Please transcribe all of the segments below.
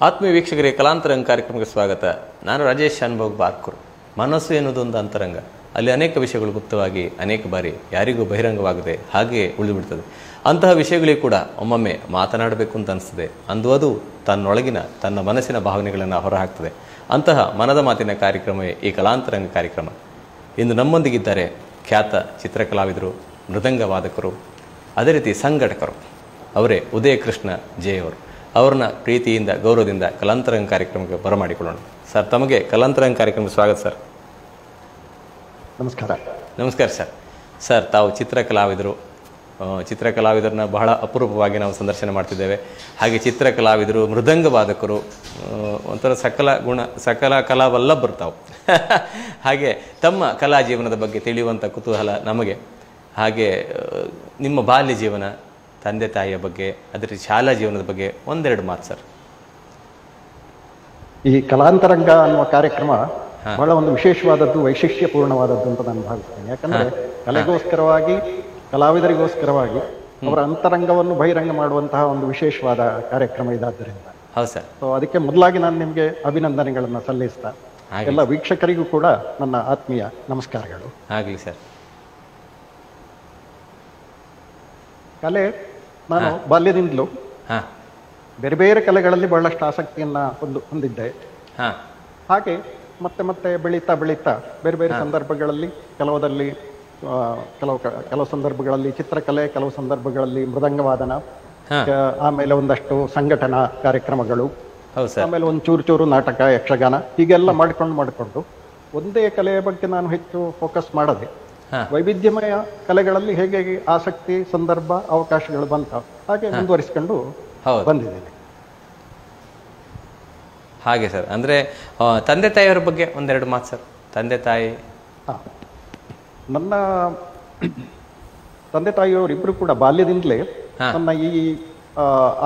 ಆತ್ಮೀಯ ವೀಕ್ಷಕರಿಗೆ ಕಲಾಂತರಂಗ ಕಾರ್ಯಕ್ರಮಕ್ಕೆ ಸ್ವಾಗತ. ನಾನು ರಾಜೇಶ್ ಶಾನ್ಭೋಗ್ ಬಾರ್ಕೂರ್. ಮನಸ್ಸು ಎನ್ನುವುದೊಂದು ಅಂತರಂಗ. ಅಲ್ಲಿ ಅನೇಕ ವಿಷಯಗಳು ಗುಪ್ತವಾಗಿ ಅನೇಕ ಬಾರಿ ಯಾರಿಗೂ ಬಹಿರಂಗವಾಗದೆ ಹಾಗೆಯೇ ಉಳಿದುಬಿಡ್ತದೆ. ಅಂತಹ ವಿಷಯಗಳಿಗೆ ಕೂಡ ಒಮ್ಮೊಮ್ಮೆ ಮಾತನಾಡಬೇಕು ಅಂತ ಅನಿಸ್ತದೆ. ಅಂದು ಅದು ತನ್ನೊಳಗಿನ ತನ್ನ ಮನಸ್ಸಿನ ಭಾವನೆಗಳನ್ನು ಹೊರಹಾಕ್ತದೆ. ಅಂತಹ ಮನದ ಮಾತಿನ ಕಾರ್ಯಕ್ರಮವೇ ಈ ಕಲಾಂತರಂಗ ಕಾರ್ಯಕ್ರಮ. ಇಂದು ನಮ್ಮೊಂದಿಗಿದ್ದಾರೆ ಖ್ಯಾತ ಚಿತ್ರಕಲಾವಿದರು, ಮೃದಂಗ ವಾದಕರು, ಅದೇ ರೀತಿ ಸಂಘಟಕರು. ಅವರೇ ಉದಯ ಕೃಷ್ಣ ಜೆ ಅವರು. ಅವ್ರನ್ನ ಪ್ರೀತಿಯಿಂದ ಗೌರವದಿಂದ ಕಲಾಂತರಂಗ ಕಾರ್ಯಕ್ರಮಕ್ಕೆ ಬರಮಾಡಿಕೊಳ್ಳೋಣ. ಸರ್, ತಮಗೆ ಕಲಾಂತರಂಗ ಕಾರ್ಯಕ್ರಮಕ್ಕೆ ಸ್ವಾಗತ ಸರ್. ನಮಸ್ಕಾರ. ನಮಸ್ಕಾರ ಸರ್. ಸರ್, ತಾವು ಚಿತ್ರಕಲಾವಿದರು. ಚಿತ್ರಕಲಾವಿದರನ್ನ ಬಹಳ ಅಪರೂಪವಾಗಿ ನಾವು ಸಂದರ್ಶನ ಮಾಡ್ತಿದ್ದೇವೆ. ಹಾಗೆ ಚಿತ್ರಕಲಾವಿದರು, ಮೃದಂಗ ವಾದಕರು, ಒಂಥರ ಸಕಲ ಕಲಾವಲ್ಲಭರು ತಾವು. ಹಾಗೆ ತಮ್ಮ ಕಲಾ ಜೀವನದ ಬಗ್ಗೆ ತಿಳಿಯುವಂಥ ಕುತೂಹಲ ನಮಗೆ. ಹಾಗೆ ನಿಮ್ಮ ಬಾಲ್ಯ ಜೀವನ, ತಂದೆ ತಾಯಿಯ ಬಗ್ಗೆ, ಅದೇ ಶಾಲಾ ಜೀವನದ ಬಗ್ಗೆ ಒಂದೆರಡು ಮಾತು ಸರ್. ಈ ಕಲಾಂತರಂಗ ಅನ್ನುವ ಕಾರ್ಯಕ್ರಮ ಬಹಳ ಒಂದು ವಿಶೇಷವಾದದ್ದು, ವೈಶಿಷ್ಟ್ಯಪೂರ್ಣವಾದದ್ದು ಅಂತ ನಾನು ಭಾವಿಸ್ತೇನೆ. ಯಾಕಂದ್ರೆ ಕಲೆಗೋಸ್ಕರವಾಗಿ, ಕಲಾವಿದರಿಗೋಸ್ಕರವಾಗಿ ಅವರ ಅಂತರಂಗವನ್ನು ಬಹಿರಂಗ ಮಾಡುವಂತಹ ಒಂದು ವಿಶೇಷವಾದ ಕಾರ್ಯಕ್ರಮ ಇದಾದ್ದರಿಂದ. ಹೌದು ಸರ್. ಸೊ ಅದಕ್ಕೆ ಮೊದಲಾಗಿ ನಾನು ನಿಮಗೆ ಅಭಿನಂದನೆಗಳನ್ನು ಸಲ್ಲಿಸ್ತಾ ಎಲ್ಲ ವೀಕ್ಷಕರಿಗೂ ಕೂಡ ನನ್ನ ಆತ್ಮೀಯ ನಮಸ್ಕಾರಗಳು. ಆಗಲಿ ಸರ್. ಕಲೆ, ನಾನು ಬಾಲ್ಯದಿಂದಲೂ ಬೇರೆ ಬೇರೆ ಕಲೆಗಳಲ್ಲಿ ಬಹಳಷ್ಟು ಆಸಕ್ತಿಯನ್ನ ಹೊಂದಿದ್ದೆ. ಹಾಗೆ ಮತ್ತೆ ಮತ್ತೆ ಬೆಳೀತಾ ಬೇರೆ ಬೇರೆ ಸಂದರ್ಭಗಳಲ್ಲಿ ಕೆಲವು ಸಂದರ್ಭಗಳಲ್ಲಿ ಚಿತ್ರಕಲೆ, ಕೆಲವು ಸಂದರ್ಭಗಳಲ್ಲಿ ಮೃದಂಗವಾದನ, ಆಮೇಲೆ ಒಂದಷ್ಟು ಸಂಘಟನಾ ಕಾರ್ಯಕ್ರಮಗಳು, ಆಮೇಲೆ ಒಂದು ಚೂರು ನಾಟಕ, ಯಕ್ಷಗಾನ, ಹೀಗೆಲ್ಲ ಮಾಡಿಕೊಂಡು ಒಂದೇ ಕಲೆಯ ಬಗ್ಗೆ ನಾನು ಹೆಚ್ಚು ಫೋಕಸ್ ಮಾಡದೆ ವೈವಿಧ್ಯಮಯ ಕಲೆಗಳಲ್ಲಿ ಹೇಗೆ ಆಸಕ್ತಿ, ಸಂದರ್ಭ, ಅವಕಾಶಗಳು ಬಂತ ಹಾಗೆ ಮುಂದುವರಿಸಿಕೊಂಡು ಬಂದಿದ್ದೇನೆ. ಹಾಗೆ ಸರ್. ಅಂದ್ರೆ ತಂದೆ ತಾಯಿಯವರ ಬಗ್ಗೆ ಒಂದೆರಡು ಮಾತು ಸರ್. ತಂದೆ ತಾಯಿ, ನನ್ನ ತಂದೆ ತಾಯಿಯವರಿಬ್ಬರು ಕೂಡ ಬಾಲ್ಯದಿಂದಲೇ ನನ್ನ ಈ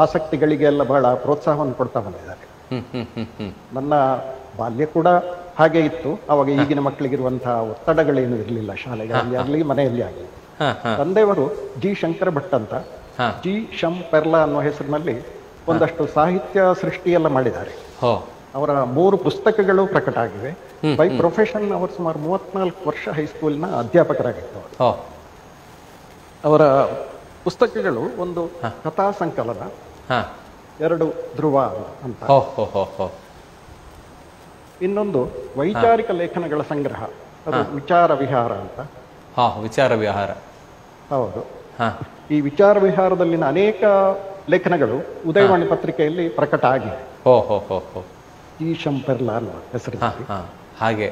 ಆಸಕ್ತಿಗಳಿಗೆಲ್ಲ ಬಹಳ ಪ್ರೋತ್ಸಾಹವನ್ನು ಕೊಡ್ತಾ ಬಂದಿದ್ದಾರೆ. ನನ್ನ ಬಾಲ್ಯ ಕೂಡ ಹಾಗೆ ಇತ್ತು. ಅವಾಗ ಈಗಿನ ಮಕ್ಕಳಿಗಿರುವಂತಹ ಒತ್ತಡಗಳೇನು ಇರಲಿಲ್ಲ, ಶಾಲೆಗಳಲ್ಲಿ ಆಗಲಿ ಮನೆಯಲ್ಲಿ ಆಗಲಿ. ತಂದೆಯವರು ಜಿ ಶಂಕರ ಭಟ್ ಅಂತ, ಜಿ ಶಂ ಪೆರ್ಲಾ ಅನ್ನುವ ಹೆಸರಿನಲ್ಲಿ ಒಂದಷ್ಟು ಸಾಹಿತ್ಯ ಸೃಷ್ಟಿಯೆಲ್ಲ ಮಾಡಿದ್ದಾರೆ. ಅವರ 3 ಪುಸ್ತಕಗಳು ಪ್ರಕಟ ಆಗಿವೆ. ಬೈ ಪ್ರೊಫೆಷನ್ ಅವರು ಸುಮಾರು 34 ವರ್ಷ ಹೈಸ್ಕೂಲ್ನ ಅಧ್ಯಾಪಕರಾಗಿದ್ದವರು. ಅವರ ಪುಸ್ತಕಗಳು ಒಂದು ಕಥಾ ಸಂಕಲನ, 2 ಧ್ರುವ ಅಂತ, ಇನ್ನೊಂದು ವೈಚಾರಿಕ ಲೇಖನಗಳ ಸಂಗ್ರಹ, ಅದು ವಿಚಾರ ವಿಹಾರ ಅಂತ. ವಿಚಾರ ವಿಹಾರ. ಹೌದು. ಈ ವಿಚಾರ ವಿಹಾರದಲ್ಲಿನ ಅನೇಕ ಲೇಖನಗಳು ಉದಯವಾಣಿ ಪತ್ರಿಕೆಯಲ್ಲಿ ಪ್ರಕಟ ಆಗಿದೆ. ಈ ಶಂಪರ್ಲಾ ಅನ್ನುವ ಹೆಸರು. ಹಾಗೆ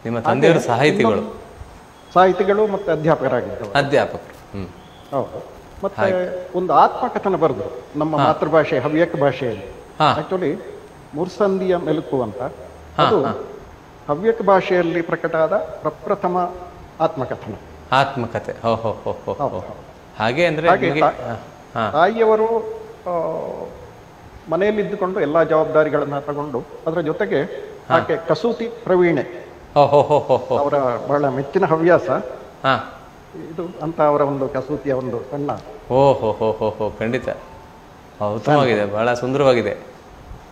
ನಿಮ್ಮ ತಂದೆಯವರು ಸಾಹಿತಿಗಳು ಮತ್ತೆ ಅಧ್ಯಾಪಕರಾಗಿದ್ದರು. ಹೌದು. ಮತ್ತೆ ಒಂದು ಆತ್ಮಕಥನ ಬರೆದ್ರು ನಮ್ಮ ಮಾತೃಭಾಷೆ ಹವ್ಯಕ ಭಾಷೆಯಲ್ಲಿ. ಆಕ್ಚುಲಿ ಮುರ್ಸಂದಿಯ ಮೆಲುಕು ಅಂತ, ಅದು ಹವ್ಯಕ ಭಾಷೆಯಲ್ಲಿ ಪ್ರಕಟ ಆದ ಪ್ರಪ್ರಥಮ ಆತ್ಮಕಥೆ. ಹಾಗೆ ಅಂದ್ರೆ ತಾಯಿಯವರು ಮನೆಯಲ್ಲಿದ್ದುಕೊಂಡು ಎಲ್ಲಾ ಜವಾಬ್ದಾರಿಗಳನ್ನ ತಗೊಂಡು ಅದರ ಜೊತೆಗೆ ಆಕೆ ಕಸೂತಿ ಪ್ರವೀಣೆ, ಅವರ ಬಹಳ ಮೆಚ್ಚಿನ ಹವ್ಯಾಸ ಇದು ಅಂತ. ಅವರ ಒಂದು ಕಸೂತಿಯ ಒಂದು ಸಣ್ಣ ಖಂಡಿತ ಉತ್ತಮವಾಗಿದೆ, ಬಹಳ ಸುಂದರವಾಗಿದೆ.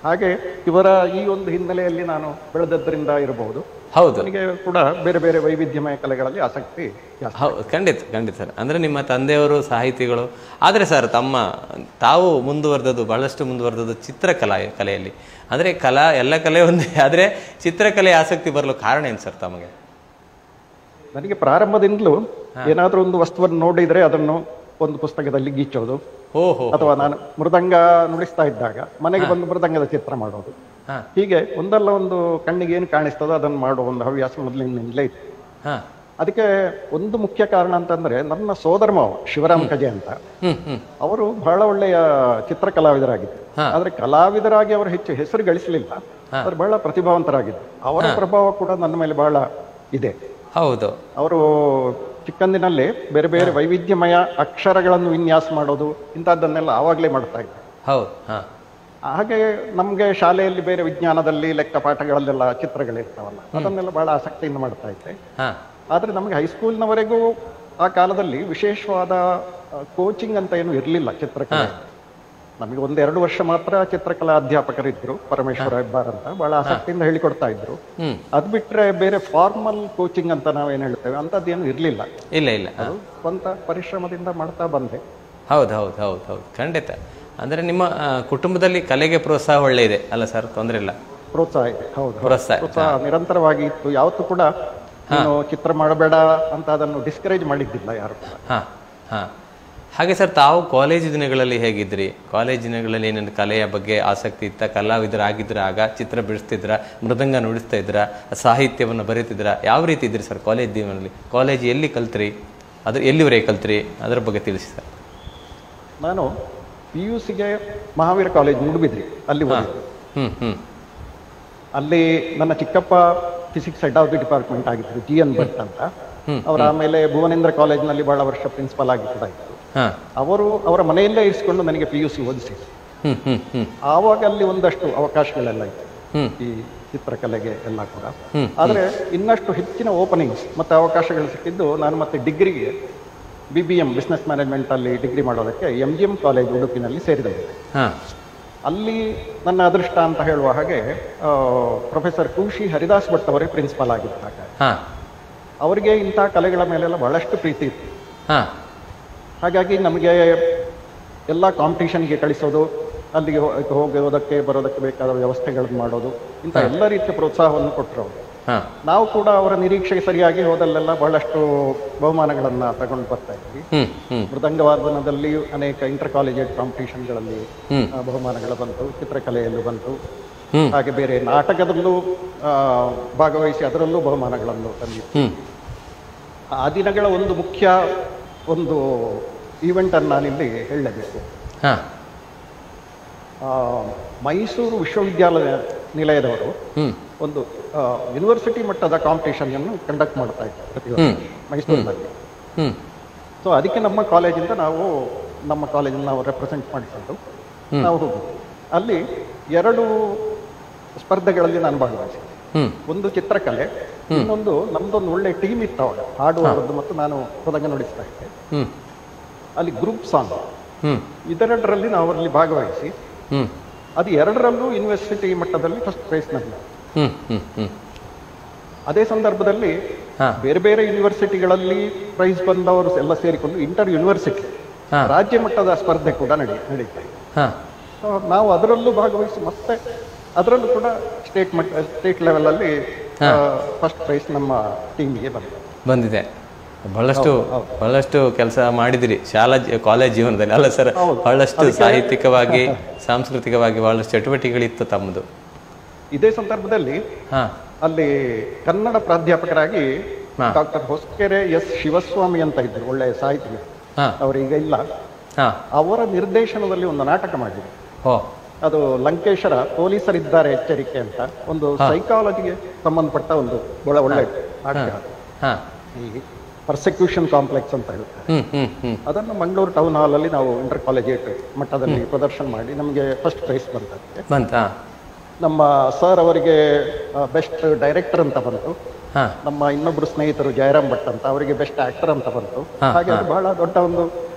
ಹಾಗೆ ಇವರ ಈ ಒಂದು ಹಿನ್ನೆಲೆಯಲ್ಲಿ ನಾನು ಬೆಳೆದದ್ದರಿಂದ ಇರಬಹುದು. ಹೌದು, ನನಗೆ ಕೂಡ ಬೇರೆ ಬೇರೆ ವೈವಿಧ್ಯಮಯ ಕಲೆಗಳಲ್ಲಿ ಆಸಕ್ತಿ. ಖಂಡಿತ ಸರ್. ಅಂದ್ರೆ ನಿಮ್ಮ ತಂದೆಯವರು ಸಾಹಿತಿಗಳು, ಆದರೆ ಸರ್ ತಾವು ಬಹಳಷ್ಟು ಮುಂದುವರೆದದ್ದು ಕಲೆಯಲ್ಲಿ. ಅಂದ್ರೆ ಎಲ್ಲ ಕಲೆ ಒಂದೇ, ಆದ್ರೆ ಚಿತ್ರಕಲೆ ಆಸಕ್ತಿ ಬರಲು ಕಾರಣ ಏನು ಸರ್ ತಮಗೆ? ನನಗೆ ಪ್ರಾರಂಭದಿಂದಲೂ ಏನಾದ್ರೂ ಒಂದು ವಸ್ತುವನ್ನು ನೋಡಿದ್ರೆ ಅದನ್ನು ಒಂದು ಪುಸ್ತಕದಲ್ಲಿ ಗೀಚೋದು, ಅಥವಾ ನಾನು ಮೃದಂಗ ನುಡಿಸ್ತಾ ಇದ್ದಾಗ ಮನೆಗೆ ಬಂದು ಮೃದಂಗದ ಚಿತ್ರ ಮಾಡೋದು, ಹೀಗೆ ಒಂದಲ್ಲ ಒಂದು ಕಣ್ಣಿಗೆ ಏನು ಕಾಣಿಸ್ತದೋ ಅದನ್ನು ಮಾಡುವ ಒಂದು ಹವ್ಯಾಸ ಮೊದಲಿನಿಂದಲೇ ಇತ್ತು. ಅದಕ್ಕೆ ಒಂದು ಮುಖ್ಯ ಕಾರಣ ಅಂತಂದ್ರೆ, ನನ್ನ ಸೋದರ ಮಾವ ಶಿವರಾಮ್ ಕಜೆ ಅಂತ, ಅವರು ಬಹಳ ಒಳ್ಳೆಯ ಚಿತ್ರಕಲಾವಿದರಾಗಿದ್ದರು. ಆದ್ರೆ ಕಲಾವಿದರಾಗಿ ಅವರು ಹೆಚ್ಚು ಹೆಸರು ಗಳಿಸಲಿಲ್ಲ, ಆದ್ರೆ ಬಹಳ ಪ್ರತಿಭಾವಂತರಾಗಿದ್ದರು. ಅವರ ಪ್ರಭಾವ ಕೂಡ ನನ್ನ ಮೇಲೆ ಬಹಳ ಇದೆ. ಹೌದು. ಅವರು ಚಿಕ್ಕಂದಿನಲ್ಲಿ ಬೇರೆ ಬೇರೆ ವೈವಿಧ್ಯಮಯ ಅಕ್ಷರಗಳನ್ನು ವಿನ್ಯಾಸ ಮಾಡೋದು, ಇಂಥದ್ದನ್ನೆಲ್ಲ ಆವಾಗಲೇ ಮಾಡ್ತಾ ಇದ್ದಾರೆ. ಹಾಗೆ ನಮ್ಗೆ ಶಾಲೆಯಲ್ಲಿ ಬೇರೆ ವಿಜ್ಞಾನದಲ್ಲಿ ಲೆಕ್ಕ ಪಾಠಗಳಲ್ಲೆಲ್ಲ ಚಿತ್ರಗಳಿರ್ತಾವಲ್ಲ, ಅದನ್ನೆಲ್ಲ ಬಹಳ ಆಸಕ್ತಿಯಿಂದ ಮಾಡ್ತಾ ಇದ್ದೆ. ಆದ್ರೆ ನಮಗೆ ಹೈಸ್ಕೂಲ್ನವರೆಗೂ ಆ ಕಾಲದಲ್ಲಿ ವಿಶೇಷವಾದ ಕೋಚಿಂಗ್ ಅಂತ ಏನು ಇರಲಿಲ್ಲ ಚಿತ್ರಕಲೆ. ನಮಗೆ 1-2 ವರ್ಷ ಮಾತ್ರ ಚಿತ್ರಕಲಾ ಅಧ್ಯಾಪಕರಿದ್ರು, ಪರಮೇಶ್ವರ ಹೆಬ್ಬಾರ್ ಅಂತ, ಬಹಳ ಆಸಕ್ತಿಯಿಂದ ಹೇಳಿಕೊಡ್ತಾ ಇದ್ರು. ಅದ್ ಬಿಟ್ರೆ ಬೇರೆ ಫಾರ್ಮಲ್ ಕೋಚಿಂಗ್ ಅಂತ ನಾವೇನ್ ಹೇಳ್ತೇವೆ ಅಂತದ್ದೇನು ಇರ್ಲಿಲ್ಲ. ಇಲ್ಲ ಅದು ಸ್ವಂತ ಪರಿಶ್ರಮದಿಂದ ಮಾಡ್ತಾ ಬಂದೆ. ಹೌದು ಹೌದು ಹೌದು ಹೌದು, ಖಂಡಿತ. ಅಂದ್ರೆ ನಿಮ್ಮ ಕುಟುಂಬದಲ್ಲಿ ಕಲೆಗೆ ಪ್ರೋತ್ಸಾಹ ಒಳ್ಳೆ ಇದೆ ಅಲ್ಲ ಸರ್? ತೊಂದರೆ ಇಲ್ಲ, ಪ್ರೋತ್ಸಾಹ ಇದೆ. ಹೌದು, ಪ್ರೋತ್ಸಾಹ ನಿರಂತರವಾಗಿ ಇತ್ತು. ಯಾವತ್ತೂ ಕೂಡ ನೀನು ಚಿತ್ರ ಮಾಡಬೇಡ ಅಂತ ಅದನ್ನು ಡಿಸ್ಕರೇಜ್ ಮಾಡಿದ್ದಿಲ್ಲ ಯಾರು ಕೂಡ. ಹಾಗೆ ಸರ್, ತಾವು ಕಾಲೇಜು ದಿನಗಳಲ್ಲಿ ಹೇಗಿದ್ರಿ? ಕಾಲೇಜ್ ದಿನಗಳಲ್ಲಿ ಏನೇನು ಕಲೆಯ ಬಗ್ಗೆ ಆಸಕ್ತಿ ಇತ್ತ? ಕಲಾವಿದರಾಗಿದ್ರ? ಆಗ ಚಿತ್ರ ಬಿಡಿಸ್ತಿದ್ರ, ಮೃದಂಗ ನುಡಿಸ್ತಾ ಇದ್ರ, ಸಾಹಿತ್ಯವನ್ನು ಬರೀತಿದ್ರ? ಯಾವ ರೀತಿ ಇದ್ರಿ ಸರ್ ಕಾಲೇಜ್ ಜೀವನದಲ್ಲಿ? ಕಾಲೇಜ್ ಎಲ್ಲಿ ಕಲ್ತ್ರಿ, ಅದ್ರ ಎಲ್ಲಿವರೆಗೆ ಕಲ್ತ್ರಿ, ಅದರ ಬಗ್ಗೆ ತಿಳಿಸಿ ಸರ್. ನಾನು PUCಗೆ ಮಹಾವೀರ ಕಾಲೇಜ್ ಮೂಡುಬಿದ್ರಿ ಅಲ್ಲಿ ಓದಿದ್ದು. ಅಲ್ಲಿ ನನ್ನ ಚಿಕ್ಕಪ್ಪ physics head of the department ಆಗಿದ್ರು, GN ಭಟ್ ಅಂತ. ಅವರ ಆಮೇಲೆ ಭುವನೇಂದ್ರ ಕಾಲೇಜ್ನಲ್ಲಿ ಬಹಳ ವರ್ಷ ಪ್ರಿನ್ಸಿಪಲ್ ಆಗಿ ಕೂಡ ಇತ್ತು. ಅವರು ಅವರ ಮನೆಯಲ್ಲೇ ಇರಿಸಿಕೊಂಡು ನನಗೆ PUC ಓದಿಸಿದ್ರು. ಆವಾಗ ಅಲ್ಲಿ ಒಂದಷ್ಟು ಅವಕಾಶಗಳೆಲ್ಲ ಇತ್ತು ಈ ಚಿತ್ರಕಲೆಗೆ ಎಲ್ಲ ಕೂಡ. ಆದ್ರೆ ಇನ್ನಷ್ಟು ಹೆಚ್ಚಿನ ಓಪನಿಂಗ್ಸ್ ಮತ್ತೆ ಅವಕಾಶಗಳು ಸಿಕ್ಕಿದ್ದು ನಾನು ಮತ್ತೆ ಡಿಗ್ರಿಗೆ BBM ಬಿಸ್ನೆಸ್ ಮ್ಯಾನೇಜ್ಮೆಂಟ್ ಅಲ್ಲಿ ಡಿಗ್ರಿ ಮಾಡೋದಕ್ಕೆ MGM ಕಾಲೇಜ್ ಉಡುಪಿನಲ್ಲಿ ಸೇರಿದೆ. ಅಲ್ಲಿ ನನ್ನ ಅದೃಷ್ಟ ಅಂತ ಹೇಳುವ ಹಾಗೆ ಪ್ರೊಫೆಸರ್ ಕುಶಿ ಹರಿದಾಸ್ ಭಟ್ ಅವರೇ ಪ್ರಿನ್ಸಿಪಾಲ್ ಆಗಿದ್ದಾಗ ಅವರಿಗೆ ಇಂಥ ಕಲೆಗಳ ಮೇಲೆಲ್ಲ ಬಹಳಷ್ಟು ಪ್ರೀತಿ ಇತ್ತು. ಹಾಗಾಗಿ ನಮಗೆ ಎಲ್ಲ ಕಾಂಪಿಟೇಷನ್ಗೆ ಕಳಿಸೋದು, ಅಲ್ಲಿಗೆ ಹೋಗೋದಕ್ಕೆ ಬರೋದಕ್ಕೆ ಬೇಕಾದ ವ್ಯವಸ್ಥೆಗಳನ್ನು ಮಾಡೋದು, ಇಂಥ ಎಲ್ಲ ರೀತಿಯ ಪ್ರೋತ್ಸಾಹವನ್ನು ಕೊಟ್ಟರು. ನಾವು ಕೂಡ ಅವರ ನಿರೀಕ್ಷೆಗೆ ಸರಿಯಾಗಿ ಹೋದಲ್ಲೆಲ್ಲ ಬಹಳಷ್ಟು ಬಹುಮಾನಗಳನ್ನ ತಗೊಂಡು ಬರ್ತಾ ಇದ್ವಿ. ಮೃದಂಗವಾದನದಲ್ಲಿ ಅನೇಕ ಇಂಟರ್ ಕಾಲೇಜ್ ಕಾಂಪಿಟೇಷನ್ಗಳಲ್ಲಿ ಬಹುಮಾನಗಳು ಬಂತು, ಚಿತ್ರಕಲೆಯಲ್ಲೂ ಬಂತು. ಹಾಗೆ ಬೇರೆ ನಾಟಕದಲ್ಲೂ ಭಾಗವಹಿಸಿ ಅದರಲ್ಲೂ ಬಹುಮಾನಗಳನ್ನು ತಂದಿತ್ತು. ಆ ದಿನಗಳ ಒಂದು ಮುಖ್ಯ ಈವೆಂಟ್ ಅನ್ನು ನಾನಿಲ್ಲಿ ಹೇಳಲೇಬೇಕು. ಮೈಸೂರು ವಿಶ್ವವಿದ್ಯಾನಿಲಯದವರು ಒಂದು ಯೂನಿವರ್ಸಿಟಿ ಮಟ್ಟದ ಕಾಂಪಿಟೇಷನ್ ಅನ್ನು ಕಂಡಕ್ಟ್ ಮಾಡ್ತಾ ಇದ್ದಾರೆ ಪ್ರತಿ ವರ್ಷ ಮೈಸೂರಿನಲ್ಲಿ. ಸೊ ಅದಕ್ಕೆ ನಮ್ಮ ಕಾಲೇಜಿಂದ ನಮ್ಮ ಕಾಲೇಜನ್ನು ನಾವು ರೆಪ್ರೆಸೆಂಟ್ ಮಾಡಿಕೊಂಡು ನಾವು ಹೋಗಿದ್ವಿ. ಅಲ್ಲಿ 2 ಸ್ಪರ್ಧೆಗಳಲ್ಲಿ ನಾನು ಭಾಗವಹಿಸಿದೆ. ಒಂದು ಚಿತ್ರಕಲೆ, ಇನ್ನೊಂದು ನಮ್ದೊಂದು ಒಳ್ಳೆ ಟೀಮ್ ಇತ್ತು ಅವಾಗ, ಹಾಡುವವರದ್ದು ಮತ್ತು ನಾನು ಮೃದಂಗ ನುಡಿಸ್ತಾ ಇದ್ದೆ. ಅಲ್ಲಿ ಗ್ರೂಪ್ ಸಾಂಗ್ ಇದೆರಡರಲ್ಲಿ ನಾವು ಅಲ್ಲಿ ಭಾಗವಹಿಸಿ ಅದು 2ರಲ್ಲೂ ಯೂನಿವರ್ಸಿಟಿ ಮಟ್ಟದಲ್ಲಿ ಫಸ್ಟ್ ಪ್ರೈಸ್ ನಲ್ಲಿ. ಅದೇ ಸಂದರ್ಭದಲ್ಲಿ ಬೇರೆ ಬೇರೆ ಯೂನಿವರ್ಸಿಟಿಗಳಲ್ಲಿ ಪ್ರೈಸ್ ಬಂದವರು ಎಲ್ಲ ಸೇರಿಕೊಂಡು ಇಂಟರ್ ಯೂನಿವರ್ಸಿಟಿ ರಾಜ್ಯ ಮಟ್ಟದ ಸ್ಪರ್ಧೆ ಕೂಡ ನಡೀತಾ ಇದೆ. ನಾವು ಅದರಲ್ಲೂ ಭಾಗವಹಿಸಿ ಮತ್ತೆ ಅದರಲ್ಲೂ ಕೂಡ ಸ್ಟೇಟ್ ಲೆವೆಲ್ ಅಲ್ಲಿ ಫಸ್ಟ್ ಪ್ರೈಸ್ ನಮ್ಮ ಟೀಮಿಗೆ ಬಂದಿದೆ. ಬಹಳಷ್ಟು ಕೆಲಸ ಮಾಡಿದಿರಿ ಕಾಲೇಜ್ ಜೀವನದಲ್ಲಿ ಅಲ್ಲ ಸರ್? ಬಹಳಷ್ಟು ಸಾಹಿತ್ಯಿಕವಾಗಿ, ಸಾಂಸ್ಕೃತಿಕವಾಗಿ ಬಹಳಷ್ಟು ಚಟುವಟಿಕೆಗಳಿತ್ತು ತಮ್ಮದು. ಇದೇ ಸಂದರ್ಭದಲ್ಲಿ ಅಲ್ಲಿ ಕನ್ನಡ ಪ್ರಾಧ್ಯಾಪಕರಾಗಿ ಡಾಕ್ಟರ್ ಹೊಸಕೆರೆ ಎಸ್ ಶಿವಸ್ವಾಮಿ ಅಂತ ಇದ್ರು, ಒಳ್ಳೆಯ ಸಾಹಿತಿಗಳು. ಅವರೀಗ ಇಲ್ಲ. ಅವರ ನಿರ್ದೇಶನದಲ್ಲಿ ಒಂದು ನಾಟಕ ಮಾಡಿದ್ರು. ಅದು ಲಂಕೇಶರ ಪೊಲೀಸರಿದ್ದಾರೆ ಎಚ್ಚರಿಕೆ ಅಂತ, ಒಂದು ಸೈಕಾಲಜಿಗೆ ಸಂಬಂಧಪಟ್ಟ ಒಂದು ಒಳ್ಳೆ ನಾಟಕ. ಈ ಪರ್ಸೆಕ್ಯೂಷನ್ ಕಾಂಪ್ಲೆಕ್ಸ್ ಅಂತ ಹೇಳ್ತಾರೆ. ಅದನ್ನು ಮಂಗಳೂರು ಟೌನ್ ಹಾಲ್ ಅಲ್ಲಿ ನಾವು ಇಂಟರ್ ಕಾಲೇಜಿಯೇಟ್ ಮಟ್ಟದಲ್ಲಿ ಪ್ರದರ್ಶನ ಮಾಡಿ ನಮಗೆ ಫಸ್ಟ್ ಪ್ರೈಸ್ ಬಂತ. ನಮ್ಮ ಸರ್ ಅವರಿಗೆ ಬೆಸ್ಟ್ ಡೈರೆಕ್ಟರ್ ಅಂತ ಬಂತು. ನಮ್ಮ ಇನ್ನೊಬ್ರು ಸ್ನೇಹಿತರು ಜಯರಾಮ್ ಭಟ್ ಅಂತ, ಅವರಿಗೆ ಬೆಸ್ಟ್ ಆಕ್ಟರ್ ಅಂತ ಬಂತು. ಹಾಗೆ ಅದು ಬಹಳ ದೊಡ್ಡ ಒಂದು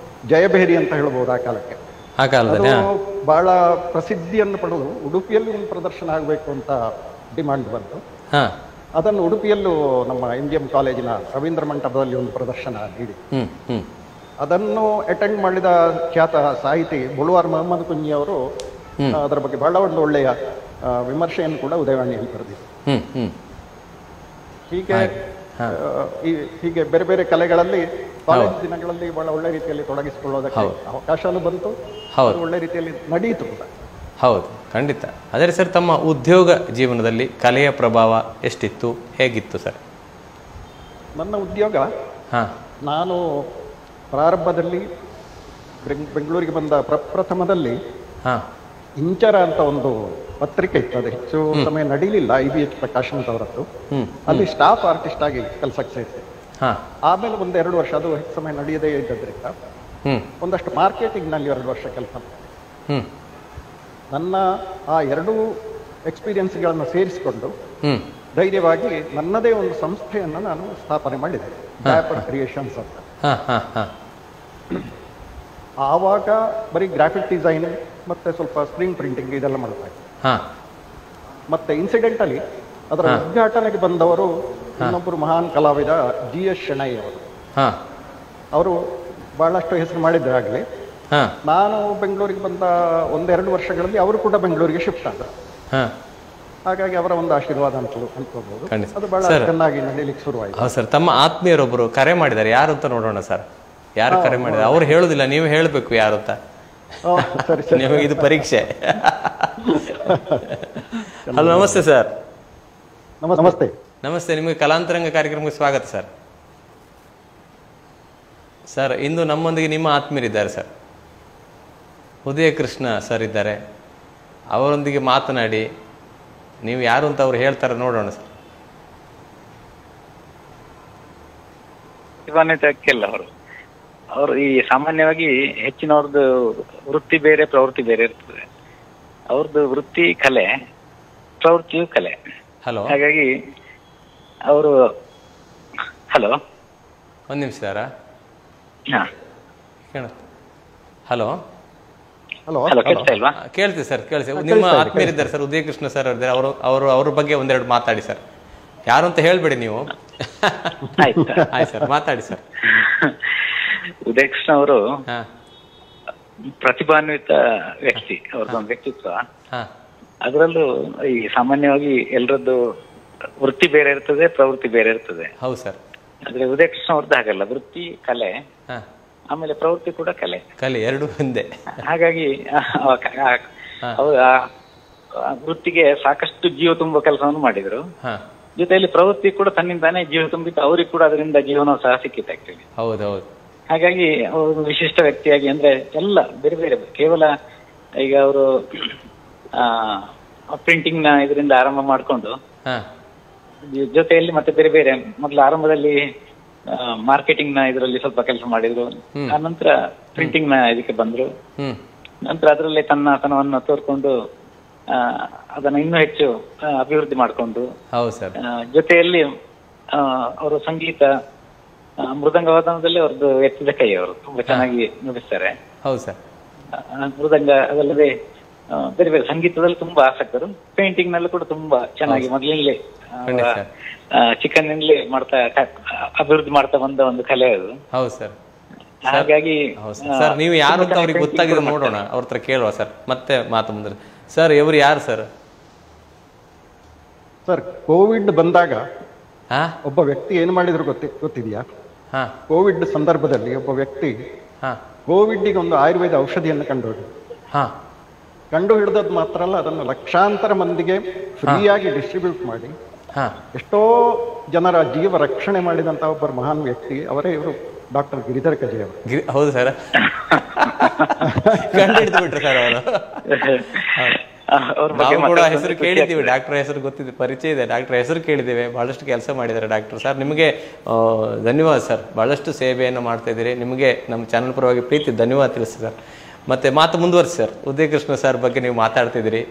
ಜಯಭೇರಿ ಅಂತ ಹೇಳ್ಬೋದು ಆ ಕಾಲಕ್ಕೆ. ಬಹಳ ಪ್ರಸಿದ್ಧಿಯನ್ನು ಪಡೆದು ಉಡುಪಿಯಲ್ಲಿ ಒಂದು ಪ್ರದರ್ಶನ ಆಗಬೇಕು ಅಂತ ಡಿಮಾಂಡ್ ಬಂತು. ಅದನ್ನು ಉಡುಪಿಯಲ್ಲೂ ನಮ್ಮ MGM ಕಾಲೇಜಿನ ರವೀಂದ್ರ ಮಂಟಪದಲ್ಲಿ ಒಂದು ಪ್ರದರ್ಶನ ನೀಡಿ ಅದನ್ನು ಅಟೆಂಡ್ ಮಾಡಿದ ಖ್ಯಾತ ಸಾಹಿತಿ ಬುಳುವಾರ್ ಮೊಹಮ್ಮದ್ ಕುಂಜಿ ಅವರು ಅದರ ಬಗ್ಗೆ ಬಹಳ ಒಂದು ಒಳ್ಳೆಯ ವಿಮರ್ಶೆಯನ್ನು ಕೂಡ ಉದಯವಾಣಿಯಲ್ಲಿ ಬರೆದಿದ್ರು. ಹೀಗೆ ಬೇರೆ ಬೇರೆ ಕಲೆಗಳಲ್ಲಿ ಕಾಲೇಜ್ ದಿನಗಳಲ್ಲಿ ಬಹಳ ಒಳ್ಳೆ ರೀತಿಯಲ್ಲಿ ತೊಡಗಿಸಿಕೊಳ್ಳೋದಕ್ಕೆ ಅವಕಾಶನೂ ಬಂತು, ಒಳ್ಳೆ ರೀತಿಯಲ್ಲಿ ನಡೆಯಿತು ಕೂಡ. ಹೌದು, ಖಂಡಿತ. ಆದರೆ ಸರ್, ತಮ್ಮ ಉದ್ಯೋಗ ಜೀವನದಲ್ಲಿ ಕಲೆಯ ಪ್ರಭಾವ ಎಷ್ಟಿತ್ತು, ಹೇಗಿತ್ತು ಸರ್? ನನ್ನ ಉದ್ಯೋಗ, ನಾನು ಪ್ರಾರಂಭದಲ್ಲಿ ಬೆಂಗಳೂರಿಗೆ ಬಂದ ಪ್ರಪ್ರಥಮದಲ್ಲಿ ಇಂಚರ ಅಂತ ಒಂದು ಪತ್ರಿಕೆ ಇತ್ತು. ಅದು ಹೆಚ್ಚು ಸಮಯ ನಡೀಲಿಲ್ಲ, IBH ಪ್ರಕಾಶನ್ ಅವರದ್ದು. ಅಲ್ಲಿ ಸ್ಟಾಫ್ ಆರ್ಟಿಸ್ಟ್ ಆಗಿ ಕೆಲಸಕ್ಕೆ ಸೇರಿದೆ. ಆಮೇಲೆ 1-2 ವರ್ಷ ಅದು ಹೆಚ್ಚು ಸಮಯ ನಡೆಯದೇ ಇದ್ದದ್ರಿಂದ ಒಂದಷ್ಟು ಮಾರ್ಕೆಟಿಂಗ್ ನಲ್ಲಿ 2 ವರ್ಷ ಕೆಲಸ ಮಾಡಿದೆ. ನನ್ನ ಆ 2 ಎಕ್ಸ್ಪೀರಿಯನ್ಸ್ಗಳನ್ನು ಸೇರಿಸಿಕೊಂಡು ಧೈರ್ಯವಾಗಿ ನನ್ನದೇ ಒಂದು ಸಂಸ್ಥೆಯನ್ನು ನಾನು ಸ್ಥಾಪನೆ ಮಾಡಿದೆ, ಡಯಾಪರ್ ಕ್ರಿಯೇಷನ್ಸ್ ಅಂತ. ಆವಾಗ ಬರೀ ಗ್ರಾಫಿಕ್ ಡಿಸೈನ್ ಮತ್ತೆ ಸ್ವಲ್ಪ ಸ್ಕ್ರೀನ್ ಪ್ರಿಂಟಿಂಗ್ ಇದೆಲ್ಲ ಮಾಡ್ತಾ ಇದ್ದೆ. ಹಾ ಮತ್ತೆ ಇನ್ಸಿಡೆಂಟಲಿ ಅದರ ಉದ್ಘಾಟನೆಗೆ ಬಂದವರು ಇನ್ನೊಬ್ಬರು ಮಹಾನ್ ಕಲಾವಿದ GS ಶೆಣೈ ಅವರು. ಹಾ ಅವರು ಬಹಳಷ್ಟು ಹೆಸರು ಮಾಡಿದ್ರು ಆಗಲಿ. ಹಾ ನಾನು ಬೆಂಗಳೂರಿಗೆ ಬಂದ 1-2 ವರ್ಷಗಳಲ್ಲಿ ಅವರು ಕೂಡ ಬೆಂಗಳೂರಿಗೆ ಶಿಫ್ಟ್ ಆದರು. ಹಾ ಹಾಗಾಗಿ ಅವರ ಒಂದು ಆಶೀರ್ವಾದ ಅನ್ಕೋಬಹುದು. ಖಂಡಿತ. ಅದು ಬಹಳ ಚೆನ್ನಾಗಿ ನಡೀಲಿಕ್ಕೆ ಶುರುವಾಯಿತು. ಹೌದು ಸರ್, ತಮ್ಮ ಆತ್ಮೀಯರೊಬ್ಬರು ಕರೆ ಮಾಡಿದ್ದಾರೆ. ಯಾರು ಅಂತ ನೋಡೋಣ ಸರ್. ಯಾರು ಕರೆ ಮಾಡಿದ್ದಾರೆ? ಅವ್ರು ಹೇಳುದಿಲ್ಲ, ನೀವು ಹೇಳಬೇಕು ಯಾರು ಅಂತ. ಸರಿ ಸರಿ, ನಿಮಗೆ ಇದು ಪರೀಕ್ಷೆ. ಹಲೋ, ನಮಸ್ತೆ ಸರ್. ನಮಸ್ತೆ. ನಮಸ್ತೆ, ನಿಮಗೆ ಕಲಾಂತರಂಗ ಕಾರ್ಯಕ್ರಮಕ್ಕೆ ಸ್ವಾಗತ ಸರ್. ಸರ್, ಇಂದು ನಮ್ಮೊಂದಿಗೆ ನಿಮ್ಮ ಆತ್ಮೀಯರಿದ್ದಾರೆ ಸರ್. ಉದಯ ಕೃಷ್ಣ ಸರ್ ಇದ್ದಾರೆ. ಅವರೊಂದಿಗೆ ಮಾತನಾಡಿ ನೀವು ಯಾರು ಅಂತ ಅವ್ರು ಹೇಳ್ತಾರೆ, ನೋಡೋಣ ಸರ್. ಅವರು ಈ ಸಾಮಾನ್ಯವಾಗಿ ಹೆಚ್ಚಿನವ್ರದ್ದು ವೃತ್ತಿ ಬೇರೆ, ಪ್ರವೃತ್ತಿ ಬೇರೆ ಇರ್ತದೆ. ಅವ್ರದ್ದು ವೃತ್ತಿ ಕಲೆ, ಪ್ರವೃತ್ತಿಯು ಕಲೆ. ಹಲೋ, ಹಾಗಾಗಿ ಅವರು ಹಲೋ ಒಂದು ನಿಮಿಷ ಸರ. ಹಲೋ ಹಲೋ, ಕೇಳ್ತಾ ಇಲ್ವಾ? ಕೇಳ್ತೀವಿ ಸರ್, ಕೇಳಿಸಿ. ನಿಮ್ಮ ಆತ್ಮೀಯರಿದ್ದಾರೆ ಸರ್, ಉದಯ ಕೃಷ್ಣ ಸರ್ ಇದ್ದಾರೆ. ಅವ್ರ ಬಗ್ಗೆ ಒಂದೆರಡು ಮಾತಾಡಿ ಸರ್. ಯಾರು ಅಂತ ಹೇಳ್ಬೇಡಿ ನೀವು. ಆಯ್ತು ಸರ್, ಮಾತಾಡಿ ಸರ್. ಉದಯ ಕೃಷ್ಣ ಅವರು ಪ್ರತಿಭಾನ್ವಿತ ವ್ಯಕ್ತಿ. ಅವ್ರದ್ದೊಂದು ವ್ಯಕ್ತಿತ್ವ. ಅದರಲ್ಲೂ ಈ ಸಾಮಾನ್ಯವಾಗಿ ಎಲ್ಲರದ್ದು ವೃತ್ತಿ ಬೇರೆ ಇರ್ತದೆ, ಪ್ರವೃತ್ತಿ ಬೇರೆ ಇರ್ತದೆ. ಹೌದು ಸರ್. ಆದ್ರೆ ಉದಯ ಕೃಷ್ಣ ಅವ್ರದ್ದು ಹಾಗಲ್ಲ. ವೃತ್ತಿ ಕಲೆ, ಆಮೇಲೆ ಪ್ರವೃತ್ತಿ ಕೂಡ ಕಲೆ ಎರಡು ಒಂದೇ. ಹಾಗಾಗಿ ಅವರ ವೃತ್ತಿಗೆ ಸಾಕಷ್ಟು ಜೀವ ತುಂಬುವ ಕೆಲಸವನ್ನು ಮಾಡಿದ್ರು. ಜೊತೆಯಲ್ಲಿ ಪ್ರವೃತ್ತಿ ಕೂಡ ತನ್ನಿಂದಾನೇ ಜೀವ ತುಂಬಿತ್ತು. ಅವ್ರಿಗೆ ಕೂಡ ಅದರಿಂದ ಜೀವನ ಸಹ ಸಿಕ್ಕಿತ್ತು ಆಕ್ಚುಲಿ. ಹೌದೌದು. ಹಾಗಾಗಿ ಅವರು ವಿಶಿಷ್ಟ ವ್ಯಕ್ತಿಯಾಗಿ, ಅಂದ್ರೆ ಎಲ್ಲ ಬೇರೆ ಬೇರೆ, ಕೇವಲ ಈಗ ಅವರು ಪ್ರಿಂಟಿಂಗ್ ನ ಇದರಿಂದ ಆರಂಭ ಮಾಡ್ಕೊಂಡು ಜೊತೆಯಲ್ಲಿ ಮತ್ತೆ ಬೇರೆ ಬೇರೆ, ಮೊದಲು ಆರಂಭದಲ್ಲಿ ಮಾರ್ಕೆಟಿಂಗ್ ನ ಇದರಲ್ಲಿ ಸ್ವಲ್ಪ ಕೆಲಸ ಮಾಡಿದ್ರು. ಆನಂತರ ಪ್ರಿಂಟಿಂಗ್ ನ ಇದಕ್ಕೆ ಬಂದ್ರು. ನಂತರ ಅದರಲ್ಲಿ ತನ್ನತನವನ್ನು ತೋರ್ಕೊಂಡು ಅದನ್ನ ಇನ್ನೂ ಹೆಚ್ಚು ಅಭಿವೃದ್ಧಿ ಮಾಡಿಕೊಂಡು, ಜೊತೆಯಲ್ಲಿ ಅವರು ಸಂಗೀತ, ಮೃದಂಗ ವಾದನದಲ್ಲಿ ಅವ್ರದ್ದು ಎತ್ತಿದ ಕೈ. ಅವರು ತುಂಬಾ ಚೆನ್ನಾಗಿ ನುಡಿಸ್ತಾರೆ. ಹೌದು ಸರ್. ಮೃದಂಗ ಅದಲ್ಲದೆ ಬೇರೆ ಬೇರೆ ಸಂಗೀತದಲ್ಲಿ ತುಂಬಾ ಆಸಕ್ತರು. ಪೇಂಟಿಂಗ್ ನಲ್ಲೂ ಕೂಡ ತುಂಬಾ ಚೆನ್ನಾಗಿ ಮೊದಲಿನಲ್ಲೇ ಚಿಕ್ಕಂದಿನಲ್ಲೇ ಅಭಿವೃದ್ಧಿ ಮಾಡ್ತಾ ಬಂದ ಒಂದು ಕಲೆ ಅದು. ಹೌದು ಸರ್. ಹಾಗಾಗಿ ಸರ್, ನೀವು ಯಾರು ಅಂತ ಅವ್ರಿಗೆ ಗೊತ್ತಾಗಿದೆ, ನೋಡೋಣ, ಅವ್ರ ಹತ್ರ ಕೇಳುವ ಸರ್. ಮತ್ತೆ ಮಾತು ಮುಂದೆ ಸರ್, ಇವರು ಯಾರು ಸರ್? ಸರ್, ಕೋವಿಡ್ ಬಂದಾಗ ಒಬ್ಬ ವ್ಯಕ್ತಿ ಏನು ಮಾಡಿದ್ರು ಗೊತ್ತಿದೆಯಾ? ಕೋವಿಡ್ ಸಂದರ್ಭದಲ್ಲಿ ಒಬ್ಬ ವ್ಯಕ್ತಿ ಕೋವಿಡ್ಗೆ ಒಂದು ಆಯುರ್ವೇದ ಔಷಧಿಯನ್ನು ಕಂಡು ಹಿಡಿದದ್ದು ಮಾತ್ರ ಅಲ್ಲ, ಅದನ್ನು ಲಕ್ಷಾಂತರ ಮಂದಿಗೆ ಫ್ರೀಯಾಗಿ ಡಿಸ್ಟ್ರಿಬ್ಯೂಟ್ ಮಾಡಿ ಎಷ್ಟೋ ಜನರ ಜೀವ ರಕ್ಷಣೆ ಮಾಡಿದಂತ ಒಬ್ಬರು ಮಹಾನ್ ವ್ಯಕ್ತಿ ಅವರೇ ಇವರು, ಡಾಕ್ಟರ್ ಗಿರಿಧರ್ ಕಜೆ ಅವರು. ಹೌದು ಸರ್, ಕಂಡುಹಿಡಿದು ಸರ್ ಅವರು. ನಾವು ಕೂಡ ಹೆಸರು ಕೇಳಿದ್ದೀವಿ, ಡಾಕ್ಟರ್ ಹೆಸರು ಗೊತ್ತಿದೆ, ಪರಿಚಯ ಇದೆ, ಡಾಕ್ಟರ್ ಹೆಸರು ಕೇಳಿದ್ದೇವೆ. ಬಹಳಷ್ಟು ಕೆಲಸ ಮಾಡಿದ್ದಾರೆ ಡಾಕ್ಟರ್. ಸರ್, ನಿಮಗೆ ಧನ್ಯವಾದ ಸರ್. ಬಹಳಷ್ಟು ಸೇವೆಯನ್ನು ಮಾಡ್ತಾ ಇದ್ದೀರಿ. ನಿಮಗೆ ನಮ್ಮ ಚಾನಲ್ ಪರವಾಗಿ ಪ್ರೀತಿ ಧನ್ಯವಾದ ತಿಳಿಸಿ ಸರ್. ಮತ್ತೆ ಮಾತು ಮುಂದುವರಿಸಿ ಸರ್. ಉದಯ ಕೃಷ್ಣ ಸರ್ ಬಗ್ಗೆ ನೀವು ಮಾತಾಡ್ತಿದ್ದೀರಿ,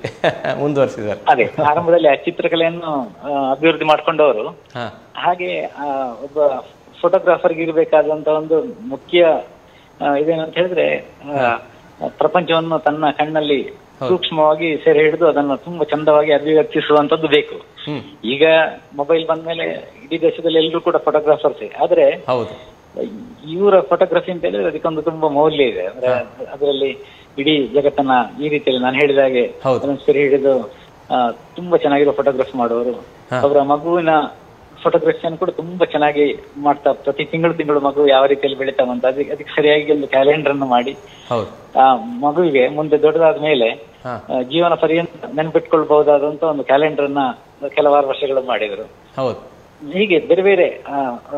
ಮುಂದುವರಿಸಿ ಸರ್. ಅದೇ ಆರಂಭದಲ್ಲಿ ಆ ಚಿತ್ರಕಲೆಯನ್ನು ಅಭಿವೃದ್ಧಿ ಮಾಡ್ಕೊಂಡವರು. ಹಾಗೆ ಒಬ್ಬ ಫೋಟೋಗ್ರಾಫರ್ಗೆ ಇರಬೇಕಾದಂತ ಒಂದು ಮುಖ್ಯ ಇದೇನಂತ ಹೇಳಿದ್ರೆ, ಪ್ರಪಂಚವನ್ನು ತನ್ನ ಕಣ್ಣಲ್ಲಿ ಸೂಕ್ಷ್ಮವಾಗಿ ಸೆರೆ ಹಿಡಿದು ಅದನ್ನು ತುಂಬಾ ಚಂದವಾಗಿ ಅಭಿವ್ಯಕ್ತಿಸುವಂತದ್ದು ಬೇಕು. ಈಗ ಮೊಬೈಲ್ ಬಂದ ಮೇಲೆ ಇಡೀ ದೇಶದಲ್ಲಿ ಎಲ್ಲರೂ ಕೂಡ ಫೋಟೋಗ್ರಾಫರ್ಸೇ. ಆದ್ರೆ ಇವರ ಫೋಟೋಗ್ರಫಿ ಅಂತ ಹೇಳಿದ್ರೆ ಅದಕ್ಕೊಂದು ತುಂಬಾ ಮೌಲ್ಯ ಇದೆ. ಅಂದ್ರೆ ಅದರಲ್ಲಿ ಇಡೀ ಜಗತ್ತನ್ನ ಈ ರೀತಿಯಲ್ಲಿ ನಾನು ಹೇಳಿದ ಹಾಗೆ ಅದನ್ನು ಸೆರೆ ಹಿಡಿದು ತುಂಬಾ ಚೆನ್ನಾಗಿರೋ ಫೋಟೋಗ್ರಫಿ ಮಾಡುವವರು. ಅವರ ಮಗುವಿನ ಫೋಟೋಗ್ರಫಿಯನ್ನು ಕೂಡ ತುಂಬಾ ಚೆನ್ನಾಗಿ ಮಾಡ್ತಾ, ಪ್ರತಿ ತಿಂಗಳು ಮಗು ಯಾವ ರೀತಿಯಲ್ಲಿ ಬೆಳೀತಾ ಬಂತ ಅದಕ್ಕೆ ಸರಿಯಾಗಿ ಒಂದು ಕ್ಯಾಲೆಂಡರ್ ಅನ್ನು ಮಾಡಿ ಆ ಮಗುವಿಗೆ ಮುಂದೆ ದೊಡ್ಡದಾದ ಮೇಲೆ ಜೀವನ ಪರ್ಯಂತ ನೆನ್ಪಿಟ್ಕೊಳ್ಬಹುದಾದಂತ ಒಂದು ಕ್ಯಾಲೆಂಡರ್ ಅನ್ನ ಕೆಲವಾರು ವರ್ಷಗಳು ಮಾಡಿದ್ರು. ಹೀಗೆ ಬೇರೆ ಬೇರೆ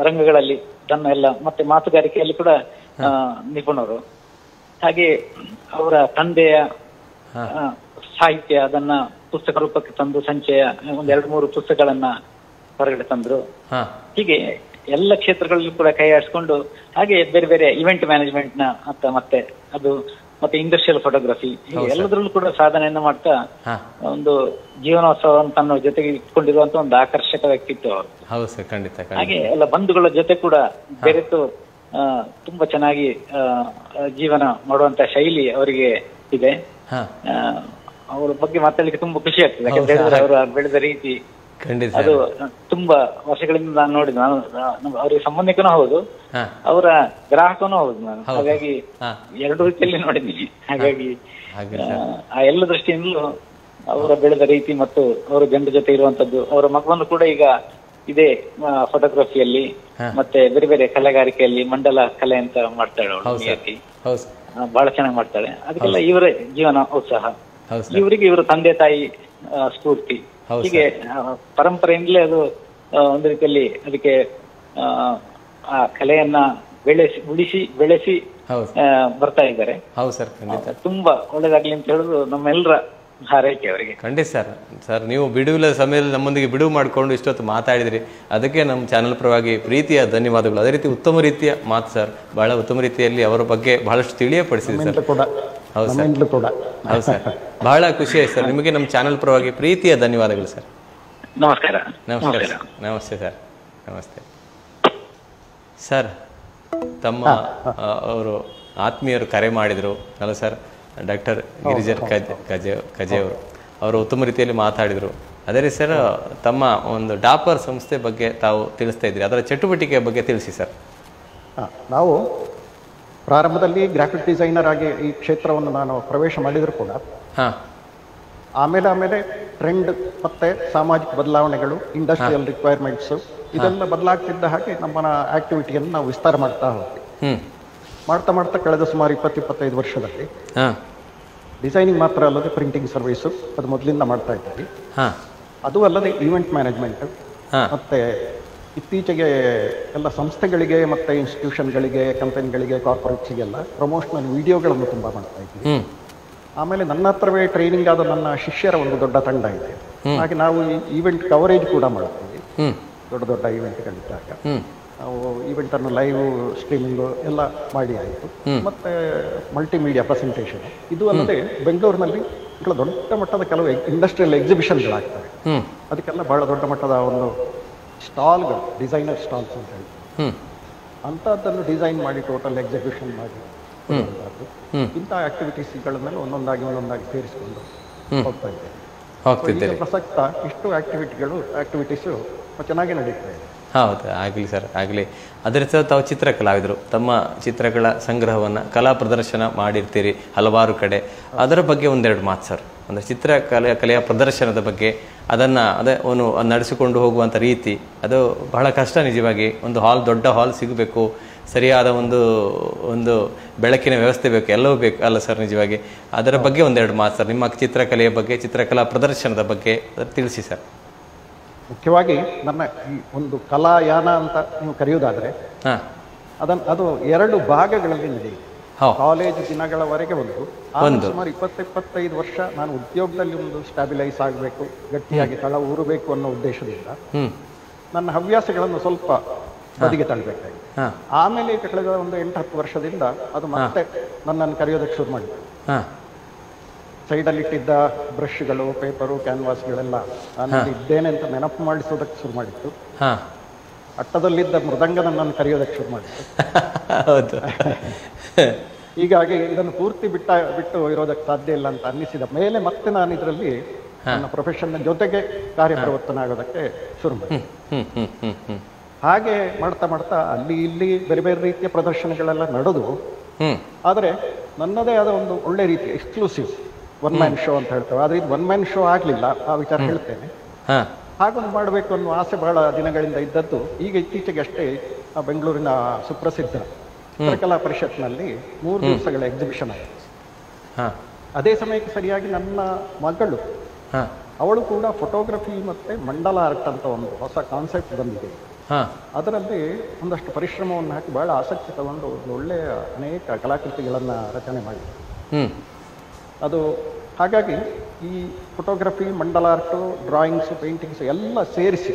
ರಂಗಗಳಲ್ಲಿ ತನ್ನ ಎಲ್ಲ, ಮತ್ತೆ ಮಾತುಗಾರಿಕೆಯಲ್ಲಿ ಕೂಡ ನಿಪುಣರು. ಹಾಗೆ ಅವರ ತಂದೆಯ ಸಾಹಿತ್ಯ ಅದನ್ನ ಪುಸ್ತಕ ರೂಪಕ್ಕೆ ತಂದು ಸಂಚಯ 1-2-3 ಪುಸ್ತಕಗಳನ್ನ ಹೊರಗಡೆ ತಂದ್ರು. ಹೀಗೆ ಎಲ್ಲ ಕ್ಷೇತ್ರಗಳಲ್ಲೂ ಕೂಡ ಕೈ ಆಡಿಸ್ಕೊಂಡು, ಹಾಗೆ ಬೇರೆ ಬೇರೆ ಇವೆಂಟ್ ಮ್ಯಾನೇಜ್ಮೆಂಟ್ ನ ಮತ್ತೆ ಅದು ಮತ್ತೆ ಇಂಡಸ್ಟ್ರಿಯಲ್ ಫೋಟೋಗ್ರಫಿ, ಹೀಗೆ ಎಲ್ಲದರಲ್ಲೂ ಕೂಡ ಸಾಧನೆಯನ್ನ ಮಾಡ್ತಾ ಒಂದು ಜೀವನೋತ್ಸವವನ್ನು ತನ್ನ ಜೊತೆಗೆ ಇಟ್ಕೊಂಡಿರುವಂತ ಒಂದು ಆಕರ್ಷಕ ವ್ಯಕ್ತಿತ್ವ ಅವರು. ಹಾಗೆ ಎಲ್ಲ ಬಂಧುಗಳ ಜೊತೆ ಕೂಡ ಬೆರೆತು ತುಂಬಾ ಚೆನ್ನಾಗಿ ಜೀವನ ಮಾಡುವಂತ ಶೈಲಿ ಅವರಿಗೆ ಇದೆ. ಅವರ ಬಗ್ಗೆ ಮಾತಾಡ್ಲಿಕ್ಕೆ ತುಂಬಾ ಖುಷಿ ಆಗ್ತದೆ. ಯಾಕಂತ ಹೇಳಿದ್ರೆ ಅವರ ಬೆಳೆದ ರೀತಿ ಅದು ತುಂಬಾ ವರ್ಷಗಳಿಂದ ನಾನು ನೋಡಿದ್ದು. ನಾನು ಅವರಿಗೆ ಸಂಬಂಧಿಕನೂ ಹೌದು, ಅವರ ಗ್ರಾಹಕನೂ ಹೌದು ನಾನು. ಹಾಗಾಗಿ ಎರಡು ರೀತಿಯಲ್ಲಿ ನೋಡಿದ್ದೀನಿ. ಹಾಗಾಗಿ ಆ ಎಲ್ಲ ದೃಷ್ಟಿಯಿಂದಲೂ ಅವರ ಬೆಳೆದ ರೀತಿ ಮತ್ತು ಅವರ ಜನರ ಜೊತೆ ಇರುವಂತದ್ದು, ಅವರ ಮಗವನ್ನು ಕೂಡ ಈಗ ಇದೇ ಫೋಟೋಗ್ರಫಿಯಲ್ಲಿ ಮತ್ತೆ ಬೇರೆ ಬೇರೆ ಕಲೆಗಾರಿಕೆಯಲ್ಲಿ ಮಂಡಲ ಕಲೆ ಅಂತ ಮಾಡ್ತಾಳೆ ಅವಳು, ನಿಯತಿ ಬಹಳ ಚೆನ್ನಾಗಿ ಮಾಡ್ತಾಳೆ. ಅದಕ್ಕೆಲ್ಲ ಇವರ ಜೀವನ ಉತ್ಸಾಹ, ಇವರಿಗೆ ಇವರ ತಂದೆ ತಾಯಿ ಸ್ಫೂರ್ತಿ, ಹೀಗೆ ಪರಂಪರೆಯಿಂದಲೇ ಅದು ಒಂದು ರೀತಿಯಲ್ಲಿ ಅದಕ್ಕೆ ಆ ಕಲೆಯನ್ನ ಉಳಿಸಿ ಬೆಳೆಸಿ ಬರ್ತಾ ಇದ್ದಾರೆ. ತುಂಬಾ ಒಳ್ಳೇದಾಗ್ಲಿ ಅಂತ ಹೇಳುದು ನಮ್ಮೆಲ್ಲರ ಹಾರೈಕೆ ಅವರಿಗೆ. ಖಂಡಿತ ಸರ್, ನೀವು ಬಿಡುವಿನ ಸಮಯದಲ್ಲಿ ನಮ್ಮೊಂದಿಗೆ ಬಿಡುವು ಮಾಡಿಕೊಂಡು ಇಷ್ಟೊತ್ತು ಮಾತಾಡಿದ್ರಿ, ಅದಕ್ಕೆ ನಮ್ಮ ಚಾನಲ್ ಪರವಾಗಿ ಪ್ರೀತಿಯ ಧನ್ಯವಾದಗಳು. ಅದೇ ರೀತಿ ಉತ್ತಮ ರೀತಿಯ ಮಾತು ಸರ್, ಬಹಳ ಉತ್ತಮ ರೀತಿಯಲ್ಲಿ ಅವರ ಬಗ್ಗೆ ಬಹಳಷ್ಟು ತಿಳಿಯಪಡಿಸಿದೆ ಸರ್. ಹೌದು ಸರ್, ಬಹಳ ಖುಷಿ ಆಯ್ತು ಸರ್. ನಿಮಗೆ ನಮ್ಮ ಚಾನಲ್ ಪರವಾಗಿ ಪ್ರೀತಿಯ ಧನ್ಯವಾದಗಳು ಸರ್. ನಮಸ್ಕಾರ. ನಮಸ್ತೆ ಸರ್. ನಮಸ್ತೆ ಸರ್. ತಮ್ಮ ಅವರು ಆತ್ಮೀಯರು ಕರೆ ಮಾಡಿದರು ಅಲ್ಲ ಸರ್, ಡಾಕ್ಟರ್ ಗಿರಿಜರ್ ಕಜೆ ಅವರು ಉತ್ತಮ ರೀತಿಯಲ್ಲಿ ಮಾತಾಡಿದರು. ಅದೇ ರೀತಿ ಸರ್, ತಮ್ಮ ಒಂದು ಡಾಪರ್ ಸಂಸ್ಥೆ ಬಗ್ಗೆ ತಾವು ತಿಳಿಸ್ತಾ ಇದ್ರಿ, ಅದರ ಚಟುವಟಿಕೆಯ ಬಗ್ಗೆ ತಿಳಿಸಿ ಸರ್. ನಾವು ಪ್ರಾರಂಭದಲ್ಲಿ ಗ್ರಾಫಿಕ್ ಡಿಸೈನರ್ ಆಗಿ ಈ ಕ್ಷೇತ್ರವನ್ನು ನಾನು ಪ್ರವೇಶ ಮಾಡಿದರೂ ಕೂಡ ಆಮೇಲೆ ಟ್ರೆಂಡ್ ಮತ್ತೆ ಸಾಮಾಜಿಕ ಬದಲಾವಣೆಗಳು, ಇಂಡಸ್ಟ್ರಿಯಲ್ ರಿಕ್ವೈರ್ಮೆಂಟ್ಸ್ ಇದೆಲ್ಲ ಬದಲಾಗ್ತಿದ್ದ ಹಾಗೆ ನಮ್ಮ ಆಕ್ಟಿವಿಟಿಯನ್ನು ನಾವು ವಿಸ್ತಾರ ಮಾಡ್ತಾ ಹೋಗ್ತೀವಿ. ಮಾಡ್ತಾ ಕಳೆದ ಸುಮಾರು 20-25 ವರ್ಷದಲ್ಲಿ ಡಿಸೈನಿಂಗ್ ಮಾತ್ರ ಅಲ್ಲದೆ ಪ್ರಿಂಟಿಂಗ್ ಸರ್ವಿಸು ಅದು ಮೊದಲಿಂದ ಮಾಡ್ತಾ ಇದ್ದೀವಿ. ಅದು ಅಲ್ಲದೆ ಈವೆಂಟ್ ಮ್ಯಾನೇಜ್ಮೆಂಟ್, ಮತ್ತೆ ಇತ್ತೀಚೆಗೆ ಎಲ್ಲ ಸಂಸ್ಥೆಗಳಿಗೆ ಮತ್ತೆ ಇನ್ಸ್ಟಿಟ್ಯೂಷನ್ಗಳಿಗೆ, ಕಂಪನಿಗಳಿಗೆ, ಕಾರ್ಪೊರೇಟ್ಸ್ಗೆಲ್ಲ ಪ್ರಮೋಷನಲ್ ವಿಡಿಯೋಗಳನ್ನು ತುಂಬ ಮಾಡ್ತಾ ಇದ್ದೀವಿ. ಆಮೇಲೆ ನನ್ನ ಹತ್ರವೇ ಟ್ರೈನಿಂಗ್ ಆದ ನನ್ನ ಶಿಷ್ಯರ ಒಂದು ದೊಡ್ಡ ತಂಡ ಇದೆ. ಹಾಗೆ ನಾವು ಈವೆಂಟ್ ಕವರೇಜ್ ಕೂಡ ಮಾಡ್ತೀವಿ. ದೊಡ್ಡ ಈವೆಂಟ್ಗಳಿದ್ದಾಗ ನಾವು ಈವೆಂಟನ್ನು ಲೈವ್ ಸ್ಟ್ರೀಮಿಂಗು ಎಲ್ಲ ಮಾಡಿ ಆಯಿತು. ಮತ್ತು ಮಲ್ಟಿಮೀಡಿಯಾ ಪ್ರೆಸೆಂಟೇಷನ್. ಇದು ಅಲ್ಲದೆ ಬೆಂಗಳೂರಿನಲ್ಲಿ ದೊಡ್ಡ ಮಟ್ಟದ ಕೆಲವು ಇಂಡಸ್ಟ್ರಿಯಲ್ ಎಕ್ಸಿಬಿಷನ್ಗಳಾಗ್ತವೆ. ಅದಕ್ಕೆಲ್ಲ ಬಹಳ ದೊಡ್ಡ ಮಟ್ಟದ ಒಂದು ಸ್ಟಾಲ್ಗಳು, ಡಿಸೈನರ್ ಸ್ಟಾಲ್ಸ್ ಅಂತ ಹೇಳಿ, ಅಂಥದ್ದನ್ನು ಡಿಸೈನ್ ಮಾಡಿ ಟೋಟಲ್ ಎಕ್ಸಿಬಿಷನ್ ಮಾಡಿ ಇಂಥ ಆಕ್ಟಿವಿಟೀಸ್ಗಳನ್ನೆಲ್ಲ ಒಂದೊಂದಾಗಿ ಸೇರಿಸಿಕೊಂಡು ಹೋಗ್ತಾ ಇದ್ದೇವೆ. ಪ್ರಸಕ್ತ ಇಷ್ಟು ಆಕ್ಟಿವಿಟೀಸು ಚೆನ್ನಾಗಿ ನಡೀತಾ ಇದೆ. ಹೌದು, ಆಗಲಿ ಸರ್, ಆಗಲಿ. ಅದರಿಂದ ತಾವು ಚಿತ್ರಕಲಾವಿದರು, ತಮ್ಮ ಚಿತ್ರಗಳ ಸಂಗ್ರಹವನ್ನು ಕಲಾ ಪ್ರದರ್ಶನ ಮಾಡಿರ್ತೀರಿ ಹಲವಾರು ಕಡೆ. ಅದರ ಬಗ್ಗೆ ಒಂದೆರಡು ಮಾತು ಸರ್. ಒಂದು ಕಲೆಯ ಪ್ರದರ್ಶನದ ಬಗ್ಗೆ, ಅವನು ನಡೆಸಿಕೊಂಡು ಹೋಗುವಂಥ ರೀತಿ ಅದು ಬಹಳ ಕಷ್ಟ ನಿಜವಾಗಿ. ಒಂದು ದೊಡ್ಡ ಹಾಲ್ ಸಿಗಬೇಕು, ಸರಿಯಾದ ಒಂದು ಬೆಳಕಿನ ವ್ಯವಸ್ಥೆ ಬೇಕು, ಎಲ್ಲವೂ ಬೇಕು ಅಲ್ಲ ಸರ್ ನಿಜವಾಗಿ. ಅದರ ಬಗ್ಗೆ ಒಂದೆರಡು ಮಾತು ಸರ್, ನಿಮ್ಮ ಚಿತ್ರಕಲೆಯ ಬಗ್ಗೆ, ಚಿತ್ರಕಲಾ ಪ್ರದರ್ಶನದ ಬಗ್ಗೆ ತಿಳಿಸಿ ಸರ್. ಮುಖ್ಯವಾಗಿ ನನ್ನ ಈ ಒಂದು ಕಲಾಯಾನ ಅಂತ ನೀವು ಕರೆಯುವುದಾದರೆ ಅದು 2 ಭಾಗಗಳಲ್ಲಿ ನಡೆಯಿತು. ಕಾಲೇಜು ದಿನಗಳವರೆಗೆ ಸುಮಾರು 20-25 ವರ್ಷ ನಾನು ಉದ್ಯೋಗದಲ್ಲಿ ಒಂದು ಸ್ಟ್ಯಾಬಿಲೈಸ್ ಆಗಬೇಕು, ಗಟ್ಟಿಯಾಗಿ ತಳ ಊರಬೇಕು ಅನ್ನೋ ಉದ್ದೇಶದಿಂದ ನನ್ನ ಹವ್ಯಾಸಗಳನ್ನು ಸ್ವಲ್ಪ ಬದಿಗೆ ತಳ್ಳಬೇಕಾಗಿತ್ತು. ಆಮೇಲೆ ಕಳೆದ ಒಂದು 8-10 ವರ್ಷದಿಂದ ಅದು ಮತ್ತೆ ನನ್ನನ್ನು ಕರೆಯೋದಕ್ಕೆ ಶುರು ಮಾಡಿದೆ. ಸೈಡಲ್ಲಿಟ್ಟಿದ್ದ ಬ್ರಷ್ಗಳು, ಪೇಪರು, ಕ್ಯಾನ್ವಾಸ್ಗಳೆಲ್ಲ ನಾನು ಇದ್ದೇನೆ ಅಂತ ನೆನಪು ಮಾಡಿಸೋದಕ್ಕೆ ಶುರು ಮಾಡಿತ್ತು. ಅಟ್ಟದಲ್ಲಿದ್ದ ಮೃದಂಗ ನನ್ನನ್ನು ಕರೆಯೋದಕ್ಕೆ ಶುರು ಮಾಡಿತ್ತು. ಹೀಗಾಗಿ ಇದನ್ನು ಪೂರ್ತಿ ಬಿಟ್ಟು ಇರೋದಕ್ಕೆ ಸಾಧ್ಯ ಇಲ್ಲ ಅಂತ ಅನ್ನಿಸಿದ ಮೇಲೆ ಮತ್ತೆ ನಾನು ಇದರಲ್ಲಿ ನನ್ನ ಪ್ರೊಫೆಷನ್ ಜೊತೆಗೆ ಕಾರ್ಯಪ್ರವರ್ತನ ಆಗೋದಕ್ಕೆ ಶುರು ಮಾಡಿದೆ. ಹಾಗೆ ಮಾಡ್ತಾ ಅಲ್ಲಿ ಇಲ್ಲಿ ಬೇರೆ ಬೇರೆ ರೀತಿಯ ಪ್ರದರ್ಶನಗಳೆಲ್ಲ ನಡೆದು, ಆದರೆ ನನ್ನದೇ ಆದ ಒಂದು ಒಳ್ಳೆ ರೀತಿ ಎಕ್ಸ್ಕ್ಲೂಸಿವ್ ಒನ್ ಮ್ಯಾನ್ ಶೋ ಅಂತ ಹೇಳ್ತೇವೆ. ಆದರೆ ಇದು ಒನ್ ಮ್ಯಾನ್ ಶೋ ಆಗಲಿಲ್ಲ, ಆ ವಿಚಾರ ಹೇಳ್ತೇನೆ. ಹಾಗೊಂದು ಮಾಡಬೇಕು ಅನ್ನೋ ಆಸೆ ಬಹಳ ದಿನಗಳಿಂದ ಇದ್ದದ್ದು. ಈಗ ಇತ್ತೀಚೆಗೆ ಅಷ್ಟೇ ಬೆಂಗಳೂರಿನ ಸುಪ್ರಸಿದ್ಧ ಚಿತ್ರಕಲಾ ಪರಿಷತ್ನಲ್ಲಿ 3 ದಿವಸಗಳ ಎಕ್ಸಿಬಿಷನ್ ಆಯಿತು. ಅದೇ ಸಮಯಕ್ಕೆ ಸರಿಯಾಗಿ ನನ್ನ ಮಗಳು, ಅವಳು ಕೂಡ ಫೋಟೋಗ್ರಫಿ ಮತ್ತು ಮಂಡಲ ಆರ್ಟ್ ಅಂತ ಒಂದು ಹೊಸ ಕಾನ್ಸೆಪ್ಟ್ ಬಂದಿದೆ. ಅದರಲ್ಲಿ ಒಂದಷ್ಟು ಪರಿಶ್ರಮವನ್ನು ಹಾಕಿ ಬಹಳ ಆಸಕ್ತಿ ತಗೊಂಡು ಒಂದು ಒಳ್ಳೆಯ ಅನೇಕ ಕಲಾಕೃತಿಗಳನ್ನು ರಚನೆ ಮಾಡಿದೆ. ಅದು ಹಾಗಾಗಿ ಈ ಫೋಟೋಗ್ರಫಿ, ಮಂಡಲ ಆರ್ಟು, ಡ್ರಾಯಿಂಗ್ಸು, ಪೇಂಟಿಂಗ್ಸು ಎಲ್ಲ ಸೇರಿಸಿ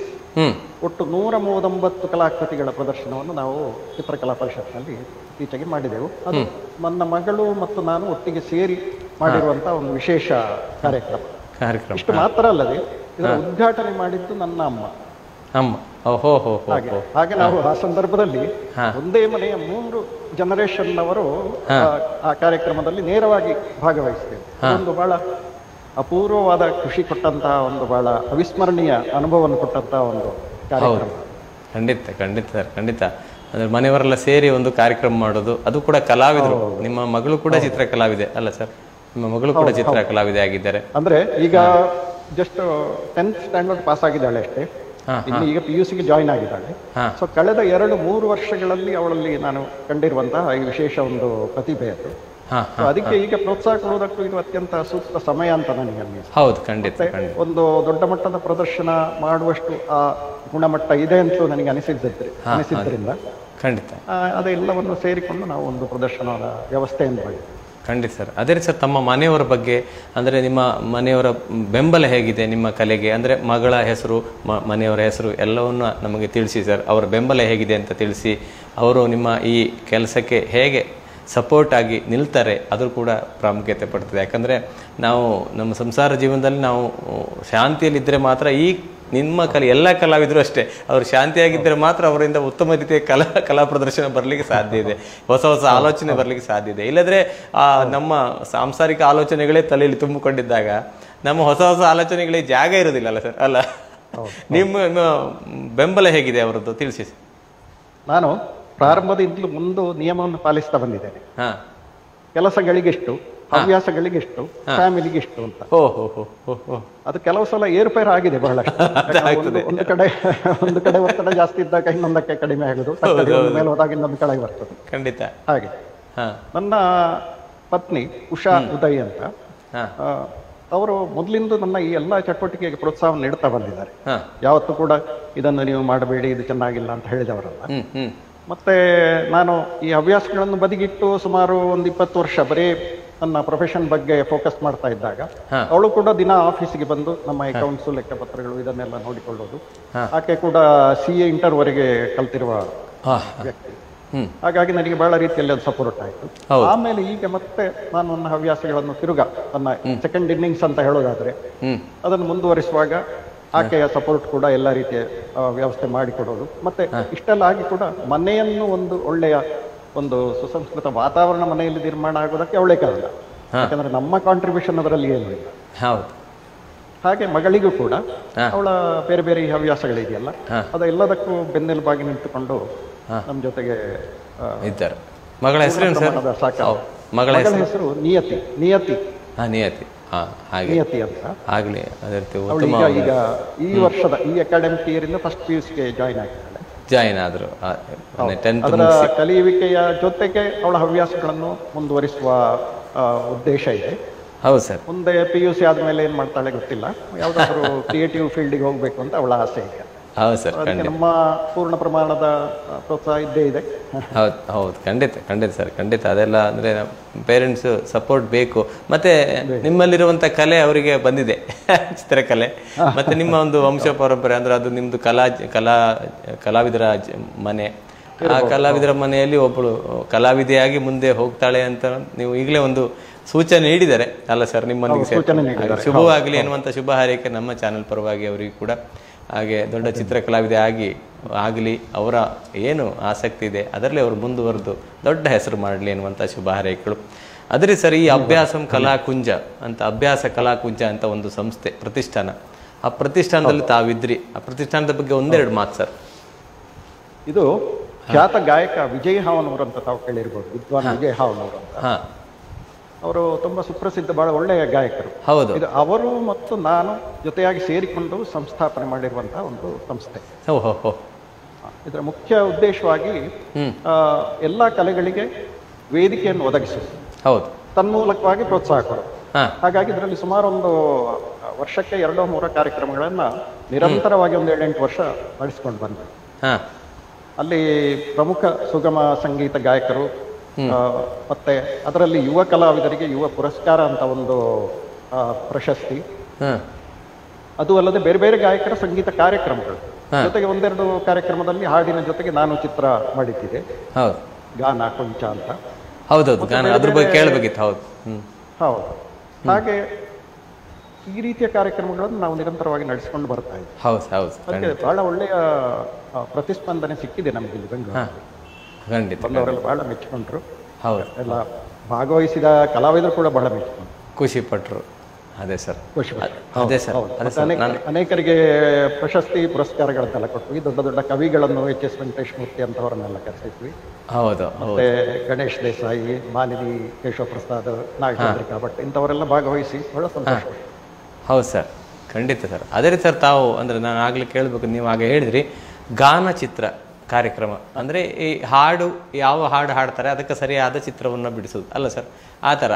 ಒಟ್ಟು 139 ಕಲಾಕೃತಿಗಳ ಪ್ರದರ್ಶನವನ್ನು ನಾವು ಚಿತ್ರಕಲಾ ಪರಿಷತ್ನಲ್ಲಿ ಇತ್ತೀಚೆಗೆ ಮಾಡಿದೆವು. ಅದು ನನ್ನ ಮಗಳು ಮತ್ತು ನಾನು ಒಟ್ಟಿಗೆ ಸೇರಿ ಮಾಡಿರುವಂಥ ಒಂದು ವಿಶೇಷ ಕಾರ್ಯಕ್ರಮ. ಇಷ್ಟು ಮಾತ್ರ ಅಲ್ಲದೆ ಇದರ ಉದ್ಘಾಟನೆ ಮಾಡಿದ್ದು ನನ್ನ ಅಮ್ಮ. ಅಮ್ಮ ಓಹೋ ಹೋ ಹೋ ಹಾಗೆ ನಾವು ಆ ಸಂದರ್ಭದಲ್ಲಿ ಒಂದೇ ಮನೆಯ 3 ಜನರೇಷನ್ ಅವರು ಆ ಕಾರ್ಯಕ್ರಮದಲ್ಲಿ ನೇರವಾಗಿ ಭಾಗವಹಿಸ್ತೇವೆ. ಒಂದು ಬಹಳ ಅಪೂರ್ವವಾದ ಖುಷಿ ಕೊಟ್ಟಂತಹ ಒಂದು ಬಹಳ ಅವಿಸ್ಮರಣೀಯ ಅನುಭವವನ್ನು ಕೊಟ್ಟಂತಹ ಒಂದು ಕಾರ್ಯಕ್ರಮ. ಖಂಡಿತ ಖಂಡಿತ ಸರ್, ಖಂಡಿತ. ಅಂದ್ರೆ ಮನೆಯವರೆಲ್ಲ ಸೇರಿ ಒಂದು ಕಾರ್ಯಕ್ರಮ ಮಾಡೋದು, ಅದು ಕೂಡ ಕಲಾವಿದರು. ನಿಮ್ಮ ಮಗಳು ಕೂಡ ಚಿತ್ರ ಕಲಾವಿದೆ ಅಲ್ಲ ಸರ್? ನಿಮ್ಮ ಮಗಳು ಕೂಡ ಚಿತ್ರ ಕಲಾವಿದೆ ಆಗಿದ್ದಾರೆ. ಅಂದ್ರೆ ಈಗ ಜಸ್ಟ್ 10th ಸ್ಟ್ಯಾಂಡರ್ಡ್ ಪಾಸ್ ಆಗಿದ್ದಾಳೆ ಅಷ್ಟೇ, ಇನ್ನು ಈಗ PUC ಗೆ ಜಾಯಿನ್ ಆಗಿದ್ದಾಳೆ. ಸೊ ಕಳೆದ 2-3 ವರ್ಷಗಳಲ್ಲಿ ಅವಳಲ್ಲಿ ನಾನು ಕಂಡಿರುವಂತಹ ಈ ವಿಶೇಷ ಒಂದು ಪ್ರತಿಭೆ ಅದು. ಅದಕ್ಕೆ ಈಗ ಪ್ರೋತ್ಸಾಹ ಕೊಡುವುದಕ್ಕೂ ಇದು ಅತ್ಯಂತ ಸೂಕ್ತ ಸಮಯ ಅಂತ ನನಗೆ ಅನ್ನಿಸ್ತದೆ. ಹೌದು, ಖಂಡಿತ. ಒಂದು ದೊಡ್ಡ ಮಟ್ಟದ ಪ್ರದರ್ಶನ ಮಾಡುವಷ್ಟು ಆ ಗುಣಮಟ್ಟ ಇದೆ ಅಂತ ನನಗೆ ಅನಿಸಿದ್ರಿಂದ ಖಂಡಿತ ಅದೆಲ್ಲವನ್ನು ಸೇರಿಕೊಂಡು ನಾವು ಒಂದು ಪ್ರದರ್ಶನದ ವ್ಯವಸ್ಥೆಯನ್ನು ಮಾಡಿದ್ದೇವೆ. ಖಂಡಿತ ಸರ್. ಅದೇ ಸರ್, ತಮ್ಮ ಮನೆಯವರ ಬಗ್ಗೆ ಅಂದರೆ ನಿಮ್ಮ ಮನೆಯವರ ಬೆಂಬಲ ಹೇಗಿದೆ ನಿಮ್ಮ ಕಲೆಗೆ? ಅಂದರೆ ಮಗಳ ಹೆಸರು, ಮನೆಯವರ ಹೆಸರು ಎಲ್ಲವನ್ನು ನಮಗೆ ತಿಳಿಸಿ ಸರ್. ಅವರ ಬೆಂಬಲ ಹೇಗಿದೆ ಅಂತ ತಿಳಿಸಿ, ಅವರು ನಿಮ್ಮ ಈ ಕೆಲಸಕ್ಕೆ ಹೇಗೆ ಸಪೋರ್ಟ್ ಆಗಿ ನಿಲ್ತಾರೆ ಅದು ಕೂಡ ಪ್ರಾಮುಖ್ಯತೆ ಪಡ್ತದೆ. ಯಾಕಂದರೆ ನಾವು ನಮ್ಮ ಸಂಸಾರ ಜೀವನದಲ್ಲಿ ನಾವು ಶಾಂತಿಯಲ್ಲಿದ್ದರೆ ಮಾತ್ರ ಈ ನಿಮ್ಮ ಎಲ್ಲ ಕಲಾವಿದರು ಅಷ್ಟೇ, ಅವರು ಶಾಂತಿಯಾಗಿದ್ದರೆ ಮಾತ್ರ ಅವರಿಂದ ಉತ್ತಮ ರೀತಿಯ ಕಲಾ ಪ್ರದರ್ಶನ ಬರಲಿಕ್ಕೆ ಸಾಧ್ಯ ಇದೆ, ಹೊಸ ಹೊಸ ಆಲೋಚನೆ ಬರಲಿಕ್ಕೆ ಸಾಧ್ಯ ಇದೆ. ಇಲ್ಲದ್ರೆ ನಮ್ಮ ಸಾಂಸಾರಿಕ ಆಲೋಚನೆಗಳೇ ತಲೆಯಲ್ಲಿ ತುಂಬಿಕೊಂಡಿದ್ದಾಗ ನಮ್ಮ ಹೊಸ ಹೊಸ ಆಲೋಚನೆಗಳಿಗೆ ಜಾಗ ಇರೋದಿಲ್ಲ ಅಲ್ಲ ಸರ್? ಅಲ್ಲ, ನಿಮ್ಮ ಬೆಂಬಲ ಹೇಗಿದೆ ಅವರದ್ದು ತಿಳಿಸಿ. ನಾನು ಪ್ರಾರಂಭದಿಂದಲೂ ಮುಂದೆ ನಿಯಮವನ್ನು ಪಾಲಿಸ್ತಾ ಬಂದಿದ್ದೇನೆ. ಕೆಲಸಗಳಿಗೆಷ್ಟು, ಹವ್ಯಾಸಗಳಿಗೆಷ್ಟು, ಫ್ಯಾಮಿಲಿಗೆಷ್ಟು ಅಂತ. ಅದು ಕೆಲವು ಸಲ ಏರುಪೇರು ಆಗಿದೆ ಬಹಳಷ್ಟು. ಒಂದು ಕಡೆ ಒತ್ತಡ ಜಾಸ್ತಿ ಇದ್ದಾಗ ಇನ್ನೊಂದಕ್ಕೆ ಕಡಿಮೆ ಆಗುದು, ಮೇಲೆ ಹೋದಾಗ ಇನ್ನೊಂದು ಕೆಳಗೆ ಬರ್ತದೆ. ಖಂಡಿತ ಹಾಗೆ ನನ್ನ ಪತ್ನಿ ಉಷಾ ಉದಯ್ ಅಂತ, ಅವರು ಮೊದಲಿಂದ ನನ್ನ ಈ ಎಲ್ಲಾ ಚಟುವಟಿಕೆಗೆ ಪ್ರೋತ್ಸಾಹವನ್ನು ನೀಡ್ತಾ ಬಂದಿದ್ದಾರೆ. ಯಾವತ್ತೂ ಕೂಡ ಇದನ್ನು ನೀವು ಮಾಡಬೇಡಿ, ಇದು ಚೆನ್ನಾಗಿಲ್ಲ ಅಂತ ಹೇಳಿದವರಲ್ಲ. ಮತ್ತೆ ನಾನು ಈ ಹವ್ಯಾಸಗಳನ್ನು ಬದಿಗಿಟ್ಟು ಸುಮಾರು ಒಂದು 20 ವರ್ಷ ಬರೀ ನನ್ನ ಪ್ರೊಫೆಷನ್ ಬಗ್ಗೆ ಫೋಕಸ್ ಮಾಡ್ತಾ ಇದ್ದಾಗ ಅವಳು ಕೂಡ ದಿನ ಆಫೀಸಿಗೆ ಬಂದು ನಮ್ಮ ಅಕೌಂಟ್ಸ್, ಲೆಕ್ಕಪತ್ರಗಳು ಇದನ್ನೆಲ್ಲ ನೋಡಿಕೊಳ್ಳೋದು. ಆಕೆ ಕೂಡ CA ಇಂಟರ್ವರೆಗೆ ಕಲ್ತಿರುವ ವ್ಯಕ್ತಿ. ಹಾಗಾಗಿ ನನಗೆ ಬಹಳ ರೀತಿಯಲ್ಲಿ ಅದು ಸಪೋರ್ಟ್ ಆಯಿತು. ಆಮೇಲೆ ಈಗ ಮತ್ತೆ ನಾನು ನನ್ನ ಹವ್ಯಾಸಗಳನ್ನು ತಿರುಗಾ ನನ್ನ ಸೆಕೆಂಡ್ ಇನ್ನಿಂಗ್ಸ್ ಅಂತ ಹೇಳೋದಾದ್ರೆ ಅದನ್ನು ಮುಂದುವರಿಸುವಾಗ ಆಕೆಯ ಸಪೋರ್ಟ್ ಕೂಡ ಎಲ್ಲ ರೀತಿಯ ವ್ಯವಸ್ಥೆ ಮಾಡಿಕೊಡೋದು. ಮತ್ತೆ ಇಷ್ಟೆಲ್ಲ ಆಗಿ ಕೂಡ ಮನೆಯನ್ನು ಒಂದು ಒಳ್ಳೆಯ ಒಂದು ಸುಸಂಸ್ಕೃತ ವಾತಾವರಣ ಮನೆಯಲ್ಲಿ ನಿರ್ಮಾಣ ಆಗೋದಕ್ಕೆ ಅವಳೇ ಕಾರಣ. ಯಾಕಂದ್ರೆ ನಮ್ಮ ಕಾಂಟ್ರಿಬ್ಯೂಷನ್ ಅದರಲ್ಲಿ ಏನೂ ಇಲ್ಲ. ಹಾಗೆ ಮಗಳಿಗೂ ಕೂಡ ಅವಳ ಬೇರೆ ಬೇರೆ ಹವ್ಯಾಸಗಳಿದೆಯಲ್ಲ, ಅದೆಲ್ಲದಕ್ಕೂ ಬೆನ್ನೆಲುಬಾಗಿ ನಿಂತುಕೊಂಡು ನಮ್ಮ ಜೊತೆಗೆ ಇದ್ದಾರೆ. ಮಗಳ ಹೆಸರು? ಮಗಳ ಹೆಸರು ನಿಯತಿ. ನಿಯತಿ ನಿಯತಿ ಅಂತ ಆಗ್ಲಿ. ಈಗ ಈ ವರ್ಷದ ಈ ಅಕಾಡೆಮಿಕ್ ಇಯರ್ ಇಂದ ಫಸ್ಟ್ PUC ಗೆ ಜಾಯಿನ್ ಆದ್ರು. ಅದರ ಕಲಿಯುವಿಕೆಯ ಜೊತೆಗೆ ಅವಳ ಹವ್ಯಾಸಗಳನ್ನು ಮುಂದುವರಿಸುವ ಉದ್ದೇಶ ಇದೆ. ಹೌದು ಸರ್. ಮುಂದೆ PUC ಆದ್ಮೇಲೆ ಏನ್ ಮಾಡ್ತಾಳೆ ಗೊತ್ತಿಲ್ಲ, ಯಾವ್ದಾದ್ರು ಕ್ರಿಯೇಟಿವ್ ಫೀಲ್ಡ್ಗೆ ಹೋಗ್ಬೇಕು ಅಂತ ಅವಳ ಆಸೆ ಇದೆ. ಹೌದು ಸರ್, ನಮ್ಮ ಪೂರ್ಣ ಪ್ರಮಾಣದ ಪ್ರೋತ್ಸಾಹ ಇದ್ದೇ ಇದೆ. ಹೌದು ಹೌದು, ಖಂಡಿತ ಖಂಡಿತ ಸರ್, ಖಂಡಿತ. ಅದೆಲ್ಲ ಅಂದರೆ ಪೇರೆಂಟ್ಸ್ ಸಪೋರ್ಟ್ ಬೇಕು. ಮತ್ತೆ ನಿಮ್ಮಲ್ಲಿರುವಂಥ ಕಲೆ ಅವರಿಗೆ ಬಂದಿದೆ, ಚಿತ್ರಕಲೆ. ಮತ್ತೆ ನಿಮ್ಮ ಒಂದು ವಂಶ ಪರಂಪರೆ ಅಂದರೆ ಅದು ನಿಮ್ಮದು ಕಲಾವಿದರ ಮನೆ. ಆ ಕಲಾವಿದರ ಮನೆಯಲ್ಲಿ ಒಬ್ಬಳು ಕಲಾವಿದೆಯಾಗಿ ಮುಂದೆ ಹೋಗ್ತಾಳೆ ಅಂತ ನೀವು ಈಗಲೇ ಒಂದು ಸೂಚನೆ ನೀಡಿದ್ದಾರೆ ಅಲ್ಲ ಸರ್? ನಿಮ್ಮೊಂದಿಗೆ ಶುಭವಾಗಲಿ ಎನ್ನುವಂಥ ಶುಭ ಹಾರೈಕೆ ನಮ್ಮ ಚಾನೆಲ್ ಪರವಾಗಿ ಅವರಿಗೂ ಕೂಡ. ಹಾಗೆ ದೊಡ್ಡ ಚಿತ್ರ ಕಲಾವಿದೆ ಆಗಲಿ, ಅವರ ಏನು ಆಸಕ್ತಿ ಇದೆ ಅದರಲ್ಲಿ ಅವರು ಮುಂದುವರೆದು ದೊಡ್ಡ ಹೆಸರು ಮಾಡಲಿ ಎನ್ನುವಂಥ ಶುಭ ಹಾರೈಕೆಗಳು. ಅದೇ ಸರ್, ಈ ಅಭ್ಯಾಸಂ ಕಲಾಕುಂಜ ಅಂತ, ಅಭ್ಯಾಸ ಕಲಾಕುಂಜ ಅಂತ ಒಂದು ಸಂಸ್ಥೆ, ಪ್ರತಿಷ್ಠಾನ. ಆ ಪ್ರತಿಷ್ಠಾನದಲ್ಲಿ ತಾವಿದ್ರಿ. ಆ ಪ್ರತಿಷ್ಠಾನದ ಬಗ್ಗೆ ಒಂದೆರಡು ಮಾತು ಸರ್. ಇದು ಖ್ಯಾತ ಗಾಯಕ ವಿಜಯ್ ಹಾವನೂರ್ ಅಂತ ತಾವು ಕೇಳಿರ್ಬೋದು, ವಿದ್ವಾನ್ ವಿಜಯ್ ಹಾವನೂರ್ ಅಂತ. ಅವರು ತುಂಬಾ ಸುಪ್ರಸಿದ್ಧ, ಬಹಳ ಒಳ್ಳೆಯ ಗಾಯಕರು. ಹೌದು. ಇದು ಅವರು ಮತ್ತು ನಾನು ಜೊತೆಯಾಗಿ ಸೇರಿಕೊಂಡು ಸಂಸ್ಥಾಪನೆ ಮಾಡಿರುವಂತಹ ಒಂದು ಸಂಸ್ಥೆ. ಇದರ ಮುಖ್ಯ ಉದ್ದೇಶವಾಗಿ ಎಲ್ಲಾ ಕಲೆಗಳಿಗೆ ವೇದಿಕೆಯನ್ನು ಒದಗಿಸುವುದು, ಹೌದು, ತನ್ಮೂಲಕವಾಗಿ ಪ್ರೋತ್ಸಾಹ ಕೊಡೋದು. ಹಾಗಾಗಿ ಇದರಲ್ಲಿ ಸುಮಾರು ಒಂದು ವರ್ಷಕ್ಕೆ 2-3 ಕಾರ್ಯಕ್ರಮಗಳನ್ನ ನಿರಂತರವಾಗಿ ಒಂದು 7-8 ವರ್ಷ ನಡೆಸಿಕೊಂಡು ಬಂದೆ. ಅಲ್ಲಿ ಪ್ರಮುಖ ಸುಗಮ ಸಂಗೀತ ಗಾಯಕರು, ಮತ್ತೆ ಅದರಲ್ಲಿ ಯುವ ಕಲಾವಿದರಿಗೆ ಯುವ ಪುರಸ್ಕಾರ ಅಂತ ಒಂದು ಪ್ರಶಸ್ತಿ, ಅದು ಅಲ್ಲದೆ ಬೇರೆ ಬೇರೆ ಗಾಯಕರ ಸಂಗೀತ ಕಾರ್ಯಕ್ರಮಗಳು, ಜೊತೆಗೆ 1-2 ಕಾರ್ಯಕ್ರಮದಲ್ಲಿ ಹಾಡಿನ ಜೊತೆಗೆ ನಾನು ಚಿತ್ರ ಮಾಡಿದ್ದೆ, ಗಾನ ಕೊಂಚ ಅಂತ. ಹೌದೌದು, ಅದ್ರ ಬಗ್ಗೆ ಕೇಳಬೇಕಿತ್ತು. ಹೌದು ಹೌದು. ಹಾಗೆ ಈ ರೀತಿಯ ಕಾರ್ಯಕ್ರಮಗಳನ್ನು ನಾವು ನಿರಂತರವಾಗಿ ನಡೆಸಿಕೊಂಡು ಬರ್ತಾ ಇದ್ದೀವಿ. ಹೌದು ಹೌದು ಅದಕ್ಕೆ ಬಹಳ ಒಳ್ಳೆಯ ಪ್ರತಿಸ್ಪಂದನೆ ಸಿಕ್ಕಿದೆ ನಮಗೆ ಇಲ್ಲಿ ಬೆಂಗಳೂರಲ್ಲಿ. ಖಂಡಿತ ಬಂದವರೆಲ್ಲ ಬಹಳ ಮೆಚ್ಚಿಕೊಂಡ್ರು. ಹೌದು, ಎಲ್ಲ ಭಾಗವಹಿಸಿದ ಕಲಾವಿದರು ಕೂಡ ಬಹಳ ಮೆಚ್ಚಿಕೊಂಡ್ರು, ಖುಷಿ ಪಟ್ರು. ಅದೇ ಸರ್, ಖುಷಿ ಪಟ್ರು. ಅದೇ ಸರ್, ಅದೇ ಸರ್. ಅನೇಕರಿಗೆ ಪ್ರಶಸ್ತಿ ಪುರಸ್ಕಾರಗಳನ್ನೆಲ್ಲ ಕೊಟ್ವಿ. ದೊಡ್ಡ ದೊಡ್ಡ ಕವಿಗಳನ್ನು HS ವೆಂಕಟೇಶ್ ಮೂರ್ತಿ ಅಂತವರನ್ನೆಲ್ಲ ಕರೆಸಿದ್ವಿ. ಹೌದು, ಮತ್ತೆ ಗಣೇಶ್ ದೇಸಾಯಿ, ಮಾಲಿನಿ ಕೇಶವ ಪ್ರಸಾದ್, ನಾಗಚಂದ್ರಿಕಾ ಭಟ್ ಇಂಥವರೆಲ್ಲ ಭಾಗವಹಿಸಿ ಬಹಳ ಸಂತೋಷ. ಹೌದು ಸರ್, ಖಂಡಿತ ಸರ್. ಅದೇ ರೀತಿ ಸರ್, ತಾವು ಅಂದರೆ ನಾನು ಆಗಲೇ ಕೇಳಬೇಕು, ನೀವು ಹಾಗೆ ಹೇಳಿದ್ರಿ ಗಾನಚಿತ್ರ ಕಾರ್ಯಕ್ರಮ ಅಂದರೆ ಈ ಹಾಡು, ಯಾವ ಹಾಡು ಹಾಡ್ತಾರೆ ಅದಕ್ಕೆ ಸರಿಯಾದ ಚಿತ್ರವನ್ನು ಬಿಡಿಸೋದು ಅಲ್ಲ ಸರ್, ಆ ಥರ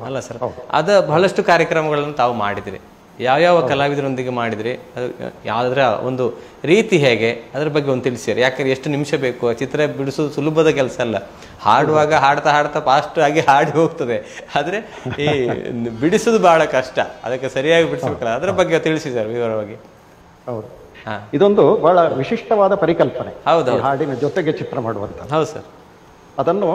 ಅಲ್ಲ ಸರ್? ಅದು ಬಹಳಷ್ಟು ಕಾರ್ಯಕ್ರಮಗಳನ್ನು ತಾವು ಮಾಡಿದಿರಿ. ಯಾವ್ಯಾವ ಕಲಾವಿದರೊಂದಿಗೆ ಮಾಡಿದ್ರಿ, ಅದು ಯಾವುದರ ಒಂದು ರೀತಿ ಹೇಗೆ, ಅದ್ರ ಬಗ್ಗೆ ಒಂದು ತಿಳಿಸಿರಿ. ಯಾಕಂದ್ರೆ ಎಷ್ಟು ನಿಮಿಷ ಬೇಕು, ಚಿತ್ರ ಬಿಡಿಸೋದು ಸುಲಭದ ಕೆಲಸ ಅಲ್ಲ. ಹಾಡುವಾಗ ಹಾಡ್ತಾ ಹಾಡ್ತಾ ಫಾಸ್ಟ್ ಆಗಿ ಹಾಡಿ ಹೋಗ್ತದೆ, ಆದರೆ ಈ ಬಿಡಿಸೋದು ಬಹಳ ಕಷ್ಟ, ಅದಕ್ಕೆ ಸರಿಯಾಗಿ ಬಿಡಿಸ್ಬೇಕಲ್ಲ, ಅದರ ಬಗ್ಗೆ ತಿಳಿಸಿ ಸರ್ ವಿವರವಾಗಿ. ಹೌದು, ಇದೊಂದು ಬಹಳ ವಿಶಿಷ್ಟವಾದ ಪರಿಕಲ್ಪನೆ. ಹೌದು, ಹಾಡಿನ ಜೊತೆಗೆ ಚಿತ್ರ ಮಾಡುವಂತ. ಹೌದು ಸರ್. ಅದನ್ನು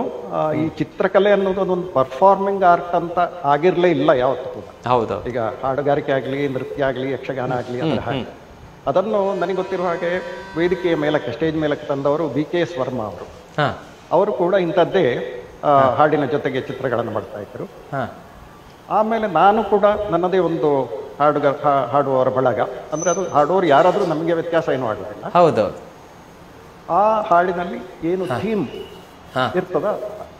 ಈ ಚಿತ್ರಕಲೆ ಅನ್ನೋದು ಒಂದು ಪರ್ಫಾರ್ಮಿಂಗ್ ಆರ್ಟ್ ಅಂತ ಆಗಿರ್ಲೇ ಇಲ್ಲ ಯಾವತ್ತೂ ಕೂಡ. ಹೌದು, ಈಗ ಹಾಡುಗಾರಿಕೆ ಆಗಲಿ, ನೃತ್ಯ ಆಗಲಿ, ಯಕ್ಷಗಾನ ಆಗಲಿ, ಅದರ ಹಾಗೆ ಅದನ್ನು ನನಗೆ ಗೊತ್ತಿರುವ ಹಾಗೆ ವೇದಿಕೆಯ ಮೇಲಕ್ಕೆ, ಸ್ಟೇಜ್ ಮೇಲಕ್ಕೆ ತಂದವರು BKS ವರ್ಮಾ ಅವರು. ಅವರು ಕೂಡ ಇಂಥದ್ದೇ ಹಾಡಿನ ಜೊತೆಗೆ ಚಿತ್ರಗಳನ್ನು ಮಾಡ್ತಾ ಇದ್ರು. ಆಮೇಲೆ ನಾನು ಕೂಡ ನನ್ನದೇ ಒಂದು ಹಾಡುವವರ ಬಳಗ, ಅಂದ್ರೆ ಅದು ಹಾಡುವವರು ಯಾರಾದ್ರೂ ನಮಗೆ ವ್ಯತ್ಯಾಸ ಏನು ಆಗುದಿಲ್ಲ. ಹೌದೌದು. ಆ ಹಾಡಿನಲ್ಲಿ ಏನು ಥೀಮ್ ಇರ್ತದ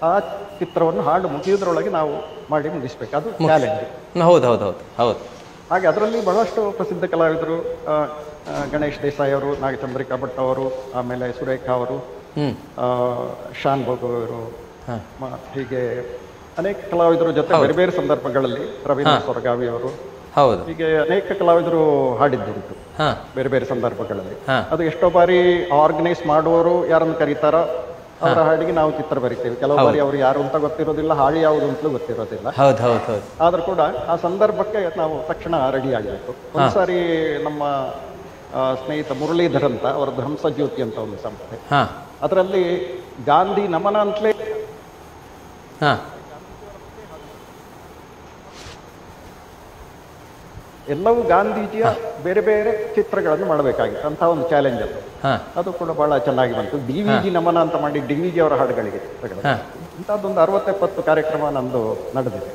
ಆ ಚಿತ್ರವನ್ನು ಹಾಡು ಮುಗಿಯೋದ್ರೊಳಗೆ ನಾವು ಮಾಡಿ ಮುಗಿಸ್ಬೇಕು, ಅದು ಚಾಲೆಂಜ್. ಹೌದು. ಹಾಗೆ ಅದರಲ್ಲಿ ಬಹಳಷ್ಟು ಪ್ರಸಿದ್ಧ ಕಲಾವಿದರು, ಗಣೇಶ್ ದೇಸಾಯಿ ಅವರು, ನಾಗಚಂದ್ರಿಕಾ ಭಟ್ ಅವರು, ಆಮೇಲೆ ಸುರೇಖಾ ಅವರು, ಶಾನ್ ಭೋಗ್ ಅವರು, ಹೀಗೆ ಅನೇಕ ಕಲಾವಿದರು ಜೊತೆ ಬೇರೆ ಬೇರೆ ಸಂದರ್ಭಗಳಲ್ಲಿ, ರವೀಂದ್ರ ಸೊರಗಾವಿ ಅವರು, ಹೀಗೆ ಅನೇಕ ಕಲಾವಿದರು ಹಾಡಿದ್ದುಂಟು ಬೇರೆ ಬೇರೆ ಸಂದರ್ಭಗಳಲ್ಲಿ. ಅದು ಎಷ್ಟೋ ಬಾರಿ ಆರ್ಗನೈಸ್ ಮಾಡುವವರು ಯಾರನ್ನು ಕರೀತಾರೋ ಅವರ ಹಾಡಿಗೆ ನಾವು ಚಿತ್ರ ಬರಿತೇವೆ. ಕೆಲವು ಬಾರಿ ಅವರು ಯಾರು ಅಂತ ಗೊತ್ತಿರೋದಿಲ್ಲ, ಹಾಡು ಯಾವುದು ಅಂತಲೂ ಗೊತ್ತಿರೋದಿಲ್ಲ. ಆದ್ರೂ ಕೂಡ ಆ ಸಂದರ್ಭಕ್ಕೆ ನಾವು ತಕ್ಷಣ ರೆಡಿ ಆಗಬೇಕು. ಒಂದ್ಸಾರಿ ನಮ್ಮ ಸ್ನೇಹಿತ ಮುರಳೀಧರ್ ಅಂತ, ಅವರದ್ದು ಹಂಸಜ್ಯೋತಿ ಅಂತ ಒಂದು ಸಂಸ್ಥೆ, ಅದರಲ್ಲಿ ಗಾಂಧಿ ನಮನ ಅಂತಲೇ ಎಲ್ಲವೂ ಗಾಂಧೀಜಿಯ ಬೇರೆ ಬೇರೆ ಚಿತ್ರಗಳನ್ನು ಮಾಡಬೇಕಾಗಿತ್ತು ಅಂತ ಒಂದು ಚಾಲೆಂಜ್ ಅದು. ಅದು ಕೂಡ ಬಹಳ ಚೆನ್ನಾಗಿ ಬಂತು. DVG ನಮನ ಅಂತ ಮಾಡಿ DVG ಅವರ ಹಾಡುಗಳಿಗೆ ಚಿತ್ರಗಳು. ಇಂಥದ್ದೊಂದು 60-70 ಕಾರ್ಯಕ್ರಮ ನಂದು ನಡೆದಿದೆ.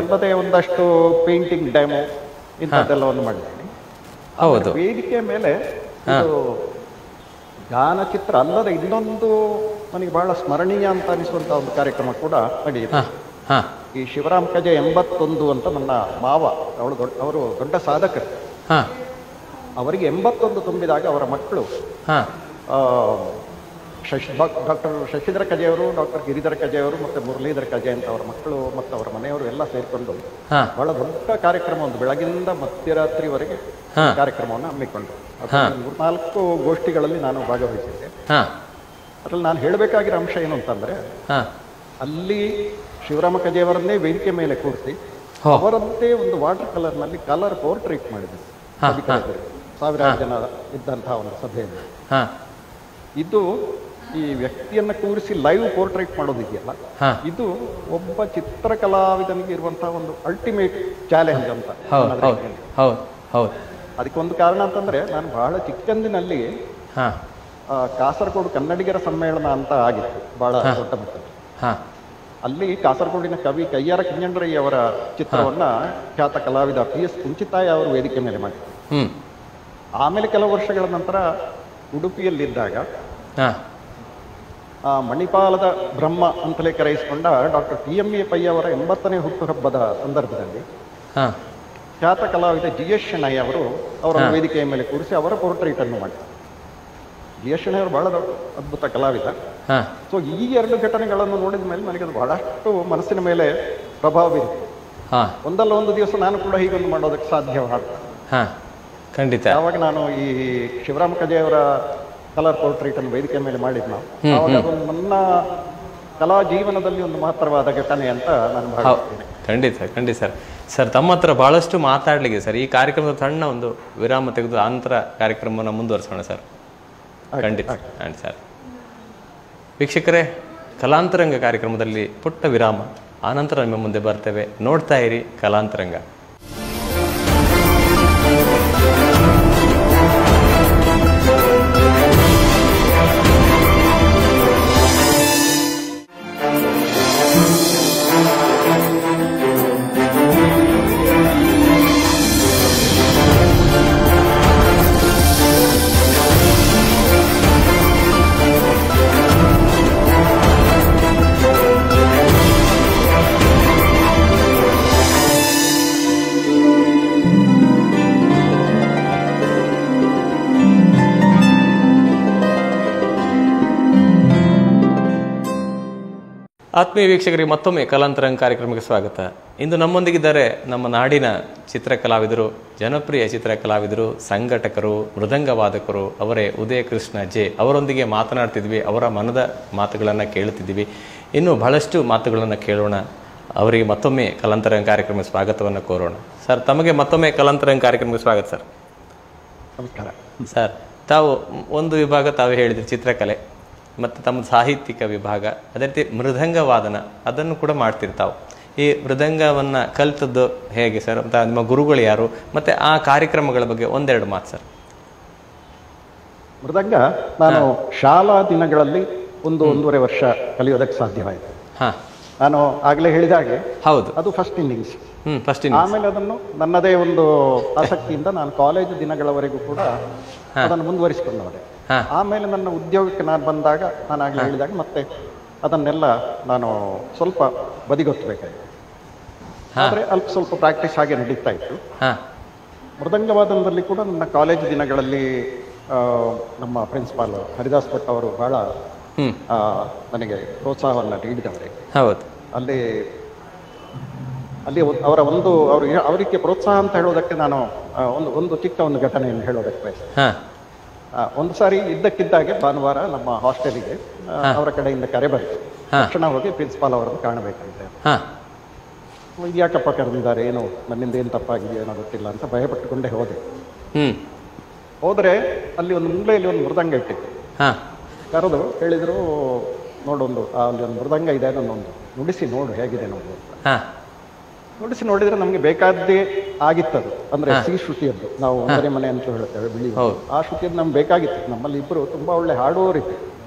ಅಲ್ಲದೆ ಒಂದಷ್ಟು ಪೇಂಟಿಂಗ್ ಡೆಮೋ ಇಂಥದ್ದೆಲ್ಲವನ್ನು ಮಾಡಿದ್ದೀನಿ. ವೇದಿಕೆ ಮೇಲೆ ಇದು ಗಾನಚಿತ್ರ ಅಲ್ಲದೆ ಇನ್ನೊಂದು ನನಗೆ ಬಹಳ ಸ್ಮರಣೀಯ ಅಂತ ಅನಿಸುವಂತ ಒಂದು ಕಾರ್ಯಕ್ರಮ ಕೂಡ ನಡೆಯಿತು. ಈ ಶಿವರಾಮ್ ಕಜೆ 81 ಅಂತ ನನ್ನ ಮಾವ, ಅವರು ದೊಡ್ಡ ಸಾಧಕರು. ಅವರಿಗೆ 81 ತುಂಬಿದಾಗ ಅವರ ಮಕ್ಕಳು ಡಾಕ್ಟರ್ ಶಶಿಧರ ಕಜೆಯವರು, ಡಾಕ್ಟರ್ ಗಿರಿಧರ ಕಜೆಯವರು ಮತ್ತು ಮುರಳೀಧರ ಕಜೆ ಅಂತ ಅವರ ಮಕ್ಕಳು ಮತ್ತು ಅವರ ಮನೆಯವರು ಎಲ್ಲ ಸೇರಿಕೊಂಡು ಬಹಳ ದೊಡ್ಡ ಕಾರ್ಯಕ್ರಮ, ಒಂದು ಬೆಳಗಿನಿಂದ ಮಧ್ಯರಾತ್ರಿವರೆಗೆ ಕಾರ್ಯಕ್ರಮವನ್ನು ಹಮ್ಮಿಕೊಂಡ್ರು. 3-4 ಗೋಷ್ಠಿಗಳಲ್ಲಿ ನಾನು ಭಾಗವಹಿಸಿದ್ದೆ. ಅದ್ರಲ್ಲಿ ನಾನು ಹೇಳಬೇಕಾಗಿರೋ ಅಂಶ ಏನು ಅಂತಂದ್ರೆ, ಅಲ್ಲಿ ಶಿವರಾಮ ಕಜೆಯವರನ್ನೇ ವೇದಿಕೆ ಮೇಲೆ ಕೂರಿಸಿ ಅವರಂತೆ ಒಂದು ವಾಟರ್ ಕಲರ್ ನಲ್ಲಿ ಕಲರ್ ಪೋರ್ಟ್ರೇಟ್ ಮಾಡಿದ್ರು. ಸಾವಿರಾರು ಜನ ಇದ್ದಂತಹ ಒಂದು ಸಭೆಯಲ್ಲಿ ಇದು ಈ ವ್ಯಕ್ತಿಯನ್ನ ಕೂರಿಸಿ ಲೈವ್ ಪೋರ್ಟ್ರೇಟ್ ಮಾಡೋದಿದೆಯಲ್ಲ, ಇದು ಒಬ್ಬ ಚಿತ್ರಕಲಾವಿದನಿಗೆ ಇರುವಂತಹ ಒಂದು ಅಲ್ಟಿಮೇಟ್ ಚಾಲೆಂಜ್ ಅಂತ. ಅದಕ್ಕೊಂದು ಕಾರಣ ಅಂತಂದ್ರೆ, ನಾನು ಬಹಳ ಚಿಕ್ಕಂದಿನಲ್ಲಿ ಕಾಸರಗೋಡು ಕನ್ನಡಿಗರ ಸಮ್ಮೇಳನ ಅಂತ ಆಗಿತ್ತು, ಬಹಳ ದೊಡ್ಡ ಮಟ್ಟದಲ್ಲಿ. ಅಲ್ಲಿ ಕಾಸರಗೋಡಿನ ಕವಿ ಕಯ್ಯಾರ ಕಿಂಜಂಡ್ರಯ್ಯ ಅವರ ಚಿತ್ರವನ್ನ ಖ್ಯಾತ ಕಲಾವಿದ PS ಕುಂಚಿತಾಯ ಅವರು ವೇದಿಕೆ ಮೇಲೆ ಮಾಡಿದ್ರು. ಆಮೇಲೆ ಕೆಲವು ವರ್ಷಗಳ ನಂತರ ಉಡುಪಿಯಲ್ಲಿದ್ದಾಗ ಮಣಿಪಾಲದ ಬ್ರಹ್ಮ ಅಂತಲೇ ಕರೆಯಿಸಿಕೊಂಡ ಡಾಕ್ಟರ್ TMA ಪೈ ಅವರ 80ನೇ ಹುಟ್ಟುಹಬ್ಬದ ಸಂದರ್ಭದಲ್ಲಿ ಖ್ಯಾತ ಕಲಾವಿದ GS ಶೆಣೈ ಅವರು ಅವರ ವೇದಿಕೆಯ ಮೇಲೆ ಕೂರಿಸಿ ಅವರ ಪೋರ್ಟ್ರೇಟ್ ಅನ್ನು ಮಾಡಿದ್ದಾರೆ. GS ಶೆಣೈ ಅವರು ಬಹಳ ಅದ್ಭುತ ಕಲಾವಿದ. ಸೊ ಈ 2 ಘಟನೆಗಳನ್ನು ನೋಡಿದ ಮೇಲೆ ನನಗೆ ಅದು ಬಹಳಷ್ಟು ಮನಸ್ಸಿನ ಮೇಲೆ ಪ್ರಭಾವ ಬೀರಿತು. ಒಂದಲ್ಲ ಒಂದು ದಿವಸ ನಾನು ಕೂಡ ಹೀಗೊಂದು ಮಾಡೋದಕ್ಕೆ ಸಾಧ್ಯವಾಗ್ತದೆ. ಖಂಡಿತ. ಯಾವಾಗ ನಾನು ಈ ಶಿವರಾಮ ಕಜೆ ಅವರ ಕಲರ್ ಪೋರ್ಟ್ರೇಟ್ ಅನ್ನು ವೇದಿಕೆ ಮೇಲೆ ಮಾಡಿದ್ ನಾವು, ಅವಾಗ ಅದೊಂದು ನನ್ನ ಕಲಾ ಜೀವನದಲ್ಲಿ ಒಂದು ಮಹತ್ತರವಾದ ಘಟನೆ ಅಂತ ನಾನು ಭಾವಿಸ್ತೇನೆ. ಖಂಡಿತ ಸರ್. ಸರ್, ತಮ್ಮ ಹತ್ರ ಬಹಳಷ್ಟು ಮಾತಾಡ್ಲಿಕ್ಕೆ ಸರ್. ಈ ಕಾರ್ಯಕ್ರಮದ ಸಣ್ಣ ಒಂದು ವಿರಾಮ ತೆಗೆದು ಆನಂತರ ಕಾರ್ಯಕ್ರಮವನ್ನು ಮುಂದುವರಿಸೋಣ ಸರ್. ಖಂಡಿತ ಸರ್. ವೀಕ್ಷಕರೇ, ಕಲಾಂತರಂಗ ಕಾರ್ಯಕ್ರಮದಲ್ಲಿ ಪುಟ್ಟ ವಿರಾಮ, ಆನಂತರ ನಿಮ್ಮ ಮುಂದೆ ಬರ್ತೇವೆ. ನೋಡ್ತಾ ಇರಿ ಕಲಾಂತರಂಗ. ಆತ್ಮೀಯ ವೀಕ್ಷಕರಿಗೆ ಮತ್ತೊಮ್ಮೆ ಕಲಾಂತರಂಗ ಕಾರ್ಯಕ್ರಮಕ್ಕೆ ಸ್ವಾಗತ. ಇಂದು ನಮ್ಮೊಂದಿಗಿದ್ದಾರೆ ನಮ್ಮ ನಾಡಿನ ಚಿತ್ರಕಲಾವಿದರು, ಜನಪ್ರಿಯ ಚಿತ್ರಕಲಾವಿದರು, ಸಂಘಟಕರು, ಮೃದಂಗ ವಾದಕರು ಅವರೇ ಉದಯ ಕೃಷ್ಣ ಜೆ. ಅವರೊಂದಿಗೆ ಮಾತನಾಡ್ತಿದ್ವಿ, ಅವರ ಮನದ ಮಾತುಗಳನ್ನು ಕೇಳುತ್ತಿದ್ವಿ. ಇನ್ನೂ ಬಹಳಷ್ಟು ಮಾತುಗಳನ್ನು ಕೇಳೋಣ. ಅವರಿಗೆ ಮತ್ತೊಮ್ಮೆ ಕಲಾಂತರಂಗ ಕಾರ್ಯಕ್ರಮಕ್ಕೆ ಸ್ವಾಗತವನ್ನು ಕೋರೋಣ. ಸರ್, ತಮಗೆ ಮತ್ತೊಮ್ಮೆ ಕಲಾಂತರಂಗ ಕಾರ್ಯಕ್ರಮಕ್ಕೆ ಸ್ವಾಗತ ಸರ್. ನಮಸ್ಕಾರ ಸರ್, ತಾವು ಒಂದು ವಿಭಾಗ ತಾವು ಹೇಳಿದ್ರಿ ಚಿತ್ರಕಲೆ, ಮತ್ತು ತಮ್ಮ ಸಾಹಿತ್ಯಿಕ ವಿಭಾಗ, ಅದೇ ರೀತಿ ಮೃದಂಗ ವಾದನ ಅದನ್ನು ಕೂಡ ಮಾಡ್ತಿರ್ತಾವೆ. ಈ ಮೃದಂಗವನ್ನು ಕಲಿತದ್ದು ಹೇಗೆ ಸರ್ ಅಂತ, ನಿಮ್ಮ ಗುರುಗಳು ಯಾರು, ಮತ್ತು ಆ ಕಾರ್ಯಕ್ರಮಗಳ ಬಗ್ಗೆ ಒಂದೆರಡು ಮಾತು ಸರ್. ಮೃದಂಗ ನಾನು ಶಾಲಾ ದಿನಗಳಲ್ಲಿ ಒಂದೂವರೆ ವರ್ಷ ಕಲಿಯೋದಕ್ಕೆ ಸಾಧ್ಯವಾಯಿತು. ನಾನು ಆಗಲೇ ಹೇಳಿದ ಹಾಗೆ ಹೌದು, ಅದು ಫಸ್ಟ್ ಇನ್ನಿಂಗ್ಸ್. ಫಸ್ಟ್ ಆಮೇಲೆ ಅದನ್ನು ನನ್ನದೇ ಒಂದು ಆಸಕ್ತಿಯಿಂದ ನಾನು ಕಾಲೇಜು ದಿನಗಳವರೆಗೂ ಕೂಡ ಅದನ್ನು ಮುಂದುವರಿಸಿಕೊಂಡವರೆ. ಆಮೇಲೆ ನನ್ನ ಉದ್ಯೋಗಕ್ಕೆ ನಾನು ಬಂದಾಗ, ನಾನು ಆಗಲೇ ಹೇಳಿದಾಗ ಮತ್ತೆ ಅದನ್ನೆಲ್ಲ ನಾನು ಸ್ವಲ್ಪ ಬದಿಗೊತ್ತಬೇಕಾಯಿತು. ಆದರೆ ಅಲ್ಪ ಸ್ವಲ್ಪ ಪ್ರಾಕ್ಟೀಸ್ ಹಾಗೆ ನಡೀತಾ ಇತ್ತು. ಮೃದಂಗವಾದನದಲ್ಲಿ ಕೂಡ ನನ್ನ ಕಾಲೇಜು ದಿನಗಳಲ್ಲಿ ನಮ್ಮ ಪ್ರಿನ್ಸಿಪಾಲ್ ಹರಿದಾಸ್ ಭಟ್ ಅವರು ಬಹಳ ನನಗೆ ಪ್ರೋತ್ಸಾಹವನ್ನು ನೀಡಿದವರೇ. ಹೌದು, ಅಲ್ಲಿ ಅವರಿಗೆ ಪ್ರೋತ್ಸಾಹ ಅಂತ ಹೇಳೋದಕ್ಕೆ ನಾನು ಒಂದು ಚಿಕ್ಕ ಒಂದು ಘಟನೆಯನ್ನು ಹೇಳೋದಕ್ಕೆ ಬಯಸ್ತೇನೆ. ಒಂದು ಸಾರಿ ಇದ್ದಕ್ಕಿದ್ದಾಗೆ ಭಾನುವಾರ ನಮ್ಮ ಹಾಸ್ಟೆಲಿಗೆ ಅವರ ಕಡೆಯಿಂದ ಕರೆ ಬಂತು. ತಕ್ಷಣ ಹೋಗಿ ಪ್ರಿನ್ಸಿಪಾಲ್ ಅವರನ್ನು ಕಾಣಬೇಕಂತೆ. ಯಾಕಪ್ಪ ಕರೆದಿದ್ದಾರೆ, ಏನು ನನ್ನಿಂದ ಏನು ತಪ್ಪಾಗಿದೆ ಏನೋ ಗೊತ್ತಿಲ್ಲ ಅಂತ ಭಯಪಟ್ಟುಕೊಂಡೇ ಹೋದೆ. ಹೋದರೆ ಅಲ್ಲಿ ಒಂದು ಮೂಲೆಯಲ್ಲಿ ಒಂದು ಮೃದಂಗ ಇಟ್ಟಿತ್ತು. ಕರೆದು ಹೇಳಿದರು, ನೋಡೊಂದು ಅಲ್ಲಿ ಒಂದು ಮೃದಂಗ ಇದೆ, ಅದನ್ನೊಂದು ನುಡಿಸಿ ನೋಡು ಹೇಗಿದೆ ನೋಡು ಅಂತ. ನುಡಿಸಿ ನೋಡಿದ್ರೆ ನಮಗೆ ಬೇಕಾದ್ದೇ ಆಗಿತ್ತದು. ಅಂದ್ರೆ ಸಿ ಶ್ರುತಿಯದ್ದು, ನಾವು ಒಂದನೇ ಮನೆ ಅಂತ ಹೇಳ್ತೇವೆ ಬಿಳಿ, ಆ ಶ್ರುತಿಯದ್ದು ನಮ್ಗೆ ಬೇಕಾಗಿತ್ತು. ನಮ್ಮಲ್ಲಿ ಇಬ್ಬರು ತುಂಬಾ ಒಳ್ಳೆ ಹಾಡುವವರಿತ್ತು.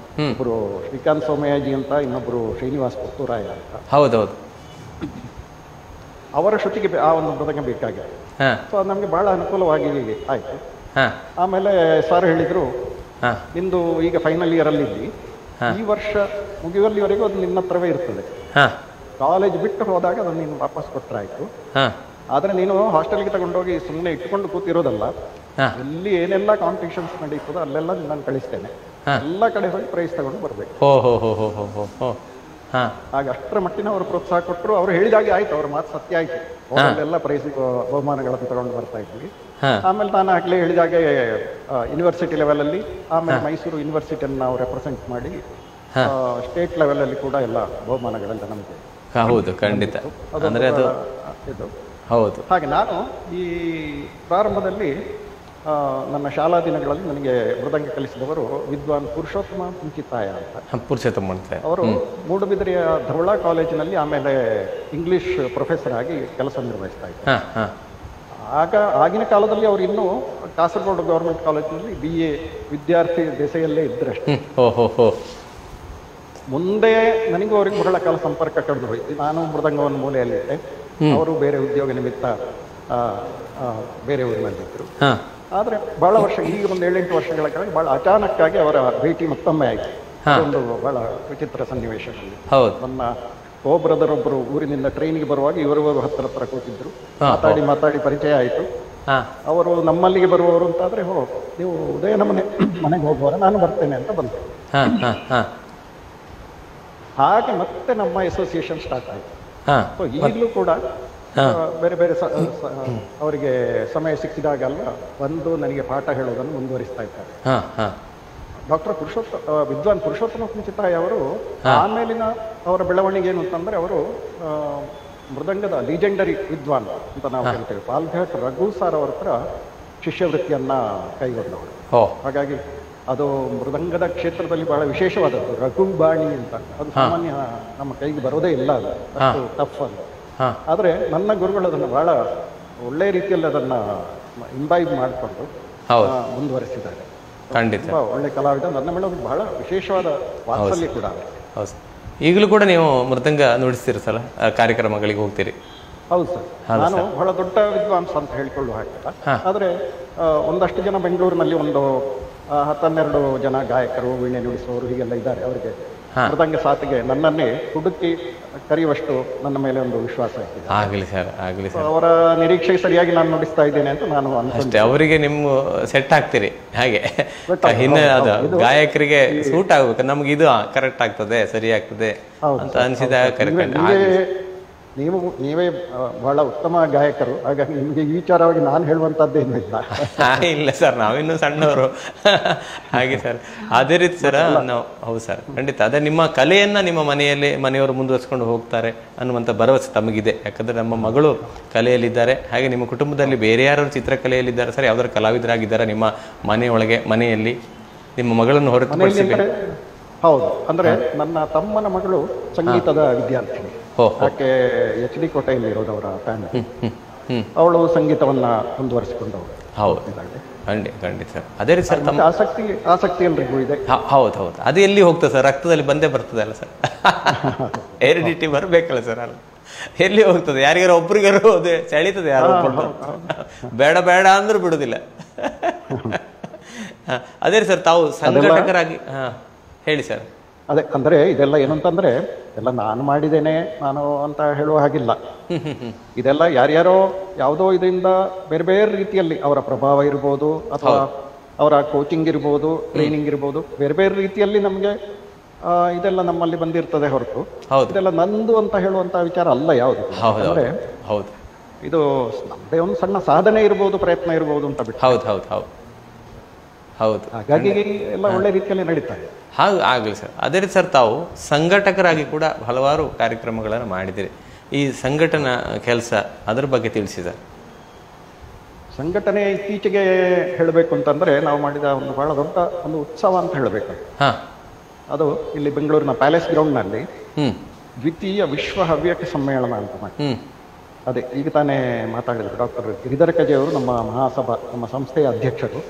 ಇಬ್ಬರು ಶ್ರೀಕಾಂತ್ ಸೋಮಯಾಜಿ ಅಂತ, ಇನ್ನೊಬ್ಬರು ಶ್ರೀನಿವಾಸ್ ಪುತ್ತೂರಾಯ ಅಂತ. ಹೌದೌದು, ಅವರ ಶ್ರುತಿಗೆ ಆ ಒಂದು ಮೃದಂಗ ಬೇಕಾಗಿತ್ತು. ಸೊ ಅದು ನಮ್ಗೆ ಬಹಳ ಅನುಕೂಲವಾಗಿ ಆಯ್ತು. ಆಮೇಲೆ ಸರ್ ಹೇಳಿದ್ರು, ನಿಂದು ಈಗ ಫೈನಲ್ ಇಯರ್ ಅಲ್ಲಿ ಇದ್ದಿ, ಈ ವರ್ಷ ಮುಗಿಯುವಲ್ಲಿವರೆಗೂ ಅದು ನಿನ್ನ ಹತ್ರವೇ ಇರ್ತದೆ. ಕಾಲೇಜ್ ಬಿಟ್ಟು ಹೋದಾಗ ಅದನ್ನು ನೀನು ವಾಪಸ್ ಕೊಟ್ಟರಾಯ್ತು. ಆದ್ರೆ ನೀನು ಹಾಸ್ಟೆಲ್ಗೆ ತಗೊಂಡೋಗಿ ಸುಮ್ಮನೆ ಇಟ್ಕೊಂಡು ಕೂತಿರೋದಲ್ಲ, ಎಲ್ಲಿ ಏನೆಲ್ಲ ಕಾಂಪಿಟೇಷನ್ಸ್ ನಡೀತದೋ ಅಲ್ಲೆಲ್ಲ ನಾನು ಕಳಿಸ್ತೇನೆ, ಎಲ್ಲ ಕಡೆ ಹೋಗಿ ಪ್ರೈಸ್ ತಗೊಂಡು ಬರ್ಬೇಕು. ಆಗ ಅಷ್ಟರ ಮಟ್ಟಿನ ಅವರು ಪ್ರೋತ್ಸಾಹ ಕೊಟ್ಟರು. ಅವ್ರು ಹೇಳಿದಾಗೆ ಆಯ್ತು, ಅವ್ರ ಮಾತು ಸತ್ಯ ಆಯ್ತು. ಅವರೆಲ್ಲ ಪ್ರೈಸ್ ಬಹುಮಾನಗಳನ್ನು ತಗೊಂಡು ಬರ್ತಾ ಇದ್ವಿ. ಆಮೇಲೆ ನಾನು ಆಗ್ಲೇ ಹೇಳಿದಾಗೆ ಯೂನಿವರ್ಸಿಟಿ ಲೆವೆಲ್ ಅಲ್ಲಿ, ಆಮೇಲೆ ಮೈಸೂರು ಯೂನಿವರ್ಸಿಟಿಯನ್ನು ನಾವು ರೆಪ್ರೆಸೆಂಟ್ ಮಾಡಿ ಸ್ಟೇಟ್ ಲೆವೆಲ್ ಅಲ್ಲಿ ಕೂಡ ಎಲ್ಲ ಬಹುಮಾನಗಳೆಲ್ಲ ನಮಗೆ. ಹೌದು, ಖಂಡಿತ. ಅಂದ್ರೆ ಅದು ಹೌದು. ಹಾಗೆ ನಾನು ಈ ಪ್ರಾರಂಭದಲ್ಲಿ ನನ್ನ ಶಾಲಾ ದಿನಗಳಲ್ಲಿ ನನಗೆ ಮೃದಂಗ ಕಲಿಸಿದವರು ವಿದ್ವಾನ್ ಪುರುಷೋತ್ತಮ ಕುಂಚಿತಾಯ ಅಂತ. ಅವರು ಮೂಡುಬಿದಿರೆಯ ಧವಳಾ ಕಾಲೇಜಿನಲ್ಲಿ ಆಮೇಲೆ ಇಂಗ್ಲಿಷ್ ಪ್ರೊಫೆಸರ್ ಆಗಿ ಕೆಲಸ ನಿರ್ವಹಿಸ್ತಾ ಇದ್ದಾರೆ. ಆಗಿನ ಕಾಲದಲ್ಲಿ ಅವರು ಇನ್ನೂ ಕಾಸರಗೋಡು ಗವರ್ಮೆಂಟ್ ಕಾಲೇಜಿನಲ್ಲಿ BA ವಿದ್ಯಾರ್ಥಿ ದೆಸೆಯಲ್ಲೇ ಇದ್ದರಷ್ಟೇ. ಮುಂದೆ ನನಗೂ ಅವ್ರಿಗೆ ಬಹಳ ಕಾಲ ಸಂಪರ್ಕ ಕಡಿದು ಹೋಯ್ತು. ನಾನು ಮೃದಂಗವನ್ನು ಮೂಲೆಯಲ್ಲಿದ್ದೆ, ಅವರು ಬೇರೆ ಉದ್ಯೋಗ ನಿಮಿತ್ತ ಬೇರೆ ಊರಿನಲ್ಲಿದ್ದರು. ಆದರೆ ಬಹಳ ವರ್ಷ, ಈಗ ಒಂದು 7-8 ವರ್ಷಗಳ ಕೆಳಗೆ ಬಹಳ ಅಚಾನಕ್ಕಾಗಿ ಅವರ ಭೇಟಿ ಮತ್ತೊಮ್ಮೆ ಆಯಿತು. ಒಂದು ಬಹಳ ವಿಚಿತ್ರ ಸನ್ನಿವೇಶದಲ್ಲಿ ನನ್ನ ಬ್ರದರ್ ಒಬ್ಬರು ಊರಿನಿಂದ ಟ್ರೈನಿಗೆ ಬರುವಾಗ ಇವರು ಹತ್ರ ಕೂತಿದ್ರು. ಮಾತಾಡಿ ಪರಿಚಯ ಆಯಿತು. ಅವರು ನಮ್ಮಲ್ಲಿಗೆ ಬರುವವರು ಅಂತಾದ್ರೆ, ನೀವು ಉದಯನ ಮನೆಗೆ ಹೋಗುವವರ, ನಾನು ಬರ್ತೇನೆ ಅಂತ ಬಂದರು. ಹಾಗೆ ಮತ್ತೆ ನಮ್ಮ ಅಸೋಸಿಯೇಷನ್ ಸ್ಟಾರ್ಟ್ ಆಯಿತು. ಸೊ ಈಗಲೂ ಕೂಡ ಬೇರೆ ಬೇರೆ ಅವರಿಗೆ ಸಮಯ ಸಿಕ್ಕಿದಾಗೆಲ್ಲ ಬಂದು ನನಗೆ ಪಾಠ ಹೇಳೋದನ್ನು ಮುಂದುವರಿಸ್ತಾ ಇದ್ದಾರೆ. ವಿದ್ವಾನ್ ಪುರುಷೋತ್ತಮ ಕುಂಚಿತಾಯ ಅವರು ಆಮೇಲಿನ ಅವರ ಬೆಳವಣಿಗೆ ಏನು ಅಂತಂದ್ರೆ, ಅವರು ಮೃದಂಗದ ಲೀಜೆಂಡರಿ ವಿದ್ವಾನ್ ಅಂತ ನಾವು ಹೇಳ್ತೇವೆ. ಪಾಲ್ಘಾಟ್ ರಘು ಸಾರ್ ಅವರ ಹತ್ರ ಶಿಷ್ಯವೃತ್ತಿಯನ್ನ ಕೈಗೊಂಡವರು. ಹಾಗಾಗಿ ಅದು ಮೃದಂಗದ ಕ್ಷೇತ್ರದಲ್ಲಿ ಬಹಳ ವಿಶೇಷವಾದದ್ದು. ರಘುಬಾಣಿ ಅಂತ, ಅದು ಸಾಮಾನ್ಯ ನಮ್ಮ ಕೈಗೆ ಬರೋದೇ ಇಲ್ಲ, ಅದು ಅಷ್ಟು ಟಫ್ ಅಂತ. ಆದರೆ ನನ್ನ ಗುರುಗಳು ಅದನ್ನು ಬಹಳ ಒಳ್ಳೆ ರೀತಿಯಲ್ಲಿ ಅದನ್ನ ಇಂಬೈಬ್ ಮಾಡಿಕೊಂಡು ಮುಂದುವರೆಸಿದ್ದಾರೆ. ಖಂಡಿತ ಒಳ್ಳೆ ಕಲಾವಿದ. ನನ್ನ ಮೇಲೆ ಒಂದು ಬಹಳ ವಿಶೇಷವಾದ ವಾತ್ಸಲ್ಯ ಕೂಡ. ಈಗಲೂ ಕೂಡ ನೀವು ಮೃದಂಗ ನುಡಿಸ್ತೀರಿ ಸಲ, ಕಾರ್ಯಕ್ರಮಗಳಿಗೆ ಹೋಗ್ತೀರಿ? ಹೌದು ಸರ್, ನಾನು ಬಹಳ ದೊಡ್ಡ ವಿದ್ವಾಂಸ ಅಂತ ಹೇಳಿಕೊಳ್ಳುವ ಹಾಗಿಲ್ಲ. ಆದರೆ ಒಂದಷ್ಟು ಜನ ಬೆಂಗಳೂರಿನಲ್ಲಿ ಒಂದು 12 ಜನ ಗಾಯಕರು, ವೀಣೆ ನುಡಿಸುವವರು ಹೀಗೆಲ್ಲ ಇದ್ದಾರೆ. ಅವರಿಗೆ ಮೃದಂಗ ಸಾತಿಗೆ ನನ್ನನ್ನೇ ಹುಡುಕಿ ಕರೆಯುವಷ್ಟು ನನ್ನ ಮೇಲೆ ಒಂದು ವಿಶ್ವಾಸ ಇದೆ. ಆಗಲಿ ಸರ್, ಆಗಲಿ ಸರ್. ಅವರ ನಿರೀಕ್ಷೆ ಸರಿಯಾಗಿ ನಾನು ನುಡಿಸ್ತಾ ಇದ್ದೇನೆ ಅಂತ ನಾನು ಅಷ್ಟೇ. ಅವರಿಗೆ ನಿಮ್ಮ ಸೆಟ್ ಆಗ್ತೀರಿ ಹಾಗೆ. ಇನ್ನು ಅದು ಗಾಯಕರಿಗೆ ಸೂಟ್ ಆಗ್ಬೇಕು, ನಮ್ಗೆ ಇದು ಕರೆಕ್ಟ್ ಆಗ್ತದೆ, ಸರಿ ಆಗ್ತದೆ ಅಂತ ಅನ್ಸಿದಾಗ ಕರೆಕ್ಟ್. ನೀವೇ ಬಹಳ ಉತ್ತಮ ಗಾಯಕರು, ಹಾಗಾಗಿ ನಿಮಗೆ ಈ ವಿಚಾರವಾಗಿ ನಾನು ಹೇಳುವಂತದ್ದೇನು ಇಲ್ಲ. ಇಲ್ಲ ಸರ್, ನಾವಿನ್ನೂ ಸಣ್ಣವರು ಹಾಗೆ ಸರ್. ಅದೇ ರೀತಿ ಸರ್ ನಾವು, ಹೌದು ಸರ್, ಖಂಡಿತ ಅದೇ ನಿಮ್ಮ ಕಲೆಯನ್ನ ನಿಮ್ಮ ಮನೆಯವರು ಮುಂದುವರಿಸ್ಕೊಂಡು ಹೋಗ್ತಾರೆ ಅನ್ನುವಂಥ ಭರವಸೆ ತಮಗಿದೆ. ಯಾಕಂದ್ರೆ ನಮ್ಮ ಮಗಳು ಕಲೆಯಲ್ಲಿದ್ದಾರೆ, ಹಾಗೆ ನಿಮ್ಮ ಕುಟುಂಬದಲ್ಲಿ ಬೇರೆ ಯಾರು ಚಿತ್ರಕಲೆಯಲ್ಲಿದ್ದಾರೆ ಸರ್, ಯಾವ್ದಾದ್ರು ಕಲಾವಿದರಾಗಿದ್ದಾರೆ ನಿಮ್ಮ ಮನೆಯಲ್ಲಿ ನಿಮ್ಮ ಮಗಳನ್ನು ಹೊರತುಪಡಿಸಿ? ಹೌದು, ಅಂದ್ರೆ ನನ್ನ ತಮ್ಮನ ಮಗಳು ಸಂಗೀತದ ವಿದ್ಯಾರ್ಥಿನಿ. ಆಕೆ HD ಕೋಟೆಯಲ್ಲಿ ಇರೋದು ಅವರ ಫ್ಯಾಮಿಲಿ. ಅವಳು ಸಂಗೀತವನ್ನ ಮುಂದುವರಿಸಿಕೊಂಡವಳು. ಹೌದು, ಖಂಡಿತ ಸರ್. ಅದೇ ರೀತಿ ಸರ್, ತಮ್ಮ ಆಸಕ್ತಿ ಎಲ್ರಿಗೂ ಇದೆ. ಹೌದು, ಅದು ಎಲ್ಲಿ ಹೋಗ್ತದೆ ಸರ್, ರಕ್ತದಲ್ಲಿ ಬಂದೇ ಬರ್ತದೆ ಅಲ್ಲ ಸರ್. ಹೆರಿಡಿಟಿ ಬರಬೇಕಲ್ಲ ಸರ್, ಅಲ್ಲ ಎಲ್ಲಿ ಹೋಗ್ತದೆ, ಯಾರಿಗಾರು ಒಬ್ರಿಗಾರು ಅದೇ ಸೆಳೀತದೆ, ಯಾರು ಬೇಡ ಬೇಡ ಅಂದ್ರೂ ಬಿಡುದಿಲ್ಲ. ಅದೇ ಸರ್, ತಾವು ಸಂಘಟಕರಾಗಿ ಹೇಳಿ ಸರ್. ಅದೇ ಅಂದ್ರೆ ಇದೆಲ್ಲ ಏನಂತಂದ್ರೆ ಎಲ್ಲ ನಾನು ಮಾಡಿದ್ದೇನೆ ನಾನು ಅಂತ ಹೇಳುವ ಹಾಗಿಲ್ಲ. ಇದೆಲ್ಲ ಯಾರ್ಯಾರೋ ಯಾವುದೋ ಇದರಿಂದ ಬೇರೆ ಬೇರೆ ರೀತಿಯಲ್ಲಿ ಅವರ ಪ್ರಭಾವ ಇರ್ಬೋದು, ಅಥವಾ ಅವರ ಕೋಚಿಂಗ್ ಇರ್ಬೋದು, ಟ್ರೈನಿಂಗ್ ಇರ್ಬೋದು, ಬೇರೆ ಬೇರೆ ರೀತಿಯಲ್ಲಿ ನಮ್ಗೆ ಇದೆಲ್ಲ ನಮ್ಮಲ್ಲಿ ಬಂದಿರ್ತದೆ ಹೊರತು ಇದೆಲ್ಲ ನಂದು ಅಂತ ಹೇಳುವಂತ ವಿಚಾರ ಅಲ್ಲ ಯಾವುದು. ಅಂದ್ರೆ ಇದು ನಮ್ಮದೇ ಒಂದು ಸಣ್ಣ ಸಾಧನೆ ಇರ್ಬೋದು, ಪ್ರಯತ್ನ ಇರ್ಬೋದು ಅಂತ ಬಿಟ್ಟು. ಹೌದು, ಹಾಗಾಗಿ ಎಲ್ಲ ಒಳ್ಳೆ ರೀತಿಯಲ್ಲಿ ನಡೀತಾ ಇದೆ. ಆಗಲಿ ಸರ್. ಅದೇ ರೀತಿ ಸರ್, ತಾವು ಸಂಘಟಕರಾಗಿ ಕೂಡ ಹಲವಾರು ಕಾರ್ಯಕ್ರಮಗಳನ್ನು ಮಾಡಿದಿರಿ. ಈ ಸಂಘಟನಾ ಕೆಲಸ ಅದರ ಬಗ್ಗೆ ತಿಳಿಸಿ ಸರ್. ಸಂಘಟನೆ ಇತ್ತೀಚೆಗೆ ಹೇಳಬೇಕು ಅಂತಂದ್ರೆ ನಾವು ಮಾಡಿದ ಒಂದು ಬಹಳ ದೊಡ್ಡ ಒಂದು ಉತ್ಸವ ಅಂತ ಹೇಳಬೇಕು. ಅದು ಇಲ್ಲಿ ಬೆಂಗಳೂರಿನ ಪ್ಯಾಲೇಸ್ ಗ್ರೌಂಡ್ನಲ್ಲಿ ದ್ವಿತೀಯ ವಿಶ್ವ ಹವ್ಯಕ ಸಮ್ಮೇಳನ ಅಂತ ಮಾಡಿ. ಅದೇ ಈಗ ತಾನೇ ಮಾತಾಡಿದ್ರು ಡಾಕ್ಟರ್ ಗಿರಿಧರ ಕಜೆ ಅವರು, ನಮ್ಮ ಮಹಾಸಭಾ, ನಮ್ಮ ಸಂಸ್ಥೆಯ ಅಧ್ಯಕ್ಷರು.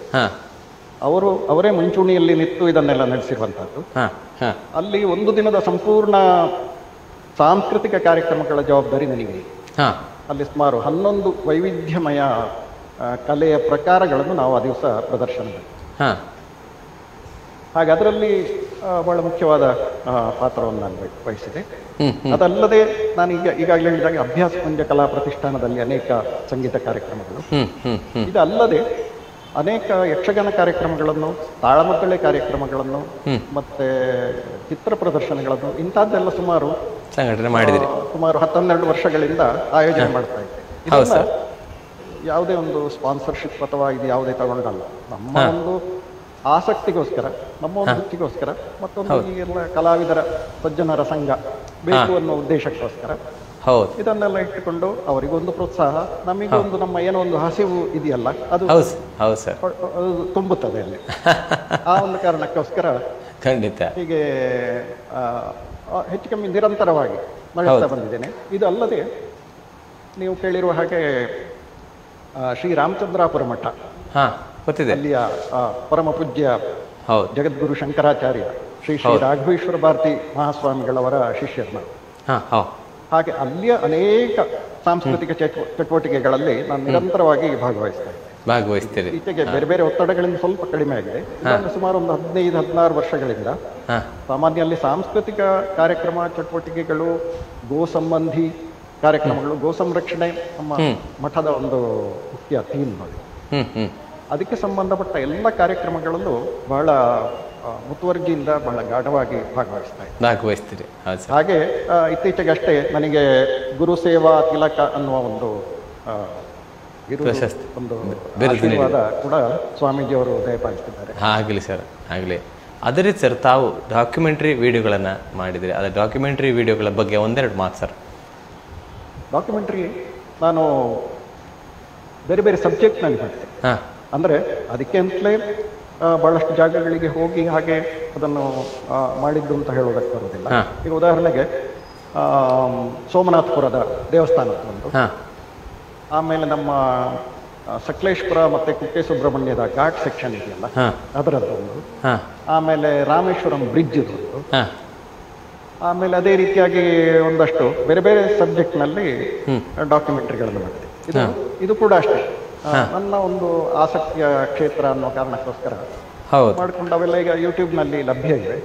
ಅವರೇ ಮುಂಚೂಣಿಯಲ್ಲಿ ನಿಂತು ಇದನ್ನೆಲ್ಲ ನಡೆಸಿರುವಂತಹದ್ದು. ಅಲ್ಲಿ ಒಂದು ದಿನದ ಸಂಪೂರ್ಣ ಸಾಂಸ್ಕೃತಿಕ ಕಾರ್ಯಕ್ರಮಗಳ ಜವಾಬ್ದಾರಿ ನನಗೆ. ಅಲ್ಲಿ ಸುಮಾರು 11 ವೈವಿಧ್ಯಮಯ ಕಲೆಯ ಪ್ರಕಾರಗಳನ್ನು ನಾವು ಆ ದಿವಸ ಪ್ರದರ್ಶನ ಮಾಡಿದ್ವಿ. ಹಾಗೆ ಅದರಲ್ಲಿ ಬಹಳ ಮುಖ್ಯವಾದ ಪಾತ್ರವನ್ನು ನಾನು ವಹಿಸಿದೆ. ಅದಲ್ಲದೆ ನಾನು ಈಗಾಗಲೇ ಹೇಳಿದಾಗ ಅಭ್ಯಾಸ ಪುಂಜ ಕಲಾ ಪ್ರತಿಷ್ಠಾನದಲ್ಲಿ ಅನೇಕ ಸಂಗೀತ ಕಾರ್ಯಕ್ರಮಗಳು, ಇದಲ್ಲದೆ ಅನೇಕ ಯಕ್ಷಗಾನ ಕಾರ್ಯಕ್ರಮಗಳನ್ನು, ತಾಳಮದ್ದಳೆ ಕಾರ್ಯಕ್ರಮಗಳನ್ನು, ಮತ್ತೆ ಚಿತ್ರ ಪ್ರದರ್ಶನಗಳನ್ನು, ಇಂಥದ್ದೆಲ್ಲ ಸುಮಾರು ಸಂಘಟನೆ ಮಾಡಿದ್ರಿ. ಸುಮಾರು 12 ವರ್ಷಗಳಿಂದ ಆಯೋಜನೆ ಮಾಡ್ತಾ ಇದ್ದೆ. ಇದನ್ನ ಯಾವುದೇ ಒಂದು ಸ್ಪಾನ್ಸರ್ಶಿಪ್ ಅಥವಾ ಇದು ಯಾವುದೇ ತಗೊಂಡಲ್ಲ, ನಮ್ಮ ಒಂದು ಆಸಕ್ತಿಗೋಸ್ಕರ, ನಮ್ಮ ಒಂದು ವೃತ್ತಿಗೋಸ್ಕರ, ಮತ್ತೊಂದು ಈಗೆಲ್ಲ ಕಲಾವಿದರ ಸಜ್ಜನರ ಸಂಘ ಬೇಕು ಅನ್ನೋ ಉದ್ದೇಶಕ್ಕೋಸ್ಕರ ಇದನ್ನೆಲ್ಲ ಇಟ್ಟುಕೊಂಡು ಅವರಿಗೊಂದು ಪ್ರೋತ್ಸಾಹ, ನಮಗೊಂದು ನಮ್ಮ ಏನೋ ಒಂದು ಹಸಿವು ಇದೆಯಲ್ಲ ಅದು ತುಂಬುತ್ತದೆ ಅಲ್ಲಿ. ಆ ಒಂದು ಕಾರಣಕ್ಕೋಸ್ಕರ ಖಂಡಿತ ಹೀಗೆ ಹೆಚ್ಚು ಕಮ್ಮಿ ನಿರಂತರವಾಗಿ ನಡೆಸ್ತಾ ಬಂದಿದ್ದೇನೆ. ಇದು ಅಲ್ಲದೆ ನೀವು ಕೇಳಿರುವ ಹಾಗೆ ಶ್ರೀ ರಾಮಚಂದ್ರಾಪುರ ಮಠ, ಅಲ್ಲಿಯ ಪರಮ ಪೂಜ್ಯ ಜಗದ್ಗುರು ಶಂಕರಾಚಾರ್ಯ ಶ್ರೀ ಶ್ರೀ ರಾಘವೇಶ್ವರ ಭಾರತಿ ಮಹಾಸ್ವಾಮಿಗಳವರ ಶಿಷ್ಯರು. ಹಾಗೆ ಅಲ್ಲಿಯ ಅನೇಕ ಸಾಂಸ್ಕೃತಿಕ ಚಟುವಟಿಕೆಗಳಲ್ಲಿ ನಾನು ನಿರಂತರವಾಗಿ ಭಾಗವಹಿಸ್ತೇನೆ. ಈಚೆಗೆ ಬೇರೆ ಬೇರೆ ಒತ್ತಡಗಳಿಂದ ಸ್ವಲ್ಪ ಕಡಿಮೆ ಆಗಿದೆ. ಸುಮಾರು ಒಂದು 15-16 ವರ್ಷಗಳಿಂದ ಸಾಮಾನ್ಯ ಅಲ್ಲಿ ಸಾಂಸ್ಕೃತಿಕ ಕಾರ್ಯಕ್ರಮ ಚಟುವಟಿಕೆಗಳು, ಗೋ ಸಂಬಂಧಿ ಕಾರ್ಯಕ್ರಮಗಳು, ಗೋ ಸಂರಕ್ಷಣೆ ನಮ್ಮ ಮಠದ ಒಂದು ಮುಖ್ಯ ಥೀಮ್ ನೋಡಿ. ಅದಕ್ಕೆ ಸಂಬಂಧಪಟ್ಟ ಎಲ್ಲ ಕಾರ್ಯಕ್ರಮಗಳಲ್ಲೂ ಬಹಳ ಮುತುವರ್ಜಿಯಿಂದ ಬಹಳ ಗಾಢವಾಗಿ ಭಾಗವಹಿಸ್ತೀರಿ. ಹಾಗೆ ಇತ್ತೀಚೆಗೆ ಅಷ್ಟೇ ನನಗೆ ಗುರು ಸೇವಾ ತಿಲಕ ಅನ್ನುವ ಒಂದು ಆಶೀರ್ವಾದ ಕೂಡ ಸ್ವಾಮೀಜಿಯವರು ದಯಪಾಲಿಸಿದ್ದಾರೆ. ಆಗಲಿ ಸರ್, ಆಗಲಿ. ಅದೇ ರೀತಿ ಸರ್, ತಾವು ಡಾಕ್ಯುಮೆಂಟ್ರಿ ವಿಡಿಯೋಗಳನ್ನು ಮಾಡಿದಿರಿ. ಅದೇ ಡಾಕ್ಯುಮೆಂಟ್ರಿ ವಿಡಿಯೋಗಳ ಬಗ್ಗೆ ಒಂದೆರಡು ಮಾತು ಸರ್. ಡಾಕ್ಯುಮೆಂಟ್ರಿ ನಾನು ಬೇರೆ ಬೇರೆ ಸಬ್ಜೆಕ್ಟ್ನಲ್ಲಿ ಮಾಡಿದೆ. ಅಂದರೆ ಅದಕ್ಕೆ ಅಂತಲೇ ಬಹಳಷ್ಟು ಜಾಗಗಳಿಗೆ ಹೋಗಿ ಹಾಗೆ ಅದನ್ನು ಮಾಡಿದ್ದು ಅಂತ ಹೇಳೋದಕ್ಕೆ ಬರೋದಿಲ್ಲ. ಈಗ ಉದಾಹರಣೆಗೆ ಸೋಮನಾಥಪುರದ ದೇವಸ್ಥಾನದ ಒಂದು, ಆಮೇಲೆ ನಮ್ಮ ಸಕಲೇಶ್ಪುರ ಮತ್ತೆ ಕುಕ್ಕೆ ಸುಬ್ರಹ್ಮಣ್ಯದ ಘಾಟ್ ಸೆಕ್ಷನ್ ಇದೆಯಲ್ಲ ಅದರದ್ದೊಂದು, ಆಮೇಲೆ ರಾಮೇಶ್ವರಂ ಬ್ರಿಡ್ಜ್ ಒಂದು, ಆಮೇಲೆ ಅದೇ ರೀತಿಯಾಗಿ ಒಂದಷ್ಟು ಬೇರೆ ಬೇರೆ ಸಬ್ಜೆಕ್ಟ್ನಲ್ಲಿ ಡಾಕ್ಯುಮೆಂಟ್ರಿಗಳನ್ನು ಮಾಡಿದೆ. ಇದು ಕೂಡ ಅಷ್ಟೇ ನನ್ನ ಒಂದು ಆಸಕ್ತಿಯ ಕ್ಷೇತ್ರ ಅನ್ನೋ ಕಾರಣಕ್ಕೋಸ್ಕರ ಹೌದು. ಮಾಡ್ಕೊಂಡು ಅವೆಲ್ಲ ಈಗ ಯೂಟ್ಯೂಬ್ನಲ್ಲಿ ಲಭ್ಯ ಇವೆ.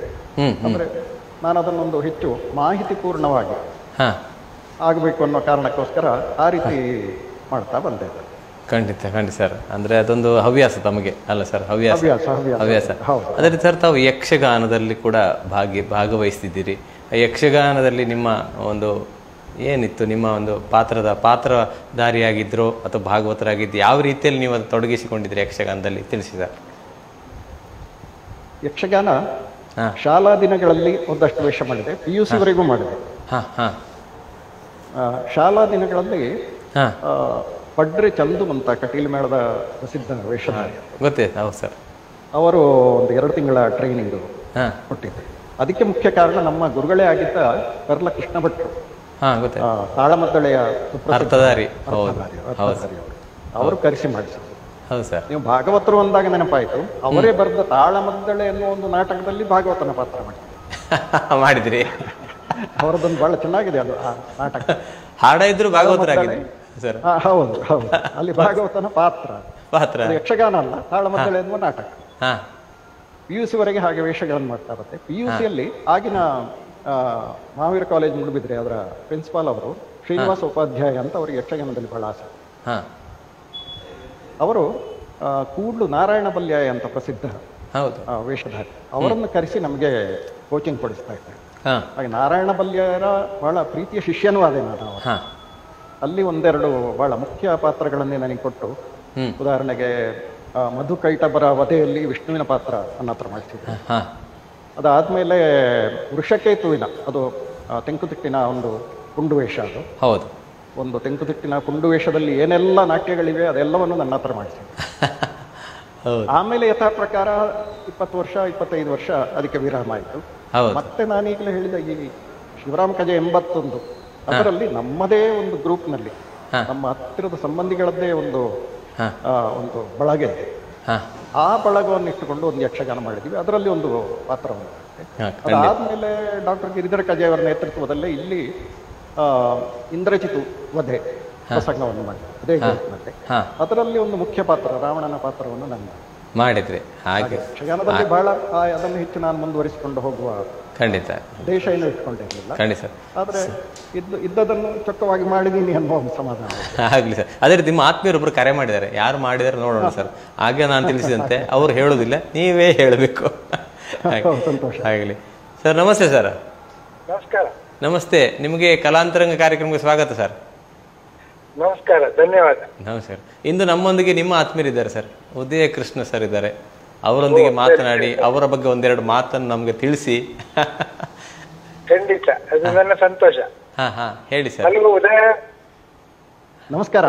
ಅಂದರೆ ನಾನು ಅದನ್ನೊಂದು ಹೆಚ್ಚು ಮಾಹಿತಿಪೂರ್ಣವಾಗಿ ಆಗಬೇಕು ಅನ್ನೋ ಕಾರಣಕ್ಕೋಸ್ಕರ ಆ ರೀತಿ ಮಾಡ್ತಾ ಬಂದೆ. ಖಂಡಿತ ಸರ್. ಅಂದರೆ ಅದೊಂದು ಹವ್ಯಾಸ ತಮಗೆ ಅಲ್ಲ ಸರ್? ಹವ್ಯಾಸ. ಅದೇ ರೀತಿ ಸರ್, ತಾವು ಯಕ್ಷಗಾನದಲ್ಲಿ ಕೂಡ ಭಾಗವಹಿಸ್ತಿದ್ದೀರಿ. ಯಕ್ಷಗಾನದಲ್ಲಿ ನಿಮ್ಮ ಒಂದು ಏನಿತ್ತು, ನಿಮ್ಮ ಒಂದು ಪಾತ್ರಧಾರಿಯಾಗಿದ್ರೋ ಅಥವಾ ಭಾಗವತರಾಗಿದ್ದು, ಯಾವ ರೀತಿಯಲ್ಲಿ ನೀವು ಅದು ತೊಡಗಿಸಿಕೊಂಡಿದ್ರಿ ಯಕ್ಷಗಾನದಲ್ಲಿ ತಿಳಿಸಿ ಸರ್. ಯಕ್ಷಗಾನ ಶಾಲಾ ದಿನಗಳಲ್ಲಿ ಒಂದಷ್ಟು ವೇಷ ಮಾಡಿದೆ, PUC ವರೆಗೂ ಮಾಡಿದೆ. ಶಾಲಾ ದಿನಗಳಲ್ಲಿ ಪಡ್ರೆ ಚಂದು ಅಂತ ಕಟೀಲು ಮೇಳದ ಪ್ರಸಿದ್ಧ ವೇಷಧಾರಿ ಗೊತ್ತಾಯ್ತು. ಹೌದು ಸರ್. ಅವರು ಒಂದು 2 ತಿಂಗಳ ಟ್ರೈನಿಂಗ್ ಕೊಟ್ಟಿದ್ದೆ. ಅದಕ್ಕೆ ಮುಖ್ಯ ಕಾರಣ ನಮ್ಮ ಗುರುಗಳೇ ಆಗಿದ್ದ ಕರ್ಲ ಕೃಷ್ಣ ಭಟ್ರು, ತಾಳಮದ್ದಳೆಯ ಅರ್ಥಧಾರಿ ಅವರು ಕರೆಸಿ ಮಾಡಿಸಿದ್ರು. ಹೌದು ಸರ್. ನೀವು ಭಾಗವತರು ಅಂದಾಗ ನೆನಪಾಯಿತು, ಅವರೇ ಬರೆದ ತಾಳಮದ್ದಳೆ ಎನ್ನುವ ಒಂದು ನಾಟಕದಲ್ಲಿ ಭಾಗವತನ ಪಾತ್ರ ಮಾಡಿದ್ರಿ. ಅವರದೊಂದು ಬಹಳ ಚೆನ್ನಾಗಿದೆ ಅದು ಆ ನಾಟಕ. ಹಾಡ ಇದ್ರು ಭಾಗವತರಾಗಿದ್ರಿ ಸರ್? ಹೌದು. ಅಲ್ಲಿ ಭಾಗವತನ ಪಾತ್ರ ಯಕ್ಷಗಾನ ಅಲ್ಲ, ತಾಳಮದ್ದಳೆ ಎನ್ನುವ ನಾಟಕ. PUC ವರೆಗೆ ಹಾಗೆ ವೇಷಗಳನ್ನು ಮಾಡ್ತಾ ಇರುತ್ತೆ. PUCಯಲ್ಲಿ ಆಗಿನ ಮಹಾವೀರ ಕಾಲೇಜ್ ಮೂಡುಬಿದ್ರೆ ಅದರ ಪ್ರಿನ್ಸಿಪಾಲ್ ಅವರು ಶ್ರೀನಿವಾಸ ಉಪಾಧ್ಯಾಯ ಅಂತ ಅವರಿಗೆ ಯಕ್ಷಗಾನದಲ್ಲಿ ಬಹಳ ಆಸೆ. ಅವರು ಕೂಡ್ಲು ನಾರಾಯಣ ಬಲ್ಯಾಯ ಅಂತ ಪ್ರಸಿದ್ಧ ವೇಷಧಾರಿ, ಅವರನ್ನು ಕರೆಸಿ ನಮಗೆ ಕೋಚಿಂಗ್ ಕೊಡಿಸ್ತಾ ಇದ್ದಾರೆ. ಹಾಗೆ ನಾರಾಯಣ ಬಲ್ಯಾಯರ ಬಹಳ ಪ್ರೀತಿಯ ಶಿಷ್ಯನೂ ಆದೆ ನಾನು. ಅಲ್ಲಿ ಒಂದೆರಡು ಬಹಳ ಮುಖ್ಯ ಪಾತ್ರಗಳನ್ನೇ ನನಗೆ ಕೊಟ್ಟು, ಉದಾಹರಣೆಗೆ ಮಧುಕೈಟಬರ ವಧೆಯಲ್ಲಿ ವಿಷ್ಣುವಿನ ಪಾತ್ರ ನನ್ನ ಹತ್ರ ಮಾಡಿಸಿದ್ರು. ಅದಾದ್ಮೇಲೆ ವೃಷಕೇತುವಿನ, ಅದು ತೆಂಕುತಿಟ್ಟಿನ ಒಂದು ಕುಂಡು ವೇಷ. ಅದು ಹೌದು. ಒಂದು ತೆಂಕುತಿಟ್ಟಿನ ಕುಂಡು ವೇಷದಲ್ಲಿ ಏನೆಲ್ಲ ನಾಟ್ಯಗಳಿವೆ ಅದೆಲ್ಲವನ್ನು ನನ್ನ ಹತ್ರ ಮಾಡಿಸಿದ್ರು. ಆಮೇಲೆ ಯಥಾ ಪ್ರಕಾರ 20 ವರ್ಷ 25 ವರ್ಷ ಅದಕ್ಕೆ ವಿರಾಮ ಆಯಿತು. ಮತ್ತೆ ನಾನೀಗಲೇ ಹೇಳಿದ ಈ ಶಿವರಾಮ್ ಕಜೆ 81 ಅದರಲ್ಲಿ ನಮ್ಮದೇ ಒಂದು ಗ್ರೂಪ್ನಲ್ಲಿ ನಮ್ಮ ಹತ್ತಿರದ ಸಂಬಂಧಿಗಳದ್ದೇ ಒಂದು ಬಳಗ ಇದೆ. ಆ ಬಳಗವನ್ನು ಇಟ್ಟುಕೊಂಡು ಒಂದು ಯಕ್ಷಗಾನ ಮಾಡಿದ್ವಿ. ಅದರಲ್ಲಿ ಒಂದು ಪಾತ್ರವನ್ನು. ಅದಾದ್ಮೇಲೆ ಡಾಕ್ಟರ್ ಗಿರಿಧರ ಕಜೆ ಅವರ ನೇತೃತ್ವದಲ್ಲೇ ಇಲ್ಲಿ ಇಂದ್ರಜಿತು ವಧೆ ಪ್ರಸಂಗವನ್ನು ಮಾಡಿದ್ವಿ ಅದೇ ಗ್ರೂಪ್ನಲ್ಲಿ. ಅದರಲ್ಲಿ ಒಂದು ಮುಖ್ಯ ಪಾತ್ರ, ರಾವಣನ ಪಾತ್ರವನ್ನು ನಾನು ಮಾಡಿದ್ರಿ. ಹಾಗೆ ಯಕ್ಷಗಾನದಲ್ಲಿ ಬಹಳ ಅದನ್ನು ಹೆಚ್ಚು ನಾನು ಮುಂದುವರಿಸಿಕೊಂಡು ಹೋಗುವ ಖಂಡಿತ ದೇಶ ಏನು ಇಟ್ಕೊಂಡಿರಲಿಲ್ಲ. ಖಂಡಿತ. ಆದ್ರೆ ಇದ್ದದನ್ನು ಚೊಕ್ಕವಾಗಿ ಮಾಡಿದೀನಿ ಅನ್ನೋ ಒಂದು ಸಮಾಧಾನ ಆಗ್ಲಿ ಸರ್. ಅದೇ ರೀತಿ ನಿಮ್ಮ ಆತ್ಮೀಯರೊಬ್ಬರು ಕರೆ ಮಾಡಿದ್ದಾರೆ, ಯಾರು ಮಾಡಿದಾರೆ ನೋಡೋಣ ಸರ್. ಹಾಗೆ ನಾನು ತಿಳಿಸಿದಂತೆ ಅವ್ರು ಹೇಳೋದಿಲ್ಲ, ನೀವೇ ಹೇಳಬೇಕು. ಸಂತೋಷ. ಆಗಲಿ ಸರ್. ನಮಸ್ತೆ ಸರ್. ನಮಸ್ಕಾರ. ನಮಸ್ತೆ. ನಿಮಗೆ ಕಲಾಂತರಂಗ ಕಾರ್ಯಕ್ರಮಕ್ಕೆ ಸ್ವಾಗತ ಸರ್. ನಮಸ್ಕಾರ, ಧನ್ಯವಾದ. ನಮಸ್ಕಾರ. ಇಂದು ನಮ್ಮೊಂದಿಗೆ ನಿಮ್ಮ ಆತ್ಮೀಯರಿದ್ದಾರೆ ಸರ್, ಉದಯ ಕೃಷ್ಣ ಸರ್ ಇದ್ದಾರೆ. ಅವರೊಂದಿಗೆ ಮಾತನಾಡಿ ಅವರ ಬಗ್ಗೆ ಒಂದೆರಡು ಮಾತನ್ನು ನಮ್ಗೆ ತಿಳಿಸಿ. ಖಂಡಿತ, ಅದು ನನ್ನ ಸಂತೋಷ. ಹೇಳಿ ಸರ್. ಉದಯ. ನಮಸ್ಕಾರ.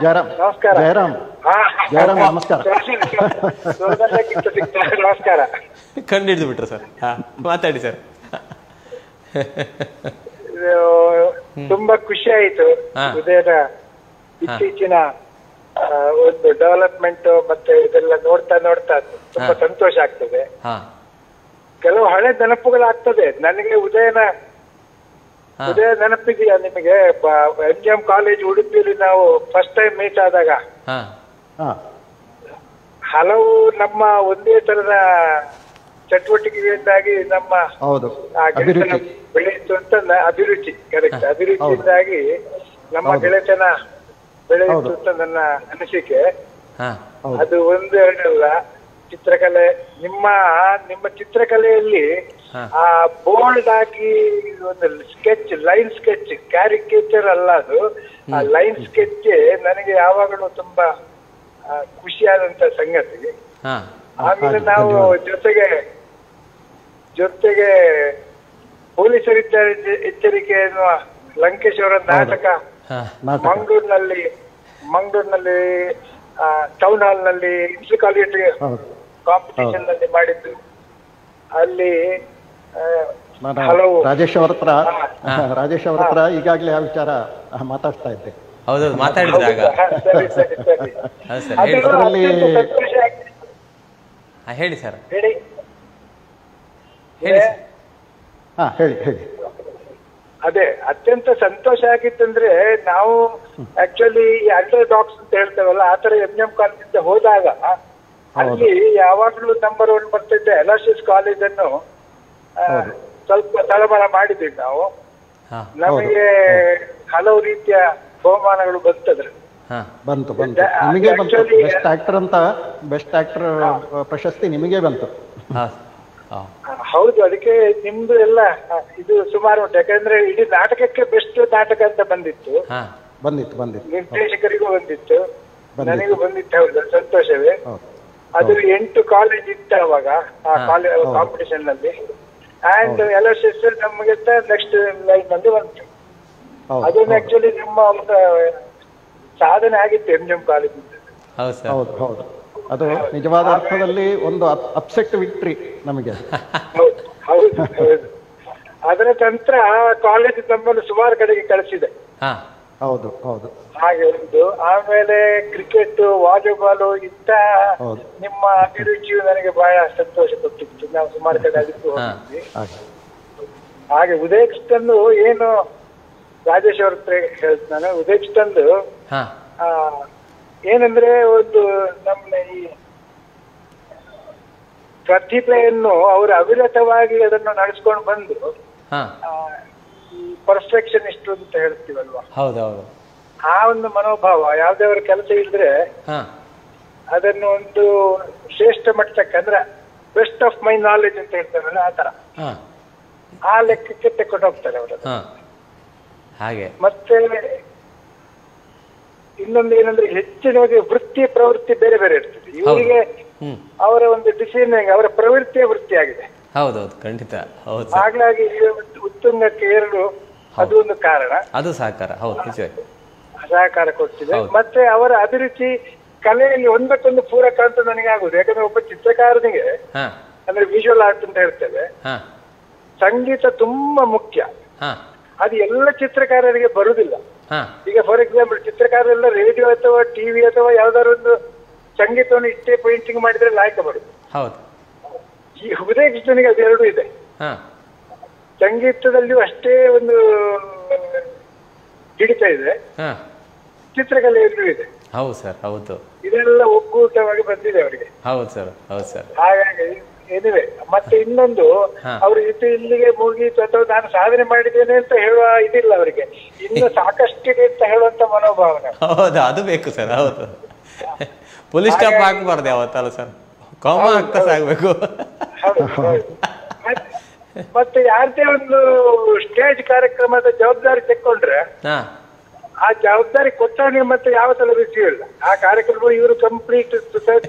ಜಯರಾಮ್. ನಮಸ್ಕಾರ. ಜಯರಾಮ್ ನಮಸ್ಕಾರ. ನಮಸ್ಕಾರ. ಕಂಡಿಡ್ದು ಬಿಟ್ರು ಸರ್. ಮಾತಾಡಿ ಸರ್. ತುಂಬಾ ಖುಷಿ ಆಯ್ತು ಉದಯದ ಇತ್ತೀಚಿನ ಒಂದು ಡೆವಲಪ್ಮೆಂಟ್ ಮತ್ತೆ ಇದೆಲ್ಲ ನೋಡ್ತಾ ತುಂಬಾ ಸಂತೋಷ ಆಗ್ತದೆ. ಕೆಲವು ಹಳೆ ನೆನಪುಗಳಾಗ್ತದೆ ನನಗೆ. ಉದಯ ನೆನಪಿದೆಯಾ ನಿಮಗೆ? MGM ಕಾಲೇಜ್ ಉಡುಪಿಯಲ್ಲಿ ನಾವು ಫಸ್ಟ್ ಟೈಮ್ ಮೀಟ್ ಆದಾಗ ಹಲವು ನಮ್ಮ ಒಂದೇ ತರದ ಚಟುವಟಿಕೆಯಿಂದಾಗಿ ನಮ್ಮ ಗೆಳೆತನ ಬೆಳೆಯಿತು ಅಂತ ಅಭಿರುಚಿ. ಕರೆಕ್ಟ್, ಅಭಿರುಚಿಯಿಂದಾಗಿ ನಮ್ಮ ಗೆಳೆತನ ಬೆಳೆಯಿತು ಅಂತ ನನ್ನ ಅನಿಸಿಕೆ. ಅದು ಒಂದು ಎರಡಲ್ಲ, ಚಿತ್ರಕಲೆ ನಿಮ್ಮ ಚಿತ್ರಕಲೆಯಲ್ಲಿ ಆ ಬೋಲ್ಡ್ ಆಗಿ ಒಂದು ಸ್ಕೆಚ್, ಲೈನ್ ಸ್ಕೆಚ್, ಕ್ಯಾರಿಕೇಚರ್ ಅಲ್ಲ ಅದು. ಆ ಲೈನ್ ಸ್ಕೆಚ್ ನನಗೆ ಯಾವಾಗಲೂ ತುಂಬಾ ಖುಷಿಯಾದಂತ ಸಂಗತಿ. ಆಮೇಲೆ ನಾವು ಜೊತೆಗೆ ಪೊಲೀಸರಿದ್ದಾರೆ ಎಚ್ಚರಿಕೆ ಎನ್ನುವ ಲಂಕೇಶ್ ಅವರ ನಾಟಕ ಮಂಗಳೂರಿನಲ್ಲಿ ಟೌನ್ ಹಾಲ್ ನಲ್ಲಿ ಇನ್ಸಿಕಾಲಿಟಿ ಕಾಂಪಿಟೇಷನ್ ನಲ್ಲಿ ಮಾಡಿದ್ದು. ಅಲ್ಲಿ ಹಲವು ರಾಜೇಶ್ ಅವ್ರ ಹತ್ರ ಈಗಾಗಲೇ ಆ ವಿಚಾರ ಮಾತಾಡ್ತಾ ಇದ್ದೆ. ಹೌದೌದು, ಮಾತಾಡಿದಾಗ ಹೇಳಿ ಸರ್. ಹೇಳಿ. ಅದೇ ಅತ್ಯಂತ ಸಂತೋಷ ಆಗಿತ್ತಂದ್ರೆ, ನಾವು ಆಕ್ಚುಲಿ ಅಂಡರ್ ಡಾಗ್ಸ್ ಅಂತ ಹೇಳ್ತೇವಲ್ಲ, ಆತರ MGM ಕಾಲೇಜಿಂದ ಹೋದಾಗ ಅಲ್ಲಿ ಯಾವಾಗ್ಲೂ ನಂಬರ್ 1 ಬರ್ತಿದ್ದೆ ಅಲೋಸಿಯಸ್ ಕಾಲೇಜನ್ನು ಸ್ವಲ್ಪ ತಳಮಳ ಮಾಡಿದ್ವಿ ನಾವು. ನಮಗೆ ಹಲವು ರೀತಿಯ ಬಹುಮಾನಗಳು ಬಂತು. ನಿಮಗೆ ಬಂತು ಬೆಸ್ಟ್ ಆಕ್ಟರ್ ಅಂತ, ಬೆಸ್ಟ್ ಆಕ್ಟರ್ ಪ್ರಶಸ್ತಿ ನಿಮಗೆ ಬಂತು. ಹೌದು, ಅದಕ್ಕೆ ನಿಮ್ದು ಎಲ್ಲ ಇದು ಸುಮಾರು ಉಂಟು. ಯಾಕಂದ್ರೆ ಇಡೀ ನಾಟಕಕ್ಕೆ ಬೆಸ್ಟ್ ನಾಟಕ ಅಂತ ಬಂದಿತ್ತು. ನಿರ್ದೇಶಕರಿಗೂ ಬಂದಿತ್ತು, ನನಗೂ ಬಂದಿತ್ತು. ಹೌದು, ಸಂತೋಷವೇ. ಅದ್ರ 8 ಕಾಲೇಜ್ ಇತ್ತು ಅವಾಗ ಆ ಕಾಲೇಜ್ ಕಾಂಪಿಟಿಷನ್ ನಲ್ಲಿ. ಅಂಡ್ ಎಲೋಸಿಯಸ್ ನಮಗೆ ನೆಕ್ಸ್ಟ್ ಲೈನ್ ನಲ್ಲಿ ಬಂತು. ಅದನ್ನ ಆಕ್ಚುಲಿ ನಿಮ್ಮ ಒಂದು ಸಾಧನೆ ಆಗಿತ್ತು MGM ಕಾಲೇಜಿಂದ. ಹೌದು, ಅದು ನಿಜವಾದ ಅರ್ಥದಲ್ಲಿ ಒಂದು ಅಪ್ಸೆಟ್ ವಿಕ್ಟ್ರಿ ನಮಗೆ. ಹೌದು. ಅದರ ನಂತರ ಕಾಲೇಜ್ ನಮ್ಮನ್ನು ಸುಮಾರು ಕಡೆಗೆ ಕಳಿಸಿದೆ. ಹೌದು. ಹಾಗೆ ಒಂದು ಆಮೇಲೆ ಕ್ರಿಕೆಟ್, ವಾಲಿಬಾಲ್ ಇಂತ ನಿಮ್ಮ ಅಭಿರುಚಿಯು ನನಗೆ ಬಹಳ ಸಂತೋಷ ಕೊಟ್ಟಿತ್ತು. ನಾವು ಸುಮಾರು ಕಡೆ ಅದಕ್ಕೂ ಹೋಗಿದ್ವಿ. ಹಾಗೆ ಉದಯಕ್ಷಂದು ಏನು ರಾಜೇಶ್ ಅವ್ರ ಹತ್ರ ಹೇಳ್ತಾನೆ, ಉದಯಕ್ಷಂದು ಏನಂದ್ರೆ ಒಂದು ನಮ್ಮ ಈ ಪ್ರತಿಭೆಯನ್ನು ಅವರು ಅವಿರತವಾಗಿ ಅದನ್ನು ನಡೆಸ್ಕೊಂಡು ಬಂದು ಪರ್ಫೆಕ್ಷನಿಸ್ಟ್ ಅಂತ ಹೇಳ್ತೀವಲ್ವಾ, ಆ ಒಂದು ಮನೋಭಾವ ಯಾವ್ದಾವ್ರ ಕೆಲಸ ಇದ್ರೆ ಅದನ್ನು ಒಂದು ಶ್ರೇಷ್ಠ ಮಟ್ಟಕ್ಕೆ, ಅಂದ್ರೆ ಬೆಸ್ಟ್ ಆಫ್ ಮೈ ನಾಲೆಜ್ ಅಂತ ಹೇಳ್ತಾರಲ್ಲ ಆ ತರ, ಆ ಲೆಕ್ಕಕ್ಕೆ ತೆಕ್ಕೊಂಡು ಹೋಗ್ತಾರೆ ಅವರು. ಹಾಗೆ ಮತ್ತೆ ಇನ್ನೊಂದು ಏನಂದ್ರೆ ಹೆಚ್ಚಿನವಾಗಿ ವೃತ್ತಿ ಪ್ರವೃತ್ತಿ ಬೇರೆ ಬೇರೆ ಇರ್ತದೆ. ಇವರಿಗೆ ಅವರ ಒಂದು ಡಿಸಿಷನ್ ಅವರ ಪ್ರವೃತ್ತಿಯ ವೃತ್ತಿ ಆಗಿದೆ. ಹೌದೌದು, ಖಂಡಿತ. ಹಾಗಾಗಿ ಉತ್ತುಂಗಕ್ಕೆ ಏರಲು ಅದು ಒಂದು ಕಾರಣ. ಅದು ಸಹಕಾರ ಸಹಕಾರ ಕೊಡ್ತಿದೆ. ಮತ್ತೆ ಅವರ ಅಭಿರುಚಿ ಕಲೆಯಲ್ಲಿ ಒಂದಕ್ಕೊಂದು ಪೂರಕ ಅಂತ ನನಗೆ ಆಗುದು. ಯಾಕಂದ್ರೆ ಒಬ್ಬ ಚಿತ್ರಕಾರನಿಗೆ ಅಂದ್ರೆ ವಿಜುವಲ್ ಆರ್ಟ್ ಅಂತ ಹೇಳ್ತೇವೆ, ಸಂಗೀತ ತುಂಬಾ ಮುಖ್ಯ. ಅದು ಎಲ್ಲ ಚಿತ್ರಕಾರರಿಗೆ ಬರುದಿಲ್ಲ. ಈಗ ಫಾರ್ ಎಕ್ಸಾಂಪಲ್ ಚಿತ್ರಕಾರರೆಲ್ಲ ರೇಡಿಯೋ ಅಥವಾ ಟಿವಿ ಅಥವಾ ಯಾವ್ದಾದ್ರು ಒಂದು ಸಂಗೀತವನ್ನು ಇಷ್ಟೇ ಪೇಂಟಿಂಗ್ ಮಾಡಿದ್ರೆ ಲಾಯಕ ಬರುದು. ಈ ಉದಯಕೃಷ್ಣನಿಗೆ ಅದೆರಡು ಇದೆ. ಸಂಗೀತದಲ್ಲಿಯೂ ಅಷ್ಟೇ ಒಂದು ಹಿಡಿತ ಇದೆ, ಚಿತ್ರಕಲೆಯಲ್ಲೂ ಇದೆ. ಹೌದು ಸರ್, ಹೌದು. ಇದೆಲ್ಲ ಒಕ್ಕೂಟವಾಗಿ ಬಂದಿದೆ ಅವರಿಗೆ. ಹೌದು ಸರ್, ಹೌದು ಸರ್. ಹಾಗಾಗಿ ಏನಿವೆ. ಮತ್ತೆ ಇನ್ನೊಂದು, ಅವರು ಇದು ಇಲ್ಲಿಗೆ ಮುಗೀತು ಅಥವಾ ನಾನು ಸಾಧನೆ ಮಾಡಿದ್ದೇನೆ ಅಂತ ಹೇಳುವ ಇದಿಲ್ಲ ಅವರಿಗೆ. ಇನ್ನು ಸಾಕಷ್ಟಿದೆ ಅಂತ ಹೇಳುವಂತ ಮನೋಭಾವನೆ. ಹೌದು, ಅದು ಬೇಕು ಸರ್. ಹೌದು, ಪೊಲೀಸ್ ಸ್ಟಾಪ್ ಹಾಕಬಾರ್ದು ಯಾವತ್ತಲ್ಲ ಸರ್, ಕಾಮ ಆಗ್ತಾ ಸಾಗ್ಬೇಕು. ಮತ್ತೆ ಯಾರದೇ ಒಂದು ಸ್ಟೇಜ್ ಕಾರ್ಯಕ್ರಮದ ಜವಾಬ್ದಾರಿ ತೆಕ್ಕೊಂಡ್ರೆ ಆ ಜವಾಬ್ದಾರಿ ಕೊಟ್ಟಾಗ ಮತ್ತೆ ಯಾವ ತರ ರುಚಿ ಇಲ್ಲ. ಆ ಕಾರ್ಯಕ್ರಮ ಇವರು ಕಂಪ್ಲೀಟ್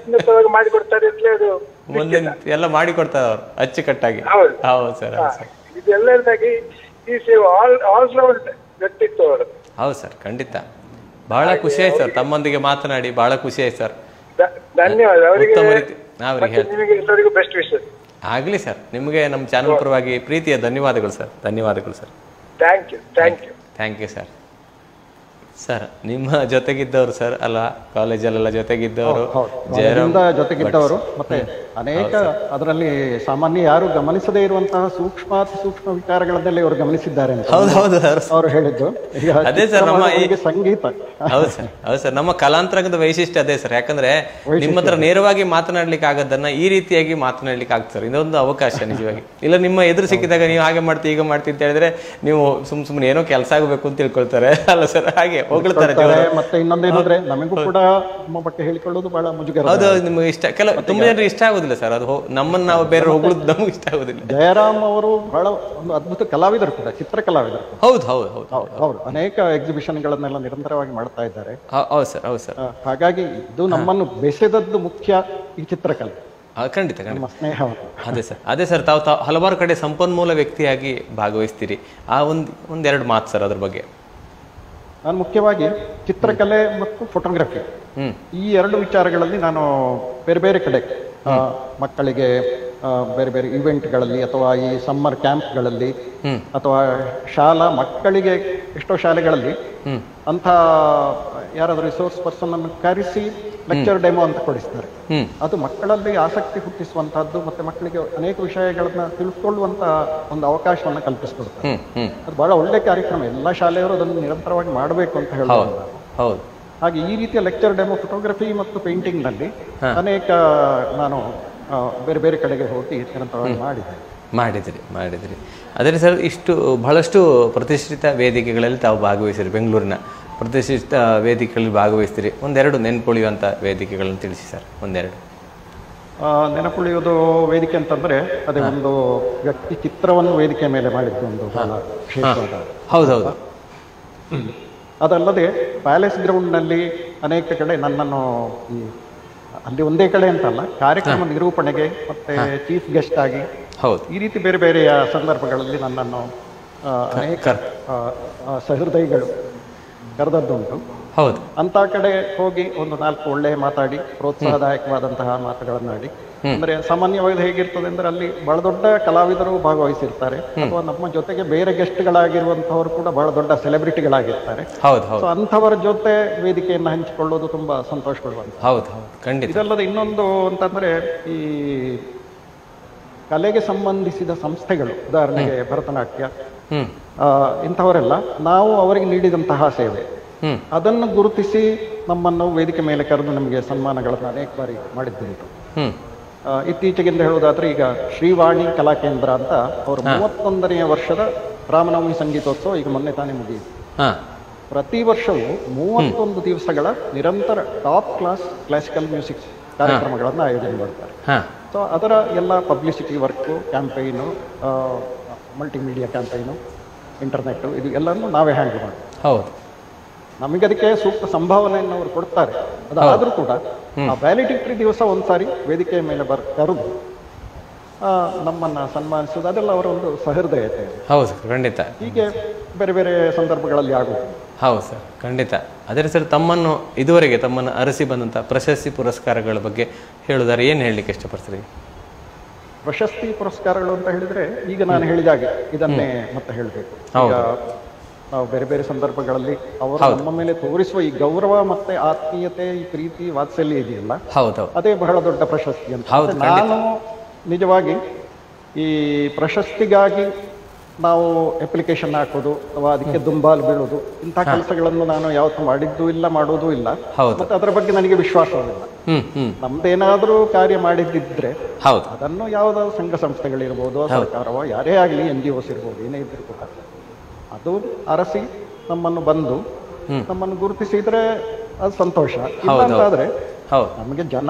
ಮಾಡಿಕೊಡ್ತಾರೆ ಅಂತ ಅದು ಎಲ್ಲ ಮಾಡಿಕೊಡ್ತಾರೆ ಅವರು ಅಚ್ಚುಕಟ್ಟಾಗಿ. ಹೌದು ಸರ್. ಇದೆಲ್ಲದಾಗಿ ಈ ಆಲ್ರೌಂಡ್ ವ್ಯಕ್ತಿತ್ವ ಅವರು. ಹೌದು ಸರ್, ಖಂಡಿತ. ಬಹಳ ಖುಷಿ ಆಯ್ತು ಸರ್ ತಮ್ಮೊಂದಿಗೆ ಮಾತನಾಡಿ, ಬಹಳ ಖುಷಿ ಆಯ್ತು ಸರ್. ಧನ್ಯವಾದ. ಅವರಿಗೆ ಬೆಸ್ಟ್ ವಿಶಸ್ ಆಗ್ಲಿ ಸರ್. ನಿಮಗೆ ನಮ್ಮ ಚಾನಲ್ ಪರವಾಗಿ ಪ್ರೀತಿಯ ಧನ್ಯವಾದಗಳು ಸರ್. ಧನ್ಯವಾದಗಳು sir. Thank you sir. Sir, ನಿಮ್ಮ ಜೊತೆಗಿದ್ದವರು ಸರ್ ಅಲ್ಲ, ಕಾಲೇಜಲ್ಲೆಲ್ಲ ಜೊತೆಗಿದ್ದವರು, ಜೊತೆಗಿದ್ದವರು, ಮತ್ತೆ ಅನೇಕ ಅದರಲ್ಲಿ ಸಾಮಾನ್ಯ ಯಾರು ಗಮನಿಸದೇ ಇರುವಂತಹ ಸೂಕ್ಷ್ಮ ವಿಚಾರಗಳನ್ನೆಲ್ಲ ಇವರು ಗಮನಿಸಿದ್ದಾರೆ ಅಂತ ಅವರು ಹೇಳಿದ್ದು. ಅದೇ ಸರ್, ನಮ್ಮ ಸಂಗೀತ. ಹೌದು ಸರ್, ಹೌದು ಸರ್. ನಮ್ಮ ಕಲಾಂತರಂಗದ ವೈಶಿಷ್ಟ್ಯ ಅದೇ ಸರ್. ಯಾಕಂದ್ರೆ ನಿಮ್ಮ ಹತ್ರ ನೇರವಾಗಿ ಮಾತನಾಡ್ಲಿಕ್ಕೆ ಆಗೋದನ್ನ ಈ ರೀತಿಯಾಗಿ ಮಾತನಾಡ್ಲಿಕ್ಕೆ ಆಗ್ತದೆ ಸರ್. ಇದೊಂದು ಅವಕಾಶ ನಿಜವಾಗಿ. ಇಲ್ಲ ನಿಮ್ಮ ಎದುರು ಸಿಕ್ಕಿದಾಗ ನೀವು ಹಾಗೆ ಮಾಡ್ತೀವಿ ಈಗ ಮಾಡ್ತೀವಿ ಅಂತ ಹೇಳಿದ್ರೆ ನೀವು ಸುಮ್ಮನೆ ಏನೋ ಕೆಲಸ ಆಗಬೇಕು ಅಂತ ತಿಳ್ಕೊಳ್ತಾರೆ ಅಲ್ಲ ಸರ್. ಹಾಗೆ ಹೋಗ್ತಾರೆ. ಮತ್ತೆ ಇನ್ನೊಂದೇನಂದ್ರೆ ನಮಗೂ ಕೂಡ ನಮ್ಮ ಬಗ್ಗೆ ಹೇಳಿಕೊಳ್ಳೋದು ಬಹಳ ಮುಜುಗರ. ಅದು ನಿಮ್ಗೆ ಇಷ್ಟ, ಕೆಲವು ತುಂಬಾ ಜನರಿಗೆ ಇಷ್ಟ ಆಗುದಿಲ್ಲ ಸರ್. ಅದು ನಮ್ಮನ್ನ ನಾವು ಬೇರೆ ಹೋಗುದು ನಮ್ಗೆ ಇಷ್ಟ ಆಗುದಿಲ್ಲ. ಜಯರಾಮ್ ಅವರು ಬಹಳ ಒಂದು ಅದ್ಭುತ ಕಲಾವಿದರು ಕೂಡ, ಚಿತ್ರ ಕಲಾವಿದರು. ಹೌದು. ಅನೇಕ ಎಕ್ಸಿಬಿಷನ್ ಗಳನ್ನೆಲ್ಲ ನಿರಂತರವಾಗಿ ಮಾಡ್ತಾ ಇದ್ದಾರೆ. ಹೌದು ಸರ್, ಹೌದು ಸರ್. ಹಾಗಾಗಿ ಇದು ನಮ್ಮನ್ನು ಬೆಸೆದದ್ದು ಮುಖ್ಯ ಈ ಚಿತ್ರಕಲೆ. ಖಂಡಿತ ಸ್ನೇಹ. ಅದೇ ಸರ್, ತಾವು ಹಲವಾರು ಕಡೆ ಸಂಪನ್ಮೂಲ ವ್ಯಕ್ತಿಯಾಗಿ ಭಾಗವಹಿಸ್ತೀರಿ. ಆ ಒಂದೆರಡು ಮಾತು ಸರ್ ಅದ್ರ ಬಗ್ಗೆ. ನಾನು ಮುಖ್ಯವಾಗಿ ಚಿತ್ರಕಲೆ ಮತ್ತು ಫೋಟೋಗ್ರಫಿ ಈ ಎರಡು ವಿಚಾರಗಳಲ್ಲಿ ನಾನು ಬೇರೆ ಬೇರೆ ಕಡೆ ಮಕ್ಕಳಿಗೆ ಬೇರೆ ಬೇರೆ ಇವೆಂಟ್ಗಳಲ್ಲಿ ಅಥವಾ ಈ ಸಮ್ಮರ್ ಕ್ಯಾಂಪ್ಗಳಲ್ಲಿ ಅಥವಾ ಮಕ್ಕಳಿಗೆ ಎಷ್ಟೋ ಶಾಲೆಗಳಲ್ಲಿ ಅಂತ ಯಾರಾದ್ರೂ ರಿಸೋರ್ಸ್ ಪರ್ಸನ್ ಅನ್ನು ಕರೆಸಿ ಲೆಕ್ಚರ್ ಡೆಮೋ ಅಂತ ಕೊಡಿಸ್ತಾರೆ. ಅದು ಮಕ್ಕಳಲ್ಲಿ ಆಸಕ್ತಿ ಹುಟ್ಟಿಸುವಂತಹದ್ದು ಮತ್ತೆ ಮಕ್ಕಳಿಗೆ ಅನೇಕ ವಿಷಯಗಳನ್ನ ತಿಳ್ಕೊಳ್ಳುವಂತ ಒಂದು ಅವಕಾಶವನ್ನ ಕಲ್ಪಿಸ್ಕೊಡ್ತಾರೆ. ಅದು ಬಹಳ ಒಳ್ಳೆ ಕಾರ್ಯಕ್ರಮ. ಎಲ್ಲ ಶಾಲೆಯವರು ಅದನ್ನು ನಿರಂತರವಾಗಿ ಮಾಡಬೇಕು ಅಂತ ಹೇಳ್ತಾರೆ. ಹಾಗೆ ಈ ರೀತಿಯ ಲೆಕ್ಚರ್ ಡೆಮೋ ಫೋಟೋಗ್ರಫಿ ಮತ್ತು ಪೇಂಟಿಂಗ್ನಲ್ಲಿ ಅನೇಕ ನಾನು ಬೇರೆ ಬೇರೆ ಕಡೆಗೆ ಹೋಗಿ ನಿರಂತರವಾಗಿ ಮಾಡಿದಿರಿ. ಅದೇ ಸರ್, ಬಹಳಷ್ಟು ಪ್ರತಿಷ್ಠಿತ ವೇದಿಕೆಗಳಲ್ಲಿ ತಾವು ಭಾಗವಹಿಸಿರಿ, ಬೆಂಗಳೂರಿನ ಪ್ರತಿಷ್ಠಿತ ವೇದಿಕೆಗಳಲ್ಲಿ ಭಾಗವಹಿಸ್ತೀರಿ. ಒಂದೆರಡು ನೆನಪುಳಿಯುವಂಥ ವೇದಿಕೆಗಳನ್ನು ತಿಳಿಸಿ ಸರ್, ಒಂದೆರಡು. ನೆನಪುಳಿಯೋದು ವೇದಿಕೆ ಅಂತಂದರೆ ಅದೇ ಒಂದು ವ್ಯಕ್ತಿ ಚಿತ್ರವನ್ನು ವೇದಿಕೆ ಮೇಲೆ ಮಾಡಿದ್ದು ಒಂದು ಬಹಳ ವಿಶೇಷವಾದ. ಹೌದೌದು. ಅದಲ್ಲದೆ ಪ್ಯಾಲೇಸ್ ಗ್ರೌಂಡ್ನಲ್ಲಿ ಅನೇಕ ಕಡೆ ನನ್ನನ್ನು ಅಲ್ಲಿ ಒಂದೇ ಕಡೆ ಅಂತಲ್ಲ, ಕಾರ್ಯಕ್ರಮ ನಿರೂಪಣೆಗೆ ಮತ್ತೆ ಚೀಫ್ ಗೆಸ್ಟ್ ಆಗಿ ಈ ರೀತಿ ಬೇರೆ ಬೇರೆಯ ಸಂದರ್ಭಗಳಲ್ಲಿ ನನ್ನನ್ನು ಅನೇಕ ಸಹೃದಯಿಗಳು ಕರೆದದ್ದುಂಟು. ಹೌದು. ಅಂತ ಕಡೆ ಹೋಗಿ ಒಂದು 4 ಒಳ್ಳೆಯ ಮಾತಾಡಿ ಪ್ರೋತ್ಸಾಹದಾಯಕವಾದಂತಹ ಮಾತುಗಳನ್ನಾಡಿ, ಅಂದ್ರೆ ಸಾಮಾನ್ಯವಾಗಿ ಹೇಗಿರ್ತದೆ ಅಂದ್ರೆ ಅಲ್ಲಿ ಬಹಳ ದೊಡ್ಡ ಕಲಾವಿದರು ಭಾಗವಹಿಸಿರ್ತಾರೆ, ಅಥವಾ ನಮ್ಮ ಜೊತೆಗೆ ಬೇರೆ ಗೆಸ್ಟ್ಗಳಾಗಿರುವಂತಹವರು ಕೂಡ ಬಹಳ ದೊಡ್ಡ ಸೆಲೆಬ್ರಿಟಿಗಳಾಗಿರ್ತಾರೆ. ಸೊ ಅಂಥವರ ಜೊತೆ ವೇದಿಕೆಯನ್ನು ಹಂಚಿಕೊಳ್ಳೋದು ತುಂಬಾ ಸಂತೋಷ ಪಡುವಂತ. ಇದಲ್ಲದೆ ಇನ್ನೊಂದು ಅಂತಂದ್ರೆ ಈ ಕಲೆಗೆ ಸಂಬಂಧಿಸಿದ ಸಂಸ್ಥೆಗಳು, ಉದಾಹರಣೆಗೆ ಭರತನಾಟ್ಯ, ಇಂಥವರೆಲ್ಲ ನಾವು ಅವರಿಗೆ ನೀಡಿದಂತಹ ಸೇವೆ ಅದನ್ನು ಗುರುತಿಸಿ ನಮ್ಮನ್ನು ವೇದಿಕೆ ಮೇಲೆ ಕರೆದು ನಮಗೆ ಸನ್ಮಾನಗಳನ್ನು ಅನೇಕ ಬಾರಿ ಮಾಡಿದ್ದುಂಟು. ಇತ್ತೀಚೆಗಿಂದ ಹೇಳುವುದಾದ್ರೆ ಈಗ ಶ್ರೀವಾಣಿ ಕಲಾ ಕೇಂದ್ರ ಅಂತ ಅವರು 31ನೇ ವರ್ಷದ ರಾಮನವಮಿ ಸಂಗೀತೋತ್ಸವ ಈಗ ಮೊನ್ನೆ ತಾನೇ ಮುಗಿಯಿತು. ಪ್ರತಿ ವರ್ಷವೂ 31 ದಿವಸಗಳ ನಿರಂತರ ಟಾಪ್ ಕ್ಲಾಸ್ ಕ್ಲಾಸಿಕಲ್ ಮ್ಯೂಸಿಕ್ ಕಾರ್ಯಕ್ರಮಗಳನ್ನು ಆಯೋಜನೆ ಮಾಡ್ತಾರೆ. ಸೊ ಅದರ ಎಲ್ಲ ಪಬ್ಲಿಸಿಟಿ ವರ್ಕು, ಕ್ಯಾಂಪೈನು, ಮಲ್ಟಿಮೀಡಿಯಾ ಕ್ಯಾಂಪೈನು, ಇಂಟರ್ನೆಟ್, ಇದು ಎಲ್ಲನೂ ನಾವೇ ಹ್ಯಾಂಡಲ್ ಮಾಡ್ತೀವಿ. ಹೌದು. ನಮಗೆ ಅದಕ್ಕೆ ಸೂಕ್ತ ಸಂಭಾವನೆಯನ್ನು ಅವರು ಕೊಡ್ತಾರೆ. ಅದಾದರೂ ಕೂಡ ಆ ವ್ಯಾಲಿಡಿಕ್ಟರಿ ದಿವಸ ಒಂದ್ಸಾರಿ ವೇದಿಕೆಯ ಮೇಲೆ ಕರೆದು ನಮ್ಮನ್ನ ಸನ್ಮಾನಿಸುವುದು ಅದೆಲ್ಲ ಅವರ ಒಂದು ಸಹೃದಯತೆ. ಹೌದು, ಖಂಡಿತ. ಹೀಗೆ ಬೇರೆ ಬೇರೆ ಸಂದರ್ಭಗಳಲ್ಲಿ ಆಗುವುದು. ಹೌದು ಸರ್, ಖಂಡಿತ. ಅದೇ ಸರ್, ಇದುವರೆಗೆ ತಮ್ಮನ್ನು ಅರಸಿ ಬಂದಂಥ ಪ್ರಶಸ್ತಿ ಪುರಸ್ಕಾರಗಳ ಬಗ್ಗೆ ಹೇಳುವುದಾರೆ ಏನು ಹೇಳಲಿಕ್ಕೆ ಇಷ್ಟಪಡ್ತೀರಿ? ಪ್ರಶಸ್ತಿ ಪುರಸ್ಕಾರಗಳು ಅಂತ ಹೇಳಿದ್ರೆ ಈಗ ನಾನು ಹೇಳಿದಾಗೆ ಇದನ್ನೇ ಮತ್ತೆ ಹೇಳಬೇಕು. ಈಗ ನಾವು ಬೇರೆ ಬೇರೆ ಸಂದರ್ಭಗಳಲ್ಲಿ ಅವರು ನಮ್ಮ ಮೇಲೆ ತೋರಿಸುವ ಈ ಗೌರವ ಮತ್ತೆ ಆತ್ಮೀಯತೆ, ಈ ಪ್ರೀತಿ, ವಾತ್ಸಲ್ಯ ಇದೆಯಲ್ಲ, ಅದೇ ಬಹಳ ದೊಡ್ಡ ಪ್ರಶಸ್ತಿ ಅಂತ. ನಾನು ನಿಜವಾಗಿ ಈ ಪ್ರಶಸ್ತಿಗಾಗಿ ನಾವು ಅಪ್ಲಿಕೇಶನ್ ಹಾಕೋದು ಅಥವಾ ಅದಕ್ಕೆ ದುಂಬಾಲು ಬೀಳೋದು ಇಂಥ ಕೆಲಸಗಳನ್ನು ನಾನು ಯಾವತ್ತೂ ಮಾಡಿದ್ದೂ ಇಲ್ಲ, ಮಾಡೋದೂ ಇಲ್ಲ. ಮತ್ತೆ ಅದರ ಬಗ್ಗೆ ನನಗೆ ವಿಶ್ವಾಸವಿಲ್ಲ. ನಮ್ದೇನಾದ್ರೂ ಕಾರ್ಯ ಮಾಡಿದ್ದಿದ್ರೆ ಅದನ್ನು ಯಾವುದಾದ್ರು ಸಂಘ ಸಂಸ್ಥೆಗಳಿರ್ಬೋದು, ಸರ್ಕಾರವೋ, ಯಾರೇ ಆಗಲಿ, NGOs ಇರ್ಬೋದು, ಏನೇ ಇದ್ರೂ ಕೂಡ ಅದು ಅರಸಿ ನಮ್ಮನ್ನು ಬಂದು ನಮ್ಮನ್ನು ಗುರುತಿಸಿದ್ರೆ ಅದು ಸಂತೋಷ. ಇಲ್ಲ ಅಂತಾದ್ರೆ ನಮಗೆ ಜನ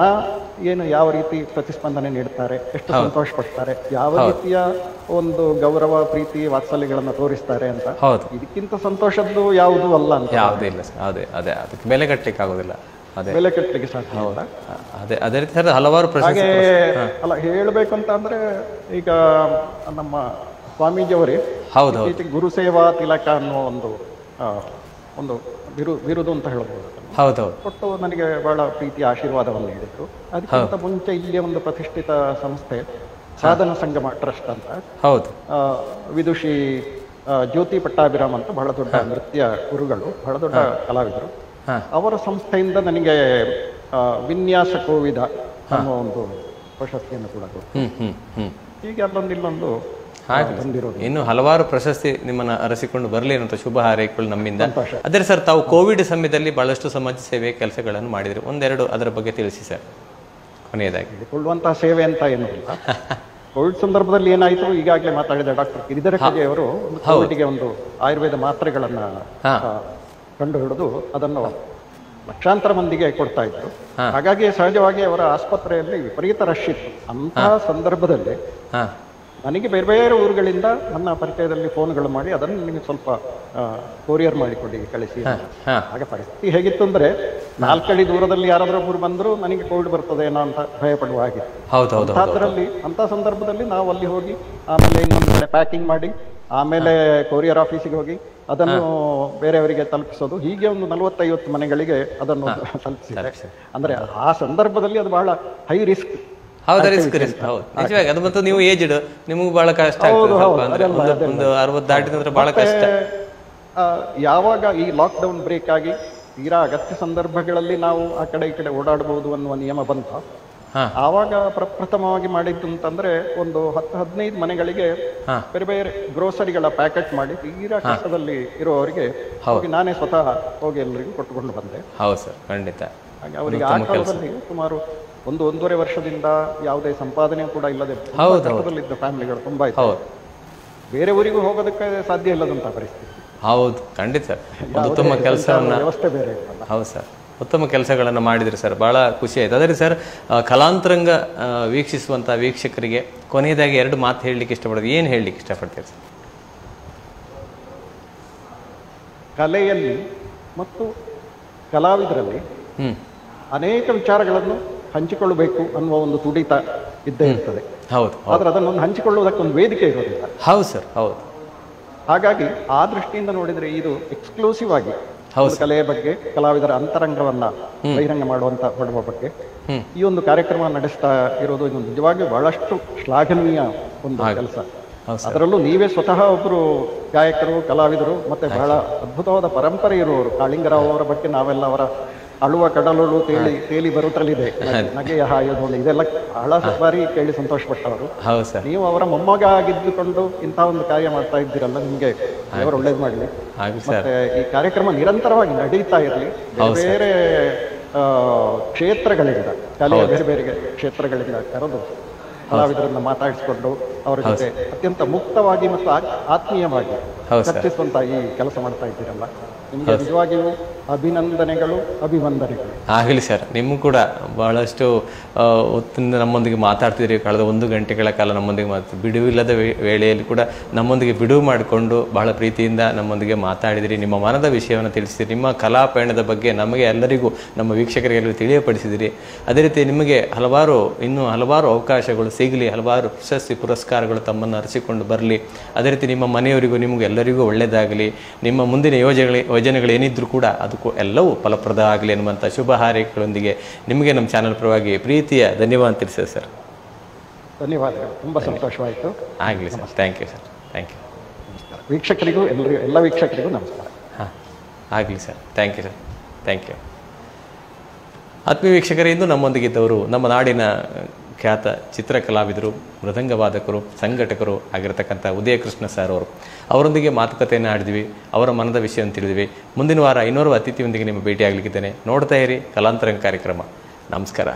ಯಾವ ರೀತಿ ಪ್ರತಿಸ್ಪಂದನೆ ನೀಡ್ತಾರೆ, ಎಷ್ಟು ಸಂತೋಷ ಪಡ್ತಾರೆ, ಯಾವ ರೀತಿಯ ಒಂದು ಗೌರವ, ಪ್ರೀತಿ, ವಾತ್ಸಲ್ಯಗಳನ್ನು ತೋರಿಸ್ತಾರೆ ಅಂತ, ಇದಕ್ಕಿಂತ ಸಂತೋಷದ್ದು ಯಾವುದೂ ಅಲ್ಲ ಅಂತ. ಯಾವುದೇ ಇಲ್ಲ. ಅದಕ್ಕೆ ಬೆಲೆ ಕಟ್ಟಲಿಕ್ಕೆ ಆಗೋದಿಲ್ಲ, ಬೆಲೆ ಕಟ್ಟಲಿಕ್ಕೆ ಸಾಧ್ಯ ಇಲ್ಲ. ಅದೇ ರೀತಿ ಹಲವಾರು ಹಾಗೆ ಅಲ್ಲ ಹೇಳಬೇಕು ಅಂತ ಅಂದ್ರೆ ಈಗ ನಮ್ಮ ಸ್ವಾಮೀಜಿಯವರೇ ಗುರು ಸೇವಾ ತಿಲಕ ಅನ್ನುವ ಒಂದು ಬಿರುದು ಅಂತ ಹೇಳ್ಬೋದು, ಕೊಟ್ಟು ನನಗೆ ಬಹಳ ಪ್ರೀತಿಯ ಆಶೀರ್ವಾದವನ್ನು ನೀಡಿದ್ರು. ಅದಕ್ಕಿಂತ ಮುಂಚೆ ಇಲ್ಲಿ ಒಂದು ಪ್ರತಿಷ್ಠಿತ ಸಂಸ್ಥೆ ಸಾಧನ ಸಂಗಮ ಟ್ರಸ್ಟ್ ಅಂತ, ವಿದುಷಿ ಜ್ಯೋತಿ ಪಟ್ಟಾಭಿರಾಮ್ ಅಂತ ಬಹಳ ದೊಡ್ಡ ನೃತ್ಯ ಗುರುಗಳು, ಬಹಳ ದೊಡ್ಡ ಕಲಾವಿದರು, ಅವರ ಸಂಸ್ಥೆಯಿಂದ ನನಗೆ ವಿನ್ಯಾಸ ಕೋವಿದ ಅನ್ನೋ ಒಂದು ಪ್ರಶಸ್ತಿಯನ್ನು ಕೂಡ ಕೊಟ್ಟರು. ಹೀಗೆ ಅಲ್ಲೊಂದಿಲ್ಲೊಂದು ಇನ್ನು ಹಲವಾರು ಪ್ರಶಸ್ತಿ ನಿಮ್ಮನ್ನ ಅರಸಿಕೊಂಡು ಬರಲಿ ಅನ್ನೋ ಶುಭ ಹಾರೈಕೆಗಳು ನಮ್ಮಿಂದ. ಅದೇ ಸರ್, ತಾವು ಕೋವಿಡ್ ಸಮಯದಲ್ಲಿ ಬಹಳಷ್ಟು ಸಮಾಜ ಸೇವೆ ಕೆಲಸಗಳನ್ನು ಮಾಡಿದ್ರಿ, ಒಂದೆರಡು ಅದರ ಬಗ್ಗೆ ತಿಳಿಸಿ ಸರ್. ಕೊನೆಯದಾಗಿ ಹೇಳಿಕೊಳ್ಳುವಂತಹ ಸೇವೆ ಅಂತ ಏನು ಇಲ್ಲ. ಕೋವಿಡ್ ಸಂದರ್ಭದಲ್ಲಿ ಏನಾಯಿತು, ಈಗಾಗಲೇ ಮಾತಾಡಿದ ಡಾಕ್ಟರ್ ಗಿರಿಧರ ಖಗೆ ಅವರು ಕೋವಿಡ್ಗೆ ಒಂದು ಆಯುರ್ವೇದ ಮಾತ್ರೆಗಳನ್ನ ಕಂಡು ಹಿಡಿದು ಅದನ್ನು ಲಕ್ಷಾಂತರ ಮಂದಿಗೆ ಕೊಡ್ತಾ ಇದ್ರು. ಹಾಗಾಗಿ ಸಹಜವಾಗಿ ಅವರ ಆಸ್ಪತ್ರೆಯಲ್ಲಿ ವಿಪರೀತ ರಶ್ ಇತ್ತು. ಅಂತಹ ಸಂದರ್ಭದಲ್ಲಿ ನನಗೆ ಬೇರೆ ಬೇರೆ ಊರುಗಳಿಂದ ನನ್ನ ಪರಿಚಯದಲ್ಲಿ ಫೋನ್ಗಳು ಮಾಡಿ ಅದನ್ನು ನಿಮಗೆ ಸ್ವಲ್ಪ ಕೊರಿಯರ್ ಮಾಡಿಕೊಡಿ, ಕಳಿಸಿ. ಹಾಗೆ ಪರಿಸ್ಥಿತಿ ಹೇಗಿತ್ತು ಅಂದ್ರೆ 4 ಅಡಿ ದೂರದಲ್ಲಿ ಯಾರಾದ್ರೂ ಒಬ್ಬರು ಬಂದ್ರು ನನಗೆ ಕೋವಿಡ್ ಬರ್ತದೇನೋ ಅಂತ ಭಯ ಪಡುವ ಆಗಿತ್ತು. ಅಂತ ಸಂದರ್ಭದಲ್ಲಿ ನಾವು ಅಲ್ಲಿ ಹೋಗಿ ಆಮೇಲೆ ಇನ್ನೊಂದು ಕಡೆ ಪ್ಯಾಕಿಂಗ್ ಮಾಡಿ ಆಮೇಲೆ ಕೊರಿಯರ್ ಆಫೀಸಿಗೆ ಹೋಗಿ ಅದನ್ನು ಬೇರೆಯವರಿಗೆ ತಲುಪಿಸೋದು, ಹೀಗೆ ಒಂದು 40-50 ಮನೆಗಳಿಗೆ ಅದನ್ನು ತಲುಪಿಸಿದೆ. ಅಂದ್ರೆ ಆ ಸಂದರ್ಭದಲ್ಲಿ ಅದು ಬಹಳ ಹೈ ರಿಸ್ಕ್. ನಿಜವಾಗಿ ಅದು. ಮತ್ತು ನೀವು ಏಜ್ಡ್, ನಿಮಗೂ ಬಹಳ ಕಷ್ಟ ಆಗ್ತದೆ. ಒಂದು 60 ದಾಟಿದ್ರೆ ಬಹಳ ಕಷ್ಟ. ಯಾವಾಗ ಈ ಲಾಕ್ಡೌನ್ ಬ್ರೇಕ್ ಆಗಿ ತೀರಾ ಅಗತ್ಯ ಸಂದರ್ಭಗಳಲ್ಲಿ ನಾವು ಆ ಕಡೆ ಈ ಕಡೆ ಓಡಾಡಬಹುದು ಅನ್ನುವ ನಿಯಮ ಬಂತ, ಆವಾಗ ಪ್ರಪ್ರಥಮವಾಗಿ ಮಾಡಿದ್ದು ಅಂತಂದ್ರೆ ಒಂದು 10-15 ಮನೆಗಳಿಗೆ ಬೇರೆ ಬೇರೆ ಗ್ರೋಸರಿಗಳ ಪ್ಯಾಕೆಟ್ ಮಾಡಿ ತೀರಾ ಕಷ್ಟದಲ್ಲಿ ಇರುವವರಿಗೆ ಹೋಗಿ ನಾನೇ ಸ್ವತಃ ಹೋಗಿ ಎಲ್ಲರಿಗೂ ಕೊಟ್ಟುಕೊಂಡು ಬಂದೆ. ಹೌದು ಸರ್, ಖಂಡಿತ. ಹಾಗೆ ಅವರಿಗೆ ಆ ಕಾಲದಲ್ಲಿ ಸುಮಾರು 1-1.5 ವರ್ಷದಿಂದ ಯಾವುದೇ ಸಂಪಾದನೆ ಕೂಡ ಇಲ್ಲದೆ ಕಷ್ಟದಲ್ಲಿದ್ದ ಫ್ಯಾಮಿಲಿಗಳು ತುಂಬಾ ಇತ್ತು. ಬೇರೆ ಊರಿಗೂ ಹೋಗೋದಕ್ಕೆ ಸಾಧ್ಯ ಇಲ್ಲದಂತ ಪರಿಸ್ಥಿತಿ. ಹೌದು, ಖಂಡಿತ. ಒಂದು ಉತ್ತಮ ಕೆಲಸವನ್ನ, ವ್ಯವಸ್ಥೆ ಬೇರೆ ಇರಲ್ಲ. ಹೌದು ಸರ್, ಉತ್ತಮ ಕೆಲಸಗಳನ್ನು ಮಾಡಿದ್ರಿ ಸರ್, ಬಹಳ ಖುಷಿ ಆಯ್ತು. ಅದೇ ಸರ್, ಕಲಾಂತರಂಗ ವೀಕ್ಷಿಸುವಂತ ವೀಕ್ಷಕರಿಗೆ ಕೊನೆಯದಾಗಿ 2 ಮಾತು ಹೇಳಲಿಕ್ಕೆ ಇಷ್ಟಪಡೋದು, ಏನು ಹೇಳಲಿಕ್ಕೆ ಇಷ್ಟಪಡ್ತೀರಿ ಸರ್? ಕಲೆಯಲ್ಲಿ ಮತ್ತು ಕಲಾವಿದರಲ್ಲಿ ಅನೇಕ ವಿಚಾರಗಳನ್ನು ಹಂಚಿಕೊಳ್ಳಬೇಕು ಅನ್ನುವ ಒಂದು ತುಡಿತ ಇದ್ದೇ ಇರ್ತದೆ. ಹೌದು. ಆದ್ರೆ ಅದನ್ನು ಹಂಚಿಕೊಳ್ಳುವುದಕ್ಕೊಂದು ವೇದಿಕೆ ಇರೋದಿಲ್ಲ. ಹೌದು ಸರ್, ಹೌದು. ಹಾಗಾಗಿ ಆ ದೃಷ್ಟಿಯಿಂದ ನೋಡಿದ್ರೆ ಇದು ಎಕ್ಸ್ಕ್ಲೂಸಿವ್ ಆಗಿ ಕಲೆಯ ಬಗ್ಗೆ, ಕಲಾವಿದರ ಅಂತರಂಗವನ್ನ ಬಹಿರಂಗ ಮಾಡುವ ಬಗ್ಗೆ ಈ ಒಂದು ಕಾರ್ಯಕ್ರಮ ನಡೆಸ್ತಾ ಇರೋದು ಇದು ನಿಜವಾಗಿಯೂ ಬಹಳಷ್ಟು ಶ್ಲಾಘನೀಯ ಒಂದು ಕೆಲಸ. ಅದರಲ್ಲೂ ನೀವೇ ಸ್ವತಃ ಒಬ್ಬರು ಗಾಯಕರು, ಕಲಾವಿದರು, ಮತ್ತೆ ಬಹಳ ಅದ್ಭುತವಾದ ಪರಂಪರೆ ಇರುವವರು. ಕಾಳಿಂಗರಾವ್ ಅವರ ಬಗ್ಗೆ ನಾವೆಲ್ಲ ಅವರ ಅಳುವ ಕಡಲುಳು ತೇಲಿ ಬರುತ್ತಲಿದೆ, ನಗೆಯ ಹಾಯೋದು, ಇದೆಲ್ಲ ಬಹಳ ಬಾರಿ ಕೇಳಿ ಸಂತೋಷಪಟ್ಟವರು. ನೀವು ಅವರ ಮೊಮ್ಮಗ ಆಗಿದ್ದುಕೊಂಡು ಇಂಥ ಒಂದು ಕಾರ್ಯ ಮಾಡ್ತಾ ಇದ್ದೀರಲ್ಲ, ನಿಮ್ಗೆ ದೇವರು ಒಳ್ಳೇದು ಮಾಡಲಿ. ಮತ್ತೆ ಈ ಕಾರ್ಯಕ್ರಮ ನಿರಂತರವಾಗಿ ನಡೀತಾ ಇರಲಿ. ಬೇರೆ ಕ್ಷೇತ್ರಗಳಿಂದ, ಕಲೆಯ ಬೇರೆ ಬೇರೆ ಕ್ಷೇತ್ರಗಳಿಂದ ಕರೆದು ಕಲಾವಿದರನ್ನ ಮಾತಾಡಿಸಿಕೊಂಡು ಅವರ ಜೊತೆ ಅತ್ಯಂತ ಮುಕ್ತವಾಗಿ ಮತ್ತು ಆತ್ಮೀಯವಾಗಿ ಚರ್ಚಿಸುವಂತ ಈ ಕೆಲಸ ಮಾಡ್ತಾ ಇದ್ದೀರಲ್ಲ, ನಿಮಗೆ ನಿಜವಾಗಿಯೂ ಅಭಿನಂದನೆಗಳು, ಅಭಿವಂದನೆಗಳು. ಆಗಲಿ ಸರ್. ನಿಮಗೂ ಕೂಡ ಬಹಳಷ್ಟು ಹೊತ್ತಿನಿಂದ ನಮ್ಮೊಂದಿಗೆ ಮಾತಾಡ್ತಿದ್ರಿ. ಕಳೆದ 1 ಗಂಟೆಗಳ ಕಾಲ ನಮ್ಮೊಂದಿಗೆ ಬಿಡುವಿಲ್ಲದ ವೇಳೆಯಲ್ಲಿ ಕೂಡ ನಮ್ಮೊಂದಿಗೆ ಬಿಡುವು ಮಾಡಿಕೊಂಡು ಬಹಳ ಪ್ರೀತಿಯಿಂದ ನಮ್ಮೊಂದಿಗೆ ಮಾತಾಡಿದಿರಿ. ನಿಮ್ಮ ಮನದ ವಿಷಯವನ್ನು ತಿಳಿಸಿದಿರಿ. ನಿಮ್ಮ ಕಲಾ ಪಯಣದ ಬಗ್ಗೆ ನಮಗೆ ಎಲ್ಲರಿಗೂ, ನಮ್ಮ ವೀಕ್ಷಕರಿಗೆಲ್ಲರಿಗೂ ತಿಳಿಯಪಡಿಸಿದಿರಿ. ಅದೇ ರೀತಿ ನಿಮಗೆ ಇನ್ನೂ ಹಲವಾರು ಅವಕಾಶಗಳು ಸಿಗಲಿ, ಹಲವಾರು ಪ್ರಶಸ್ತಿ ಪುರಸ್ಕಾರಗಳು ತಮ್ಮನ್ನು ಅರಸಿಕೊಂಡು ಬರಲಿ. ಅದೇ ರೀತಿ ನಿಮ್ಮ ಮನೆಯವರಿಗೂ ನಿಮಗೂ ಎಲ್ಲರಿಗೂ ಒಳ್ಳೆಯದಾಗಲಿ. ನಿಮ್ಮ ಮುಂದಿನ ಯೋಜನೆಗಳೇನಿದ್ರೂ ಕೂಡ ಅದಕ್ಕೂ ಎಲ್ಲವೂ ಫಲಪ್ರದ ಆಗಲಿ ಎನ್ನುವಂಥ ಶುಭ ಹಾರೈಕೆಗಳೊಂದಿಗೆ ನಿಮಗೆ ನಮ್ಮ ಚಾನಲ್ ಪರವಾಗಿ ಪ್ರೀತಿಯ ಧನ್ಯವಾದ ತಿಳಿಸಿದೆ ಸರ್. ಧನ್ಯವಾದಗಳು, ತುಂಬ ಸಂತೋಷವಾಯಿತು. ಆಗಲಿ sir, thank you sir, thank you. ವೀಕ್ಷಕರಿಗೂ ಎಲ್ಲ ವೀಕ್ಷಕರಿಗೂ ನಮಸ್ಕಾರ. ಆಗಲಿ sir, thank you sir, thank you. ಆತ್ಮೀಯ ವೀಕ್ಷಕರೇ, ಇಂದು ನಮ್ಮೊಂದಿಗಿದ್ದವರು ನಮ್ಮ ನಾಡಿನ ಖ್ಯಾತ ಚಿತ್ರಕಲಾವಿದರು, ಮೃದಂಗವಾದಕರು, ಸಂಘಟಕರು ಆಗಿರತಕ್ಕಂಥ ಉದಯ ಕೃಷ್ಣ ಸರ್ ಅವರು. ಅವರೊಂದಿಗೆ ಮಾತುಕತೆಯನ್ನು ಆಡಿದ್ವಿ, ಅವರ ಮನದ ವಿಷಯವನ್ನು ತಿಳಿದ್ವಿ. ಮುಂದಿನ ವಾರ ಇನ್ನೋರ್ವ ಅತಿಥಿಯೊಂದಿಗೆ ನಿಮ್ಮ ಭೇಟಿ ಆಗಲಿಕ್ಕಿದ್ದೇನೆ. ನೋಡ್ತಾ ಇರಿ ಕಲಾಂತರಂಗ ಕಾರ್ಯಕ್ರಮ. ನಮಸ್ಕಾರ.